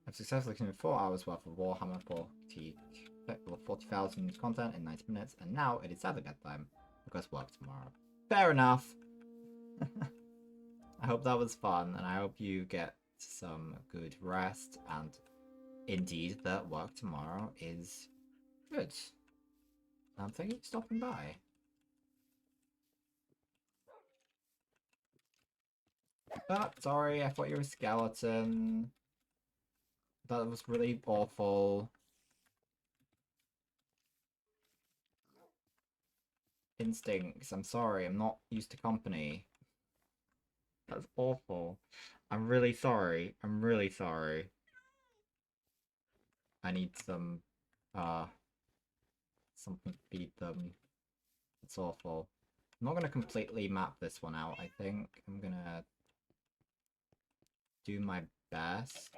I've successfully consumed 4 hours worth of Warhammer 40,000 content in 90 minutes, and now it is sadly bedtime, because work tomorrow. Fair enough! I hope that was fun, and I hope you get some good rest, and indeed that work tomorrow is good. Thank you for stopping by. Oh, sorry, I thought you were a skeleton. That was really awful. Instincts, I'm sorry, I'm not used to company. That's awful. I'm really sorry. I'm really sorry. I need some, something to beat them. It's awful. I'm not gonna completely map this one out, I think. I'm gonna do my best.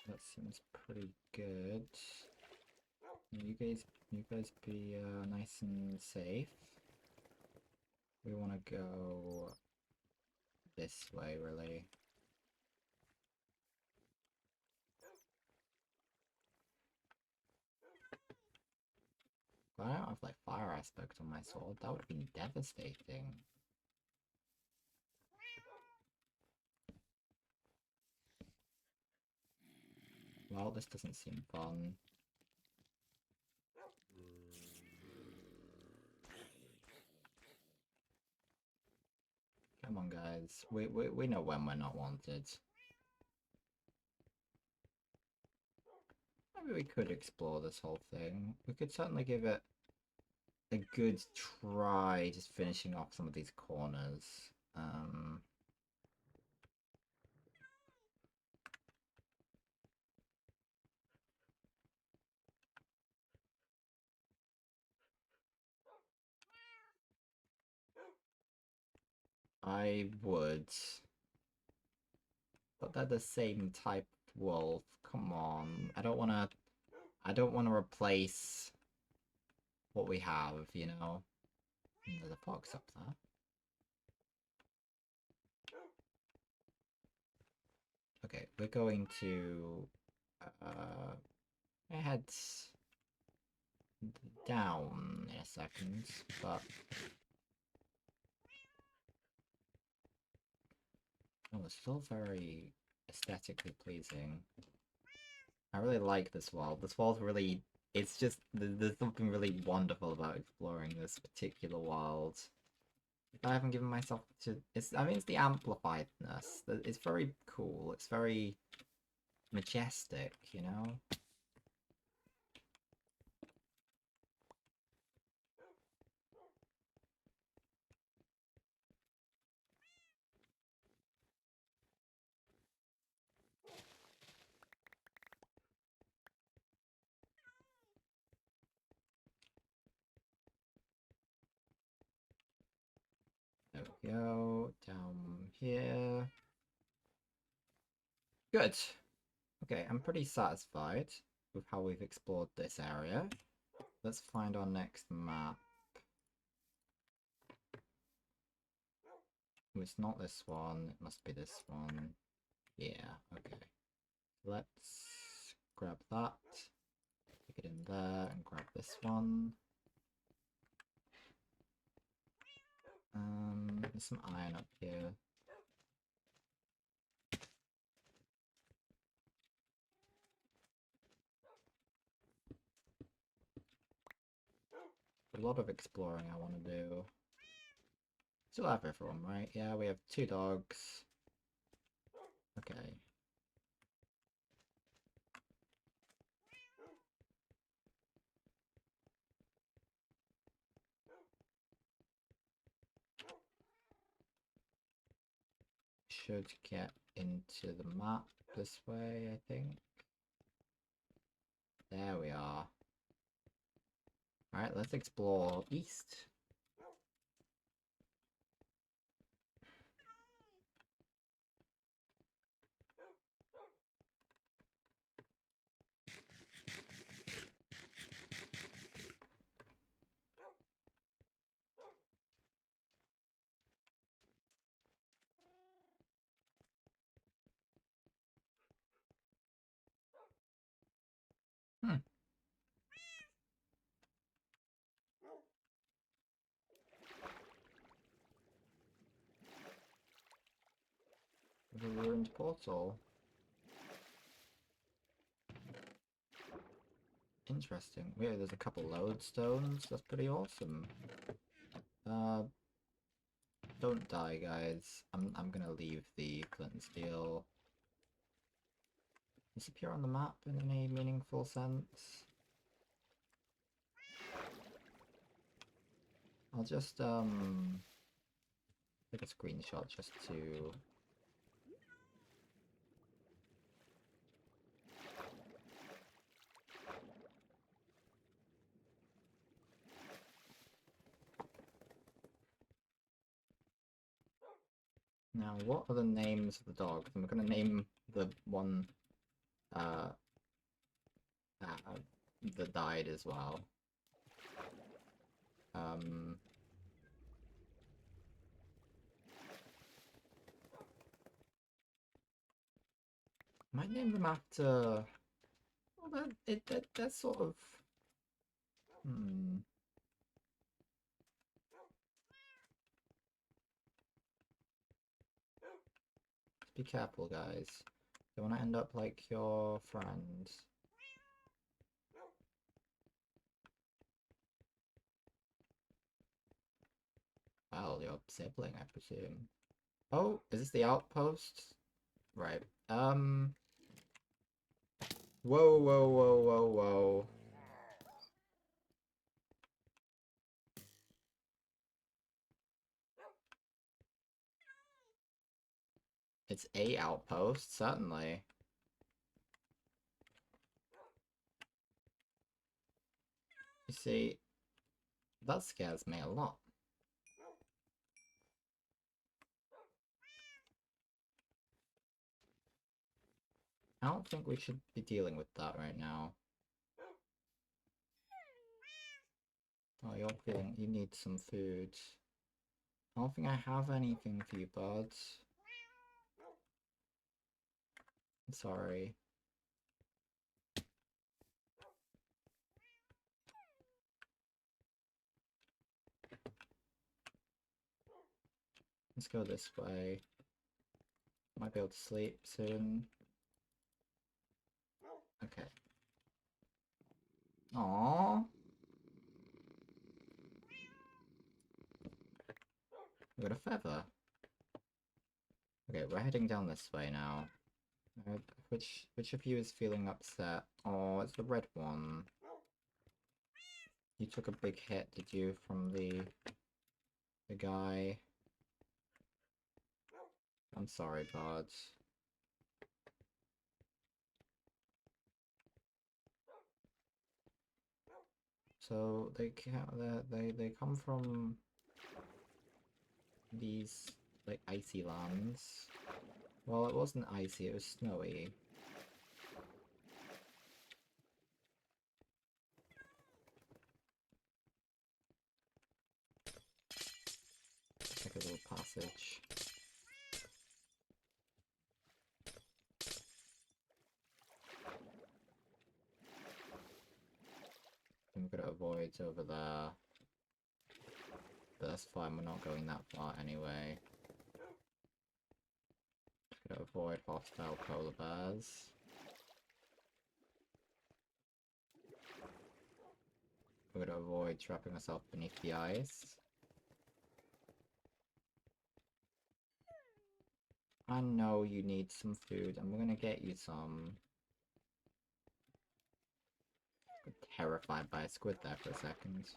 That seems pretty good. You guys be nice and safe. We want to go this way, really. But I don't have like fire aspect on my sword. That would have been devastating. Well, this doesn't seem fun. Come on, guys. We know when we're not wanted. Maybe we could explore this whole thing. We could certainly give it a good try, just finishing off some of these corners. I would. But they're the same type of wolf. Come on. I don't wanna replace what we have, you know? There's a fox up there. Okay, we're going to head down in a second, but oh, it's still very aesthetically pleasing. I really like this world. This world really, it's just, there's something really wonderful about exploring this particular world. I haven't given myself to, I mean, it's the amplifiedness. It's very cool. It's very majestic, you know? There we go, down here. Good. Okay, I'm pretty satisfied with how we've explored this area. Let's find our next map. Oh, it's not this one, it must be this one. Yeah, okay. Let's grab that, stick it in there, and grab this one. There's some iron up here. A lot of exploring I want to do. Still have everyone, right? Yeah, we have 2 dogs. Okay. Should get into the map this way, I think. There we are. Alright, let's explore east. Hmm. The ruined portal. Interesting. Yeah, there's a couple lodestones. That's pretty awesome. Don't die, guys. I'm gonna leave the flint and steel. Disappear on the map in any meaningful sense. I'll just take a screenshot just to now. What are the names of the dogs? I'm gonna name the one that died as well. Might name them after. Well, that's sort of. Hmm. Be careful, guys. Don't want to end up like your friend. Well, your sibling, I presume. Oh, is this the outpost? Right. Whoa, whoa, whoa, whoa, whoa. It's a outpost, certainly. You see, that scares me a lot. I don't think we should be dealing with that right now. Oh, you're feeling... You need some food. I don't think I have anything for you, bud. I'm sorry. Let's go this way. Might be able to sleep soon. Okay. Aww. We got a feather. Okay, we're heading down this way now. Which of you is feeling upset? Oh, it's the red one. You took a big hit, did you, from the guy? I'm sorry, bud. So they come from these like icy lands. Well, it wasn't icy, it was snowy. Like a little passage. I'm gonna avoid over there. But that's fine, we're not going that far anyway. Gonna avoid hostile polar bears. We're gonna avoid trapping ourselves beneath the ice. I know you need some food, and we're gonna get you some. I'm terrified by a squid there for a second.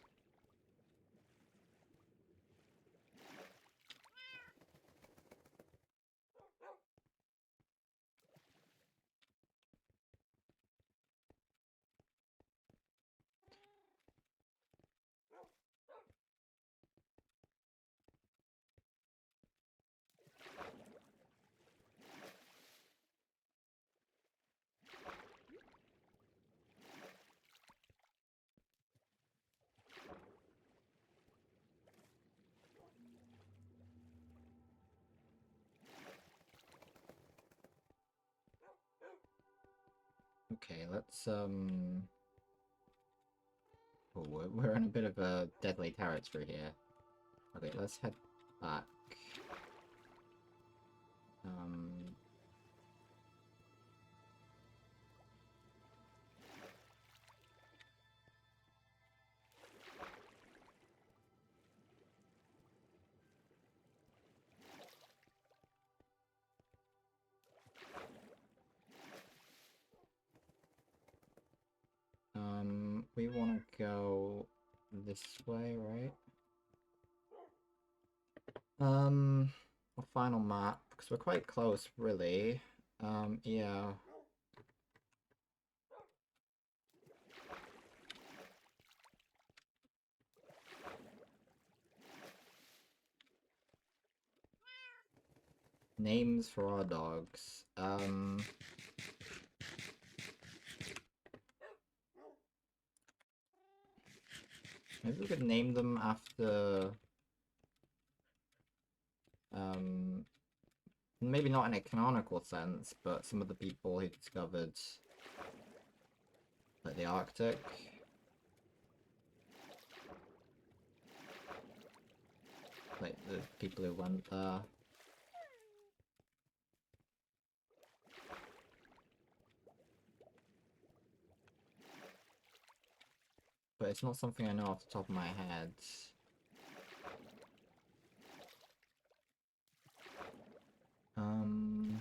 Okay, let's oh, we're in a bit of a deadly territory here. Okay, let's head back. Um, we want to go this way, right? A final map, because we're quite close, really. Yeah. Names for our dogs. Maybe we could name them after maybe not in a canonical sense, but some of the people who discovered like the Arctic. Like the people who went there. But it's not something I know off the top of my head. Um...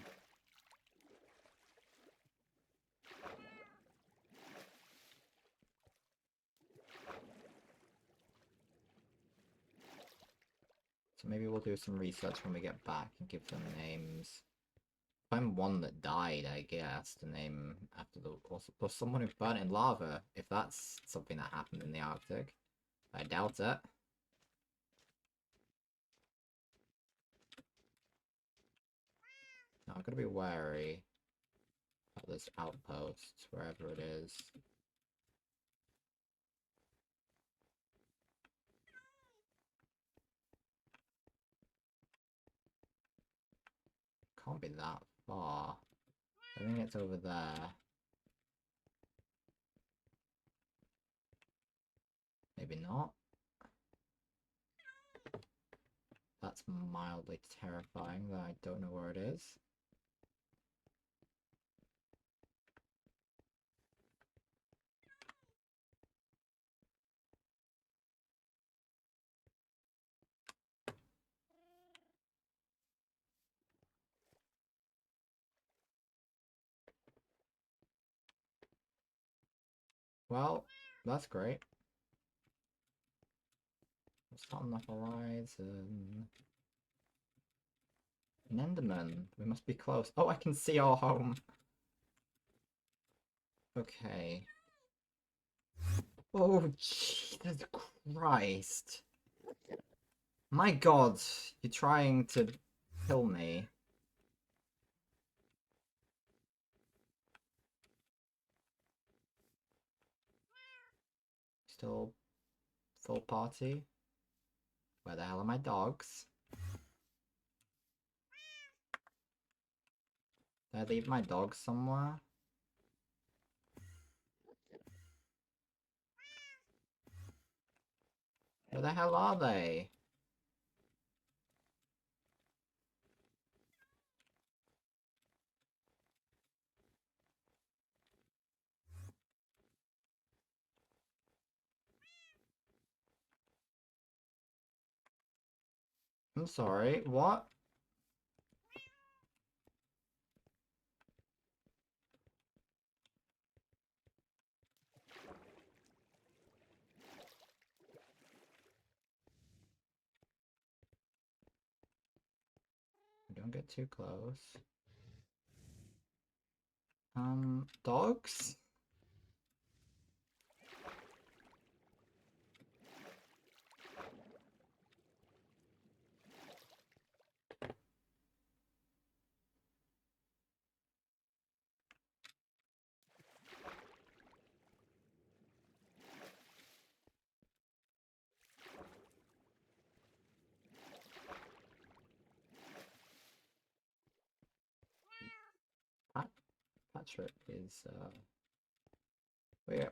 So maybe we'll do some research when we get back and give them names. Find one that died, I guess, to name after the... Or someone who burnt in lava, if that's something that happened in the Arctic. I doubt it. No, I've got to be wary of this outpost, wherever it is. Can't be that far. I think it's over there. Maybe not. That's mildly terrifying that I don't know where it is. Well, that's great. What's not on the horizon? An Enderman. We must be close. Oh, I can see our home. Okay. Oh, Jesus Christ. My God, you're trying to kill me. Still full party? Where the hell are my dogs? Did I leave my dogs somewhere? Where the hell are they? I'm sorry, what? Don't get too close. Dogs? Patrick is,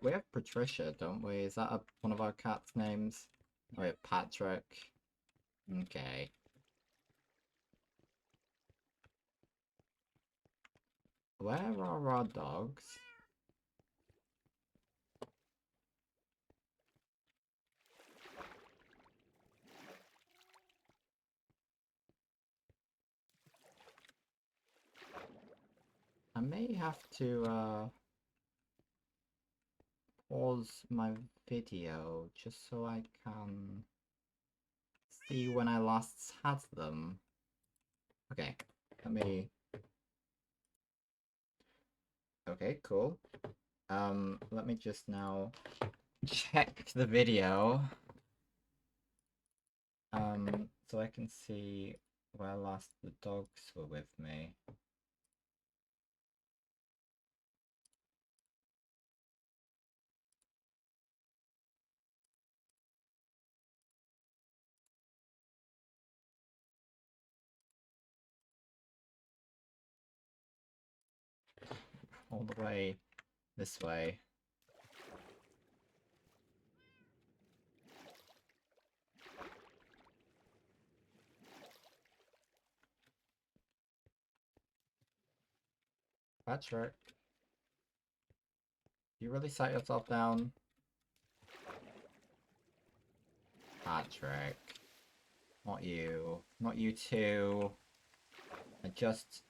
we have Patricia, don't we? Is that one of our cats' names? Oh, we have Patrick. Okay. Where are our dogs? I may have to, pause my video just so I can see when I last had them. Okay, let me... Okay, cool. Let me just now check the video. So I can see where last the dogs were with me. all the way this way. Patrick, you really sat yourself down? Patrick. Not you. Not you too. I just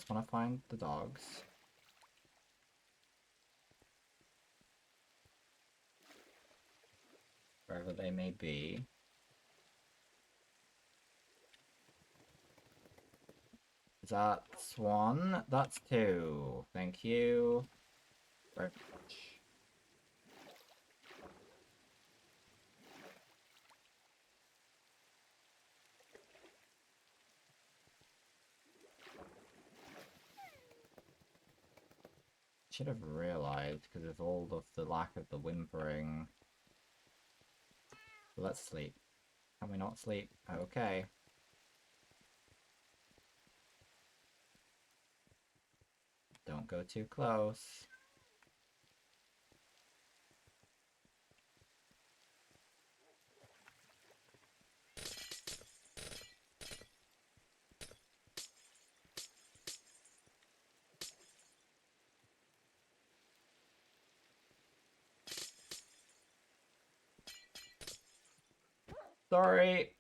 want to find the dogs. Wherever they may be. Is that one? That's two. Thank you very much. Should have realized because of all of the lack of the whimpering. Let's sleep. Can we not sleep? Okay. Don't go too close. Sorry.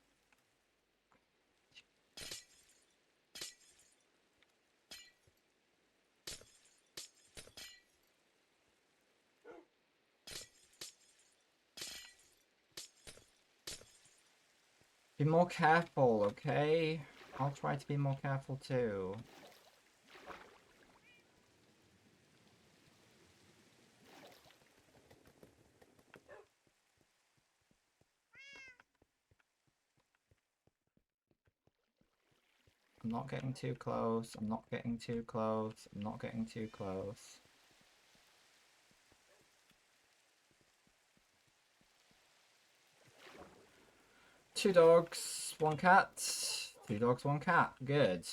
Be more careful, okay? I'll try to be more careful too. I'm not getting too close. I'm not getting too close. I'm not getting too close. Two dogs, one cat. Two dogs, one cat. Good.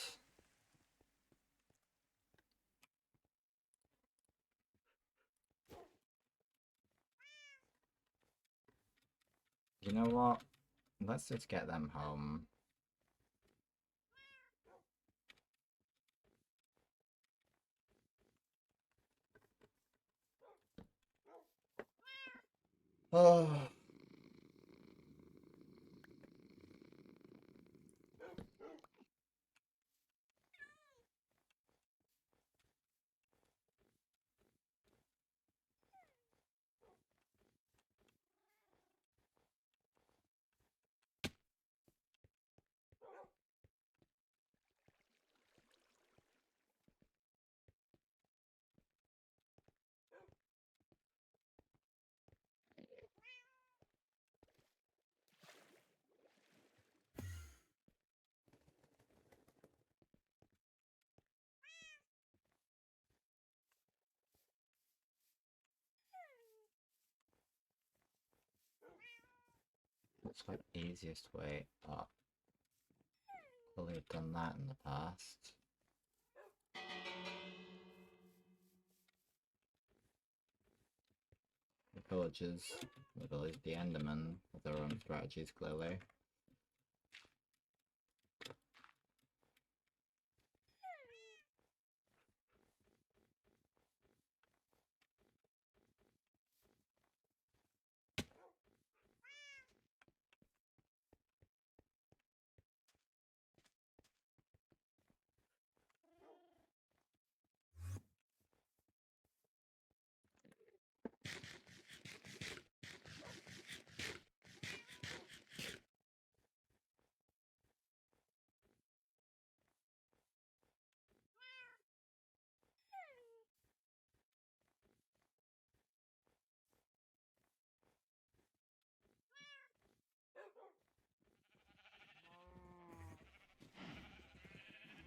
You know what? Let's just get them home. Oh. Looks like the easiest way up. Probably have done that in the past. The villagers, the Endermen, have their own strategies clearly.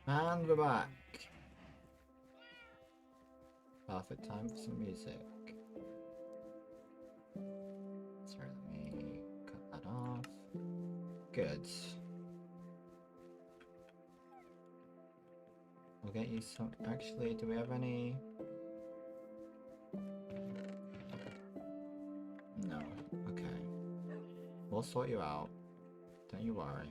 And we're back. Perfect time for some music. Sorry, let me cut that off. Good. get you some. Actually, do we have any? No. Okay. We'll sort you out. Don't you worry.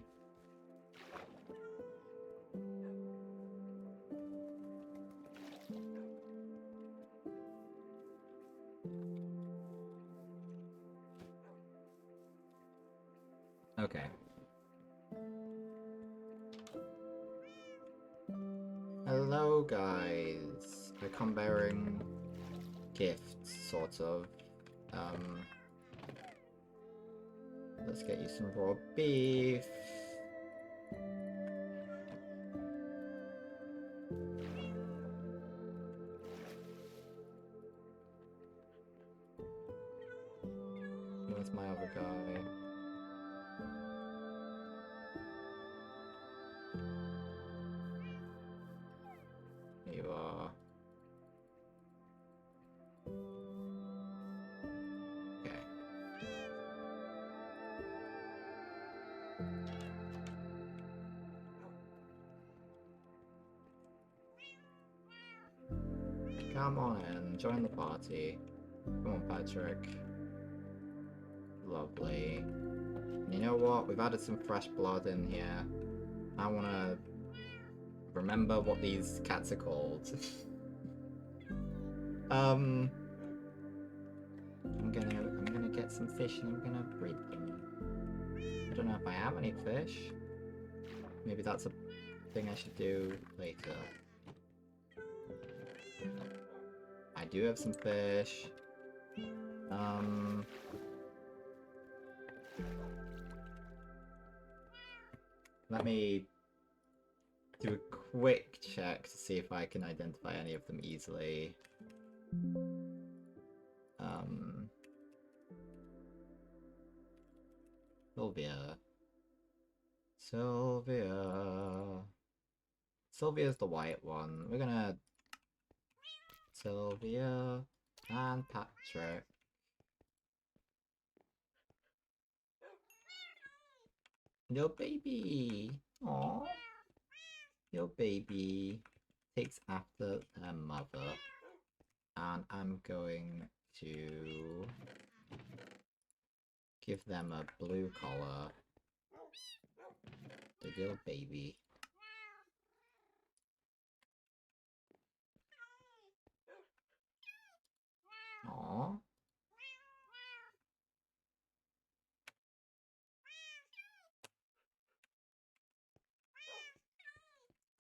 Okay. Hello, guys. I come bearing gifts, sort of. Let's get you some raw beef. Where's my other guy? Here you are. Okay. Come on in, join the party. Come on, Patrick. Lovely. You know what? We've added some fresh blood in here. I wanna remember what these cats are called. I'm gonna get some fish and I'm gonna breed them. I don't know if I have any fish. Maybe that's a thing I should do later. I do have some fish. Let me do a quick check to see if I can identify any of them easily. Sylvia's the white one. We're gonna Sylvia and Patrick. Your baby. Aww. Your baby takes after her mother. And I'm going to give them a blue collar. The little baby. Aww.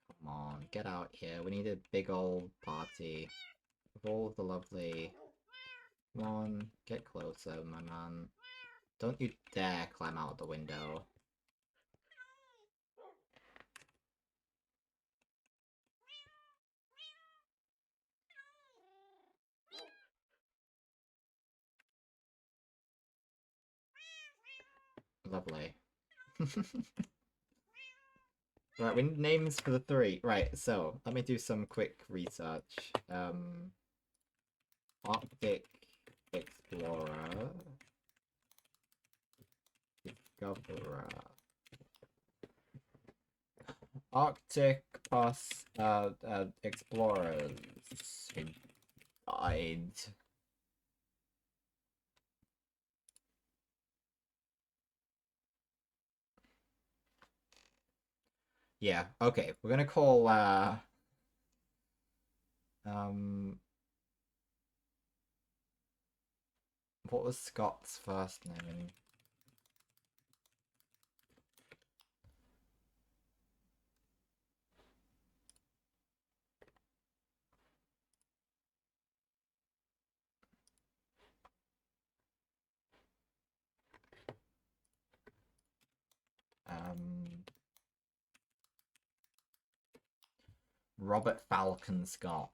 Come on, get out here. We need a big old party. With all of the lovely... Come on, get closer, my man. Don't you dare climb out the window. Lovely. Right, we need names for the three. Right, so let me do some quick research. Arctic Explorer. Discoverer. Arctic plus explorers who died. Yeah, okay. We're gonna call what was Scott's first name? Robert Falcon Scott.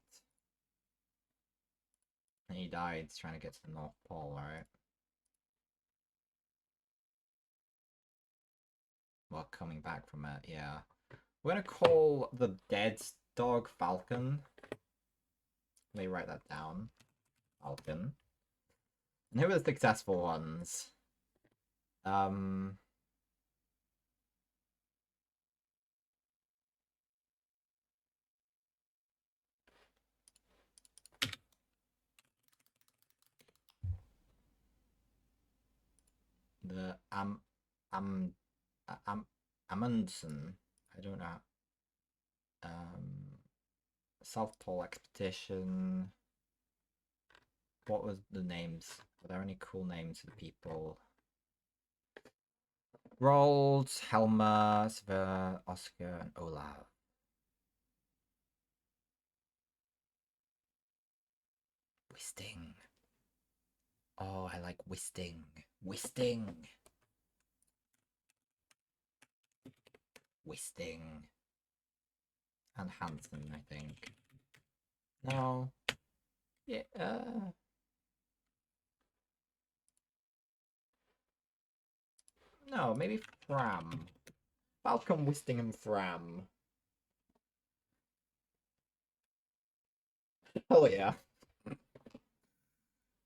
And he died trying to get to the North Pole, right? Well, coming back from it, yeah. We're gonna call the dead dog Falcon. Let me write that down. Falcon. And who are the successful ones? the Am Amundsen. I don't know. South Pole Expedition. What was the names? Are there any cool names for people? Roald, Helmer, Sver, Oscar, and Olaf. Wisting. Oh, I like Wisting. Wisting. Wisting. And Hansen, I think. No. Yeah. No, maybe Fram. Falcon, Wisting, and Fram. Oh yeah.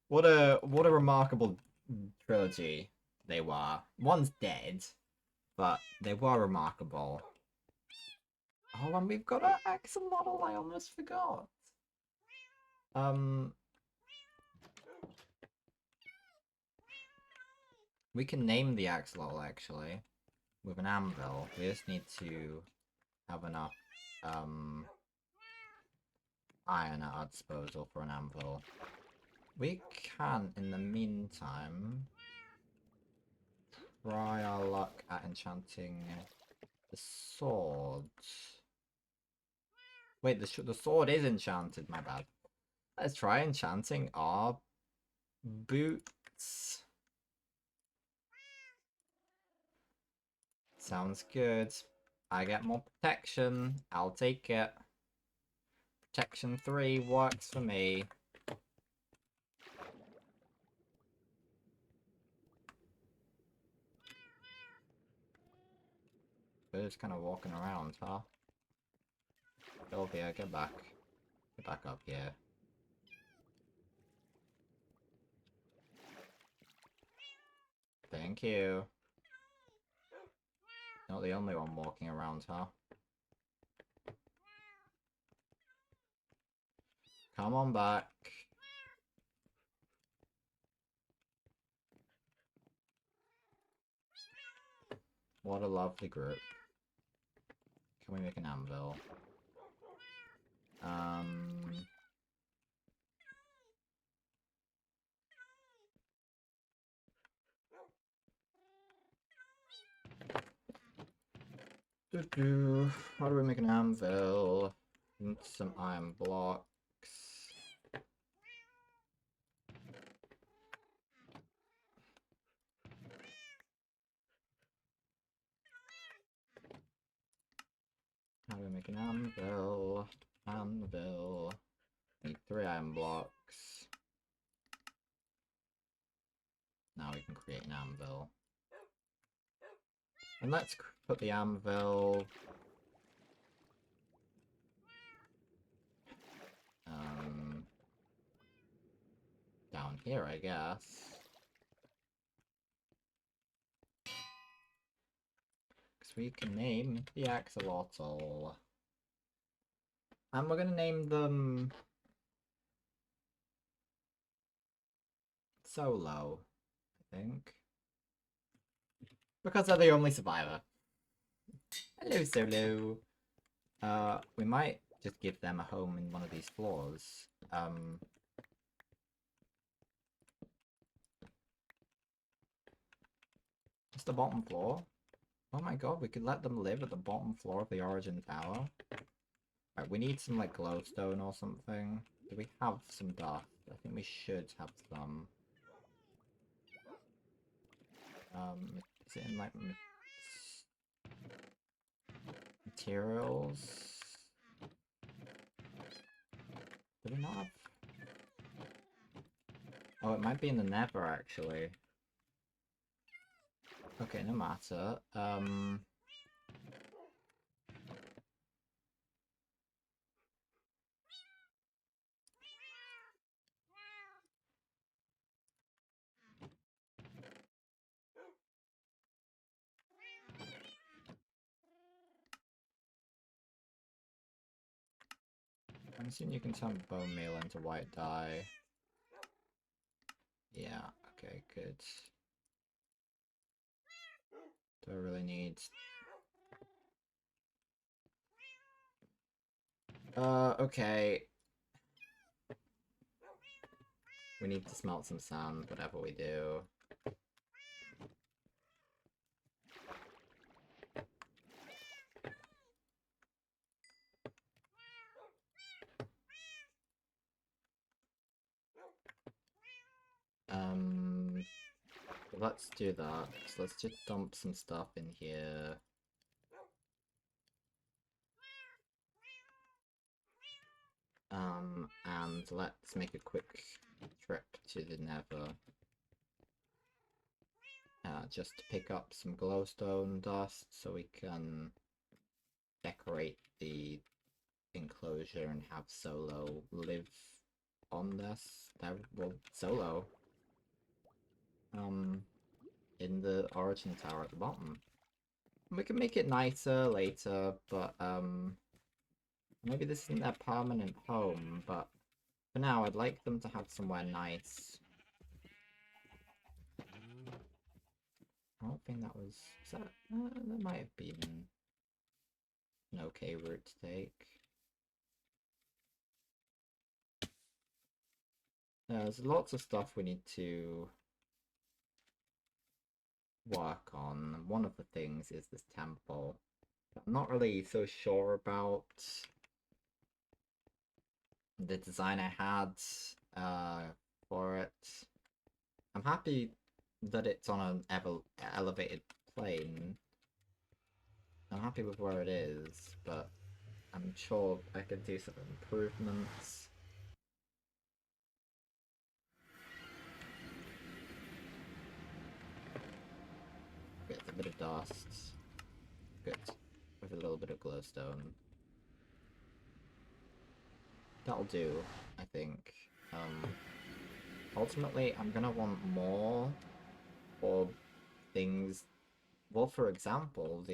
What a remarkable trilogy they were. One's dead, but they were remarkable. Oh, and we've got an axolotl. I almost forgot. We can name the axolotl actually with an anvil. We just need to have enough iron at our disposal for an anvil. We can, in the meantime, try our luck at enchanting the sword. Wait, the sword is enchanted, my bad. Let's try enchanting our boots. Sounds good. I get more protection. I'll take it. Protection 3 works for me. They're just kind of walking around, huh? Get over here, get back. Get back up here. Thank you. Not the only one walking around, huh? Come on back. What a lovely group. Can we make an anvil? How do we make an anvil? Need some iron blocks. How do we make an anvil? Anvil. Need 3 iron blocks. Now we can create an anvil. And let's put the anvil down here, I guess. Because we can name the axolotl. And we're gonna name them Solo, I think. Because they're the only survivor. Hello, Solo. We might just give them a home in one of these floors. It's the bottom floor. Oh my god, we could let them live at the bottom floor of the Origin Tower. Right, we need some, like, glowstone or something. Do we have some dust? I think we should have some. Is it in, like, materials? Do we not have... Oh, it might be in the Nether, actually. Okay, no matter. I'm assuming you can turn bone meal into white dye. Yeah, okay, good. Do I really need... okay. We need to smelt some sand, whatever we do. Let's do that. So let's just dump some stuff in here. And let's make a quick trip to the Nether. Just to pick up some glowstone dust so we can decorate the enclosure and have Solo live on this. Well, Solo. In the origin tower at the bottom. We can make it nicer later, but maybe this isn't their permanent home, but for now I'd like them to have somewhere nice. I don't think that was... that might have been an okay route to take. There's lots of stuff we need to work on. One of the things is this temple. I'm not really so sure about the design I had for it. I'm happy that it's on an elevated plane. I'm happy with where it is, but I'm sure I can do some improvements. Get a bit of dust. Good. With a little bit of glowstone. That'll do, I think. Ultimately, I'm gonna want more for things. Well, for example,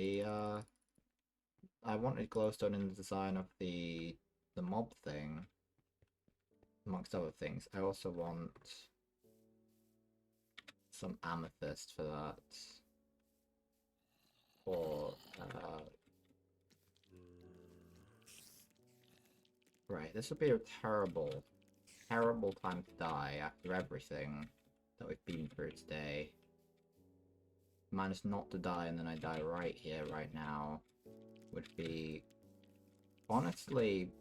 I wanted glowstone in the design of the mob thing, amongst other things. I also want some amethyst for that. Or right, this would be a terrible, terrible time to die after everything that we've been through today. Managed not to die and then I die right here, right now, would be honestly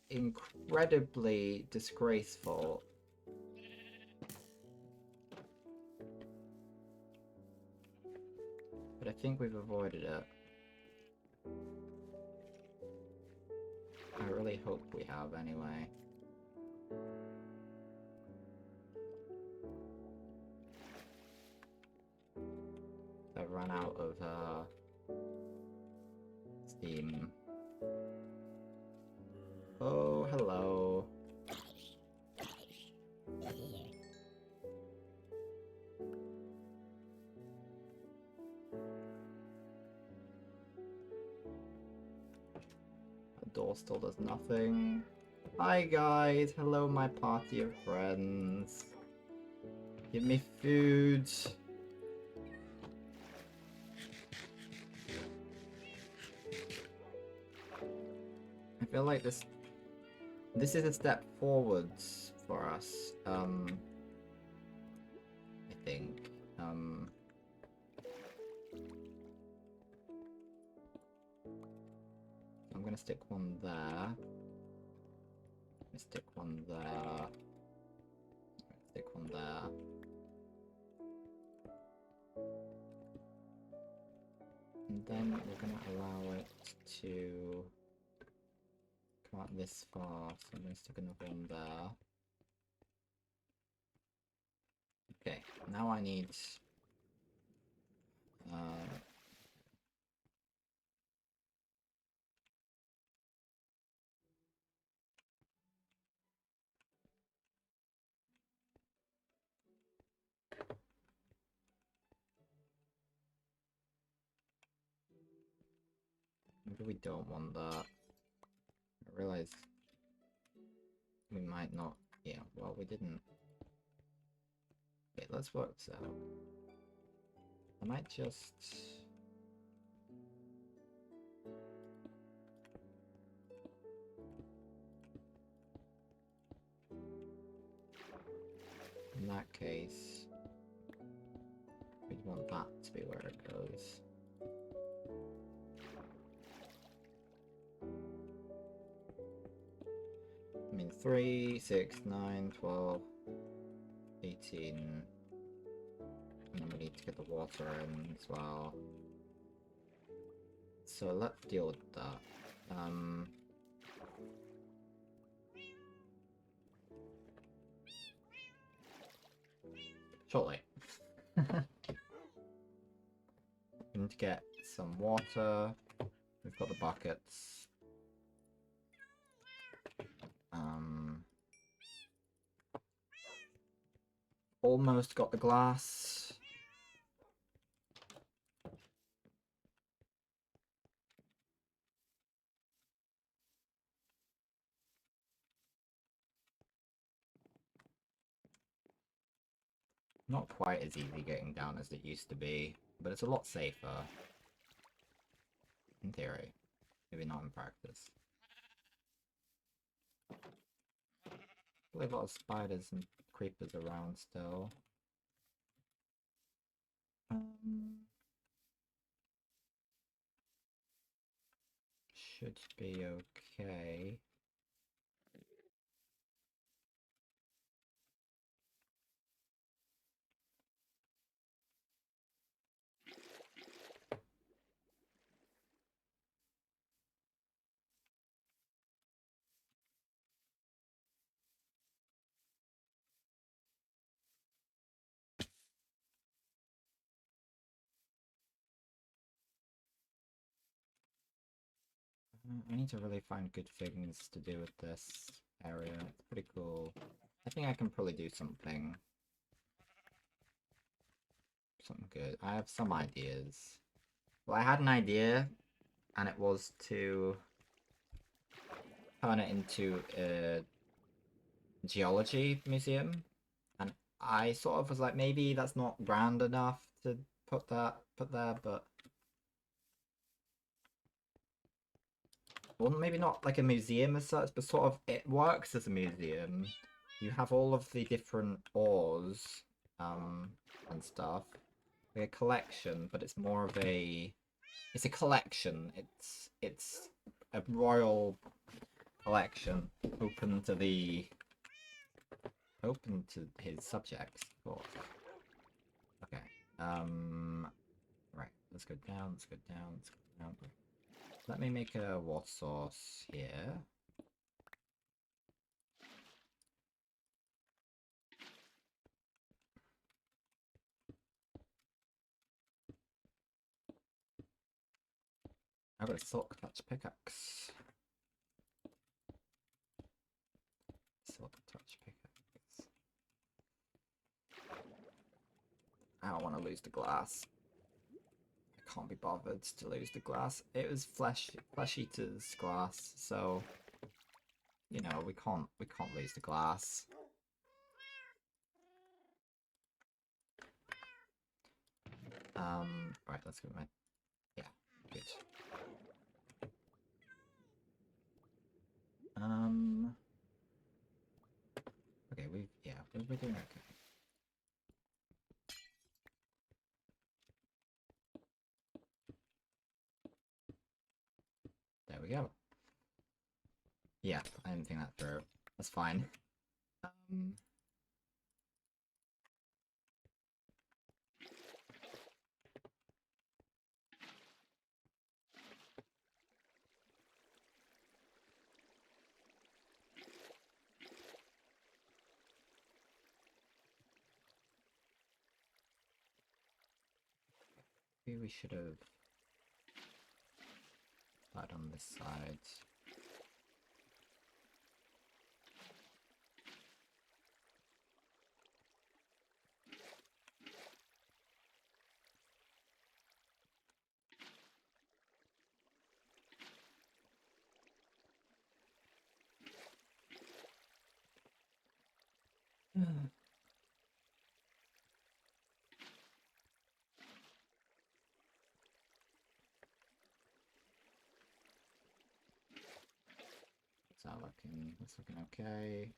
incredibly disgraceful. But I think we've avoided it. I really hope we have, anyway. I've run out of steam. Oh, hello. The door still does nothing. Hi guys, hello my party of friends. Give me food. I feel like this is a step forwards for us. I think. I'm gonna stick one there. Stick one there. Stick one there. And then we're gonna allow it to come out this far, so I'm gonna stick another one there. Okay, now I need maybe we don't want that. I realize we might not. Yeah, well, we didn't. Okay, let's work this out. I might just... In that case, we'd want that to be where it goes. I mean, 3, 6, 9, 12, 18. And then we need to get the water in as well. So let's deal with that. Shortly. We need to get some water. We've got the buckets. Almost got the glass. Not quite as easy getting down as it used to be, but it's a lot safer. In theory. Maybe not in practice. There's a lot of spiders and creepers around still. Should be okay. I need to really find good things to do with this area. It's pretty cool. I think I can probably do something. Something good. I have some ideas. Well, I had an idea, and it was to turn it into a geology museum. And I sort of was like, maybe that's not grand enough to put there, but well, maybe not like a museum as such, but sort of it works as a museum. You have all of the different ores, and stuff. Like a collection, but it's more of a... It's a collection. It's a royal collection open to his subjects, of course. Okay. Right. Let's go down. Let's go down. Let's go down. Let me make a water source here. I've got a silk touch pickaxe. Silk touch pickaxe. I don't want to lose the glass. I can't be bothered to lose the glass. It was Flesh Eater's glass, so you know we can't lose the glass. Right, let's go my... Yeah, good. Okay, we're doing okay. There we go. Yeah, I didn't think that through. That's fine. Maybe we should have started on this side. looking okay.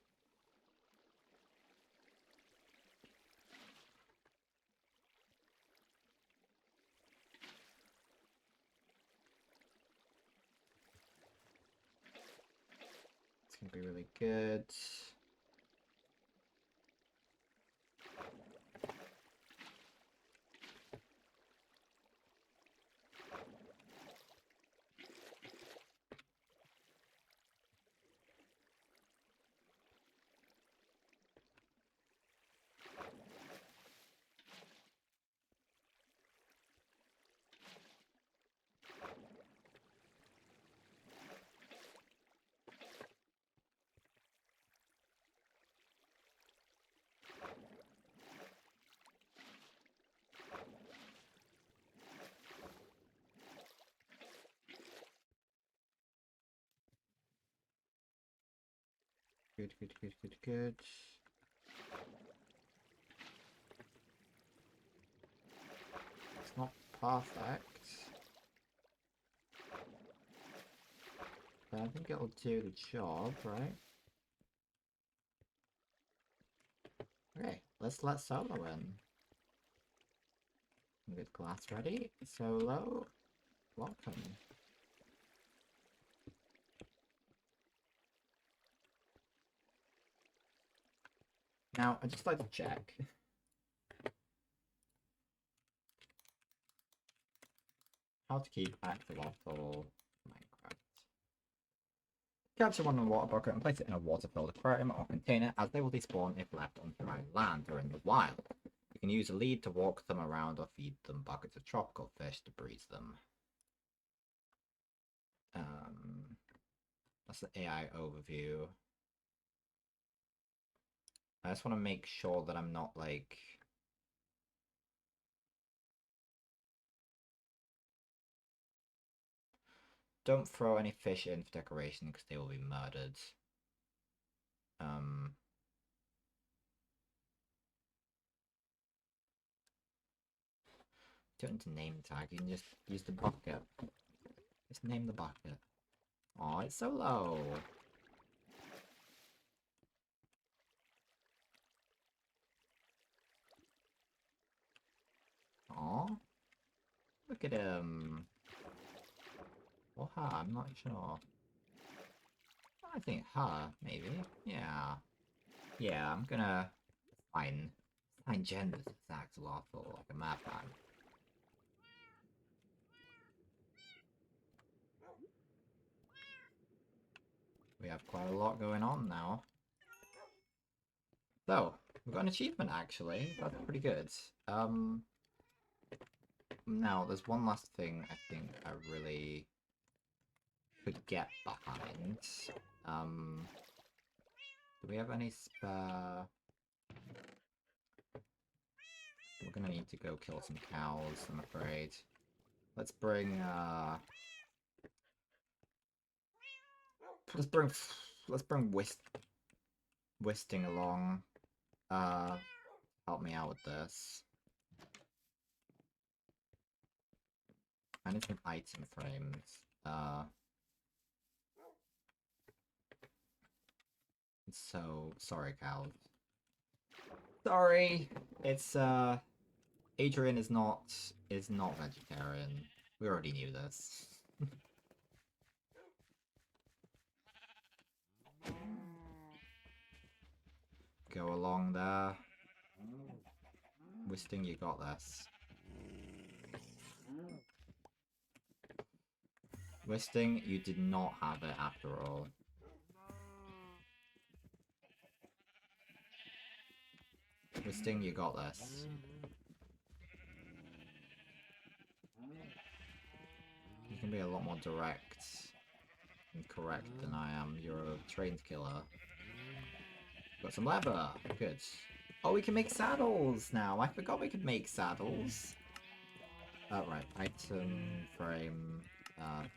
It's gonna be really good. Good, good, good, good, good. It's not perfect, but I think it'll do the job, right? Okay, let's let Solo in. Get glass ready. Solo, welcome. Now, I'd just like to check. How to keep axolotl Minecraft. Capture one in a water bucket and place it in a water-filled aquarium or container, as they will despawn if left on dry land or in the wild. You can use a lead to walk them around or feed them buckets of tropical fish to breeze them. That's the AI overview. I just want to make sure that I'm not like... Don't throw any fish in for decoration because they will be murdered. Don't need to name tag, you can just use the bucket. Just name the bucket. Oh, it's so low. Oh, look at him. Or her, I'm not sure. I think her, maybe. Yeah. Yeah, I'm gonna find genders as axolotl like a madman. We have quite a lot going on now. So, we've got an achievement actually. That's pretty good. Now there's one last thing I think I really could get behind. Do we have any spare? We're gonna need to go kill some cows, I'm afraid. Let's bring let's bring Wisting along. Help me out with this. I need some item frames. So sorry, cows. Sorry, it's Adrian is not vegetarian. We already knew this. Go along there. Wisting, you got this. Wisting, you did not have it after all. Wisting, you got this. You can be a lot more direct and correct than I am. You're a trained killer. Got some leather. Good. Oh, we can make saddles now. I forgot we could make saddles. Right. Item frame. Right.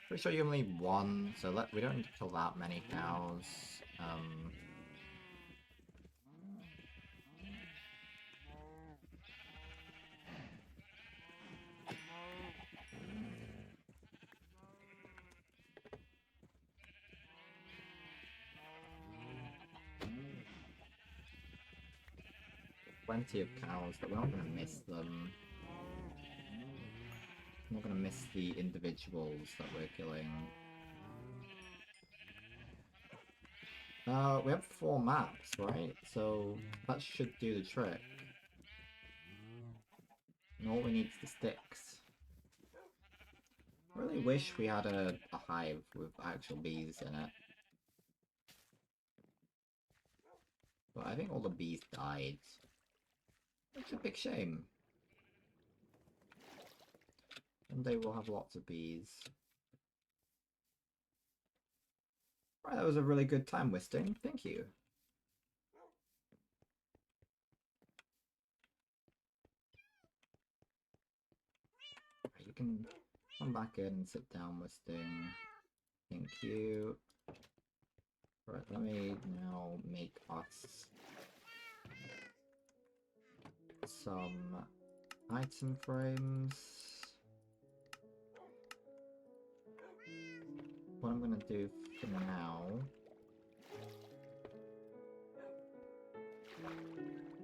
Pretty sure you only need one, so we don't need to kill that many cows. plenty of cows, but we're not gonna miss them. I'm not gonna miss the individuals that we're killing. We have 4 maps, right? So that should do the trick. And all we need is the sticks. I really wish we had a hive with actual bees in it. But I think all the bees died. It's a big shame. One day we'll have lots of bees. Right, that was a really good time, Wisting. Thank you. Right, you can come back in and sit down, Wisting. Thank you. Right, let me now make us some item frames. What I'm gonna do for now,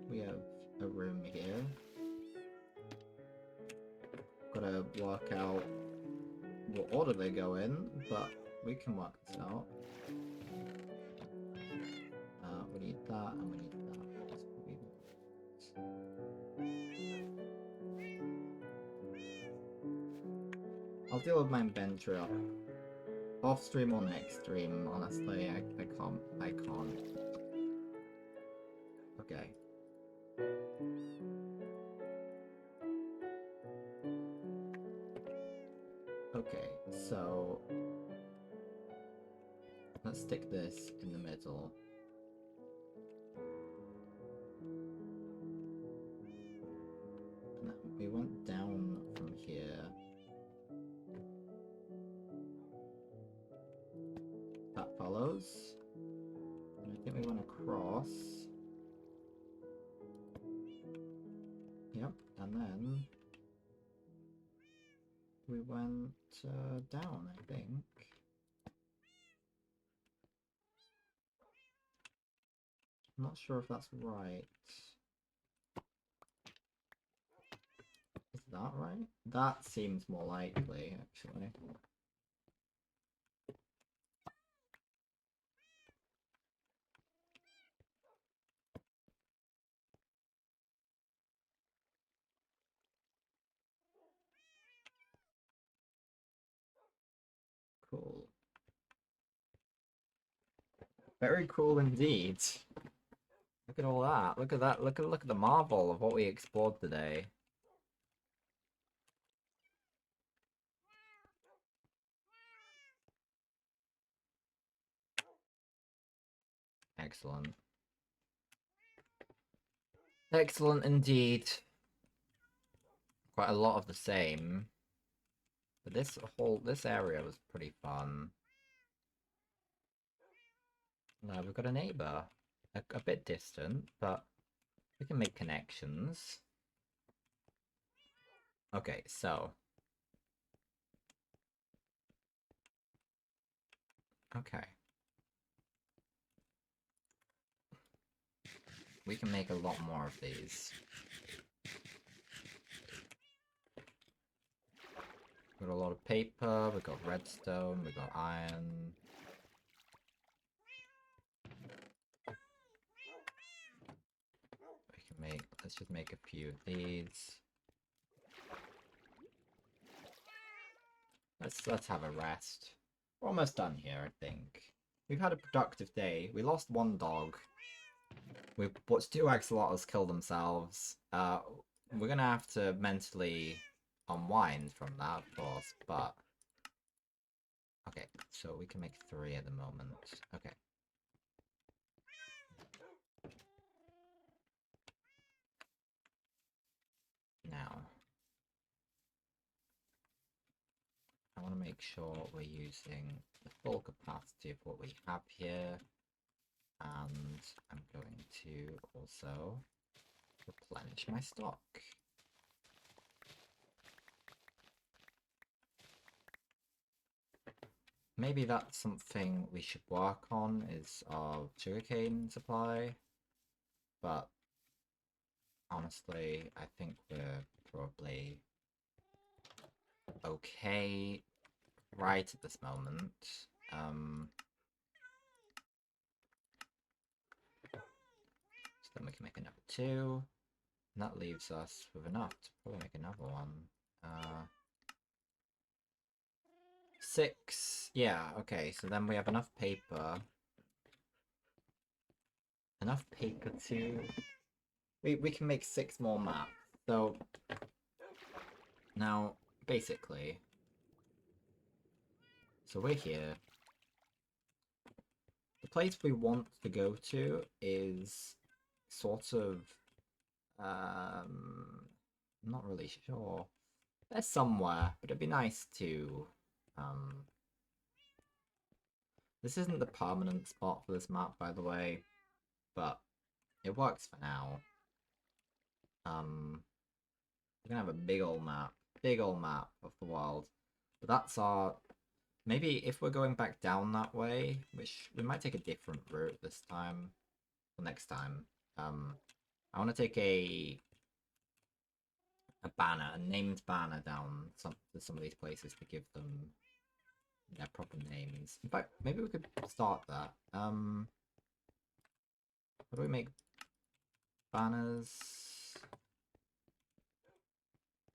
we have a room here. Gotta work out what order they go in, but we can work this out. We need that, and we need that. I'll deal with my inventory off stream or next stream. Honestly, I can't. Okay. Okay, so let's stick this in the middle. And then we went down from here. That follows. And I think we went across. Yep, and then we went down, I think. I'm not sure if that's right. Is that right? That seems more likely, actually. Cool. Very cool indeed. Look at all that. Look at that. Look at the marvel of what we explored today. Excellent. Excellent indeed. Quite a lot of the same. But this area was pretty fun. Now we've got a neighbor. A bit distant, but we can make connections. Okay, so. Okay. We can make a lot more of these. We've got a lot of paper, we've got redstone, we've got iron. We can make, let's just make a few of these. Let's have a rest. We're almost done here, I think. We've had a productive day. We lost 1 dog. We watched 2 axolotls kill themselves. We're gonna have to mentally unwind from that, of course, but... Okay, so we can make 3 at the moment. Okay. Now, I want to make sure we're using the full capacity of what we have here. And I'm going to also replenish my stock. Maybe that's something we should work on, is our sugarcane supply. But honestly, I think we're probably okay right at this moment. So then we can make another 2. And that leaves us with enough to probably make another one. 6. Yeah, okay, so then we have enough paper. Enough paper to... We can make 6 more maps. So, now, basically... So we're here. The place we want to go to is sort of... I'm not really sure. There's somewhere, but it'd be nice to... This isn't the permanent spot for this map, by the way, but it works for now. We're gonna have a big old map of the world. But that's our... Maybe if we're going back down that way, which we might take a different route this time, or next time. I want to take a banner, a named banner down to some of these places to give them their proper names. In fact, maybe we could start that. How do we make banners?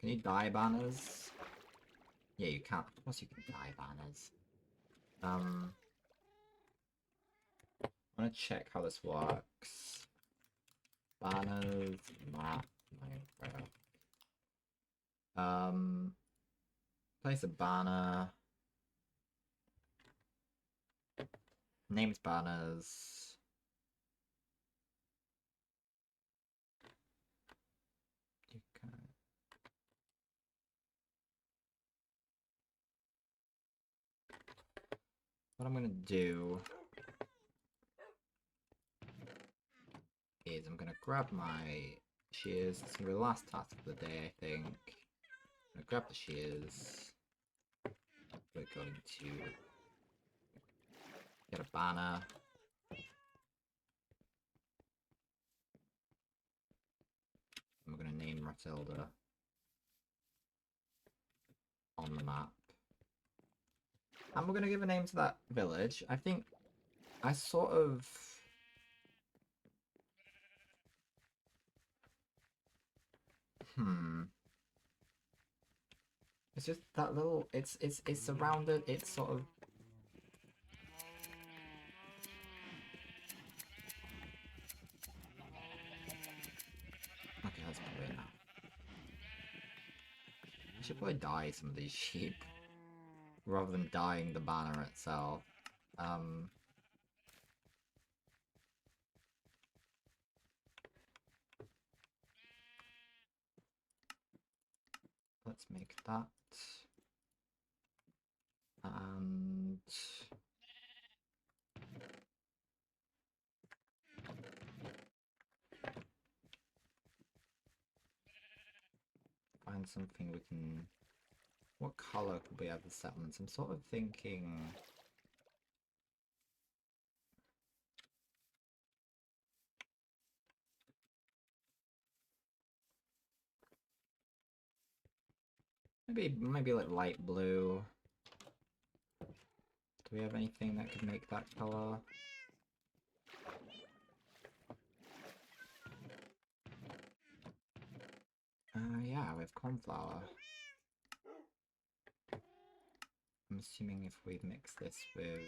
Can you dye banners? Yeah, you can. Of course you can dye banners. I want to check how this works. Banners, map, Minecraft. Place a banner. Named banners. Okay. What I'm gonna do is I'm gonna grab my shears. It's gonna be the last task of the day, I think. I'm gonna grab the shears. We're going to get a banner. And we're gonna name Matilda on the map. And we're gonna give a name to that village. I think I sort of... It's just that little... It's surrounded, it's sort of... Okay, that's probably enough. I should probably dye some of these sheep rather than dyeing the banner itself. Let's make that. And... find something we can... What colour could we have the settlements? I'm sort of thinking... Maybe like light blue. Do we have anything that could make that colour? Yeah, we have cornflower. I'm assuming if we mix this with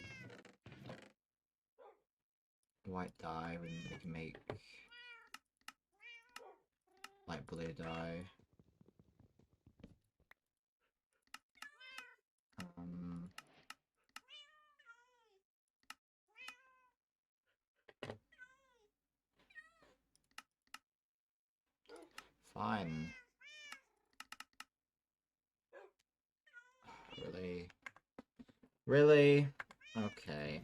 white dye, we can make light blue dye. Fine. Really? Really? Okay.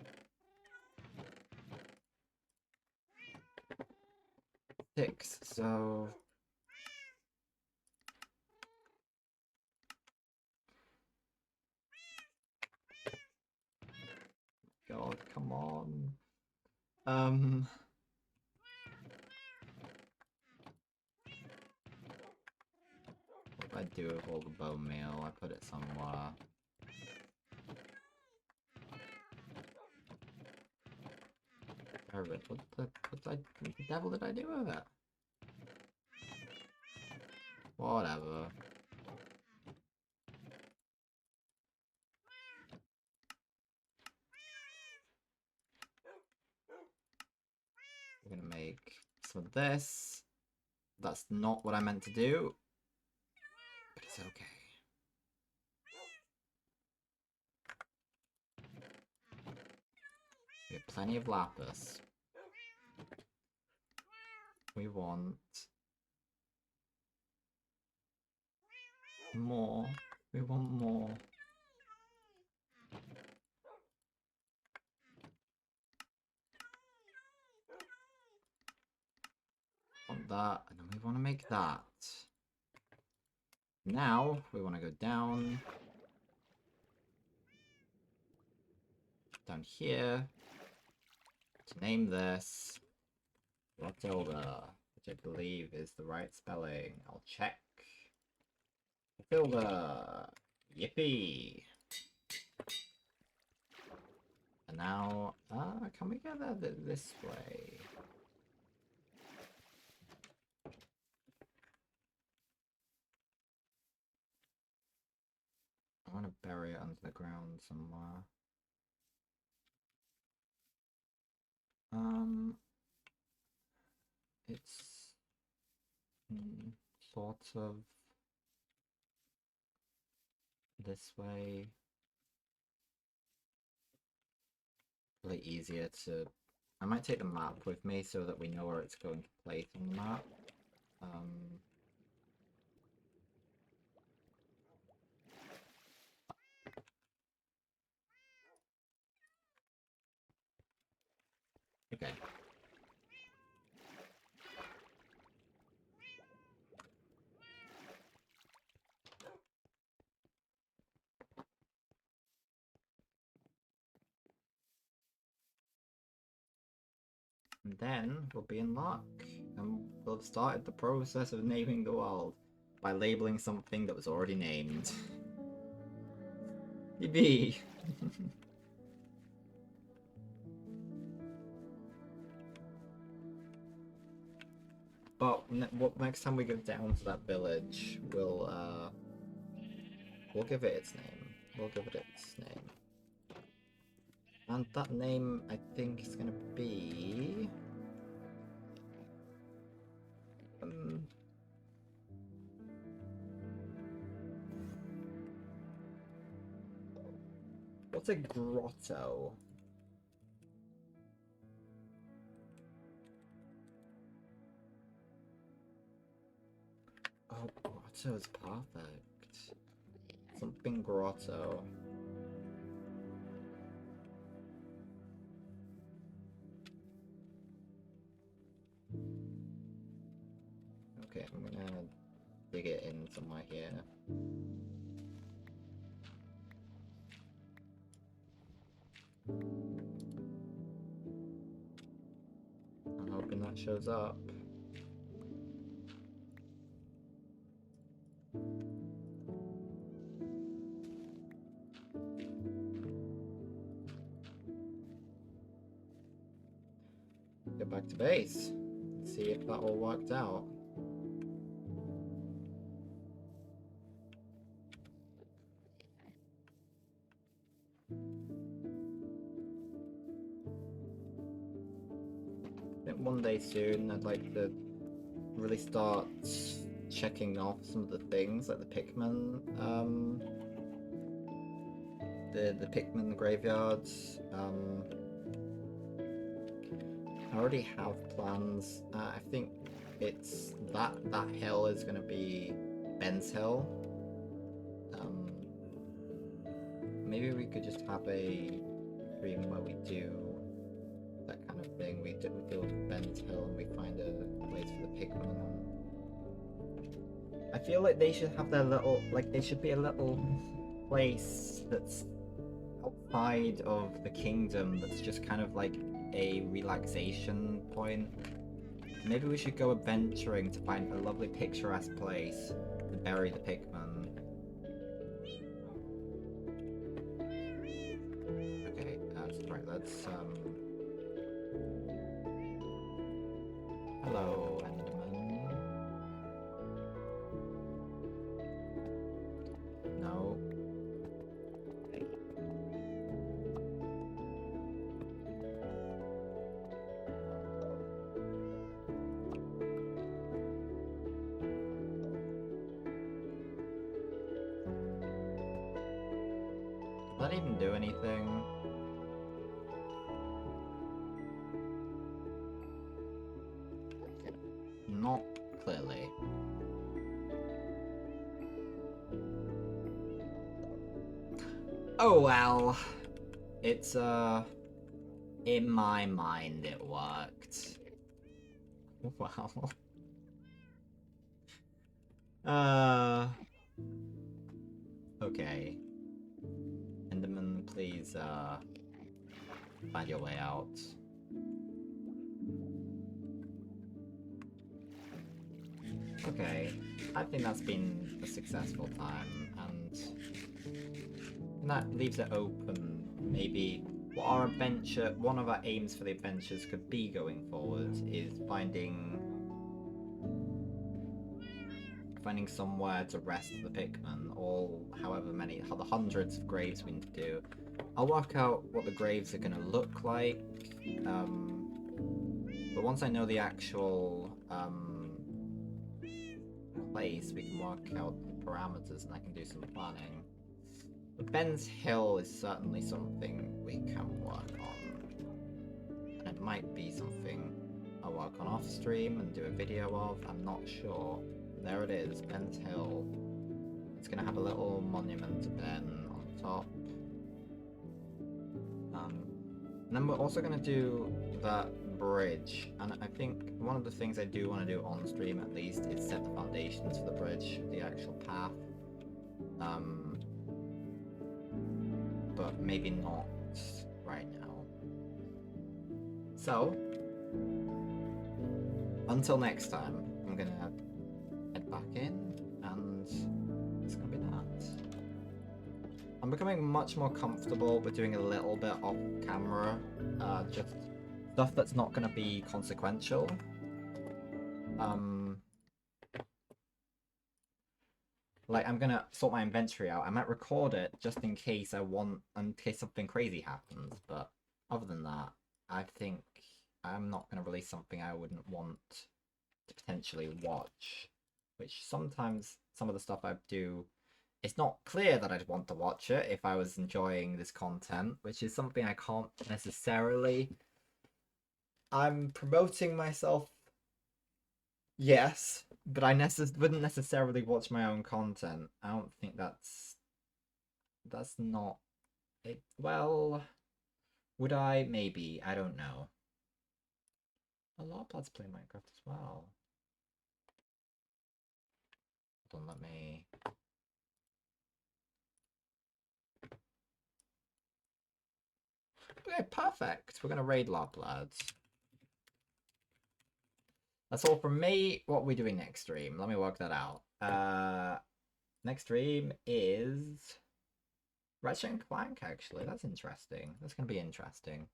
6, so... God, come on. I do with all the bone meal? I put it somewhere. What the devil did I do with it? Whatever. We're gonna make some of this. That's not what I meant to do, but it's okay. We have plenty of lapis. We want more. We want more. Want that, and then we want to make that. Now we want to go down here to name this Rotilda, which I believe is the right spelling. I'll check. Rotilda. Yippee! And now, can we get that this way? I want to bury it under the ground somewhere. It's sort of this way. Really easier to... I might take the map with me so that we know where it's going to place on the map. Okay. And then we'll be in luck, and we'll have started the process of naming the world by labeling something that was already named. EB! But next time we go down to that village, we'll give it its name. We'll give it its name. And that name, I think, is gonna be... What's a grotto? Oh, grotto is perfect. Something grotto. Okay, I'm gonna dig it in somewhere here. I'm hoping that shows up. Get back to base. See if that all worked out. I think one day soon I'd like to really start checking off some of the things like the Pikmin, the Pikmin graveyards. I already have plans. I think it's that hill is going to be Ben's Hill. Maybe we could just have a stream where we do that kind of thing. We deal with Ben's Hill and we find a place for the Pikmin. I feel like they should have their little, like, there should be a little place that's outside of the kingdom that's just kind of like a relaxation point. Maybe we should go adventuring to find a lovely picturesque place bury the Pikmin. Okay, right, let's, hello, Enderman. No. Did that even do anything? Not clearly. Oh well. It's, in my mind it worked. Wow. Okay. Enderman, please, find your way out. Okay, I think that's been a successful time, and that leaves it open. Maybe what our adventure, one of our aims for the adventures could be going forward is finding somewhere to rest the Pikmin, all however many, the hundreds of graves we need to do. I'll work out what the graves are going to look like, but once I know the actual place, we can work out the parameters and I can do some planning. But Ben's Hill is certainly something we can work on. And it might be something I'll work on off stream and do a video of, I'm not sure. There it is, Ben's Hill. It's gonna have a little monument to Ben on top. And then we're also gonna do that bridge, and I think one of the things I do want to do on stream at least is set the foundations for the bridge, the actual path. But maybe not right now. So, until next time, I'm gonna head back in, and it's gonna be that. I'm becoming much more comfortable with doing a little bit off camera, just stuff that's not gonna be consequential. Like, I'm gonna sort my inventory out. I might record it just in case in case something crazy happens, but other than that, I think I'm not gonna release something I wouldn't want to potentially watch. Which sometimes, some of the stuff I do, it's not clear that I'd want to watch it if I was enjoying this content, which is something I can't necessarily... I'm promoting myself, yes, but I wouldn't necessarily watch my own content. I don't think that's not it. Well, would I? Maybe. I don't know. A lot of lads play Minecraft as well. Don't let me... Okay, perfect. We're gonna raid Lob Lads. That's all from me. What are we doing next stream? Let me work that out. Next stream is Ratchet and Clank, actually. That's interesting. That's gonna be interesting.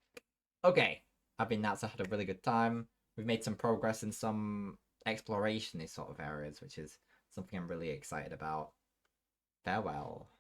Okay. I've been nuts. I had a really good time. We've made some progress in some exploration, these sort of areas, which is something I'm really excited about. Farewell.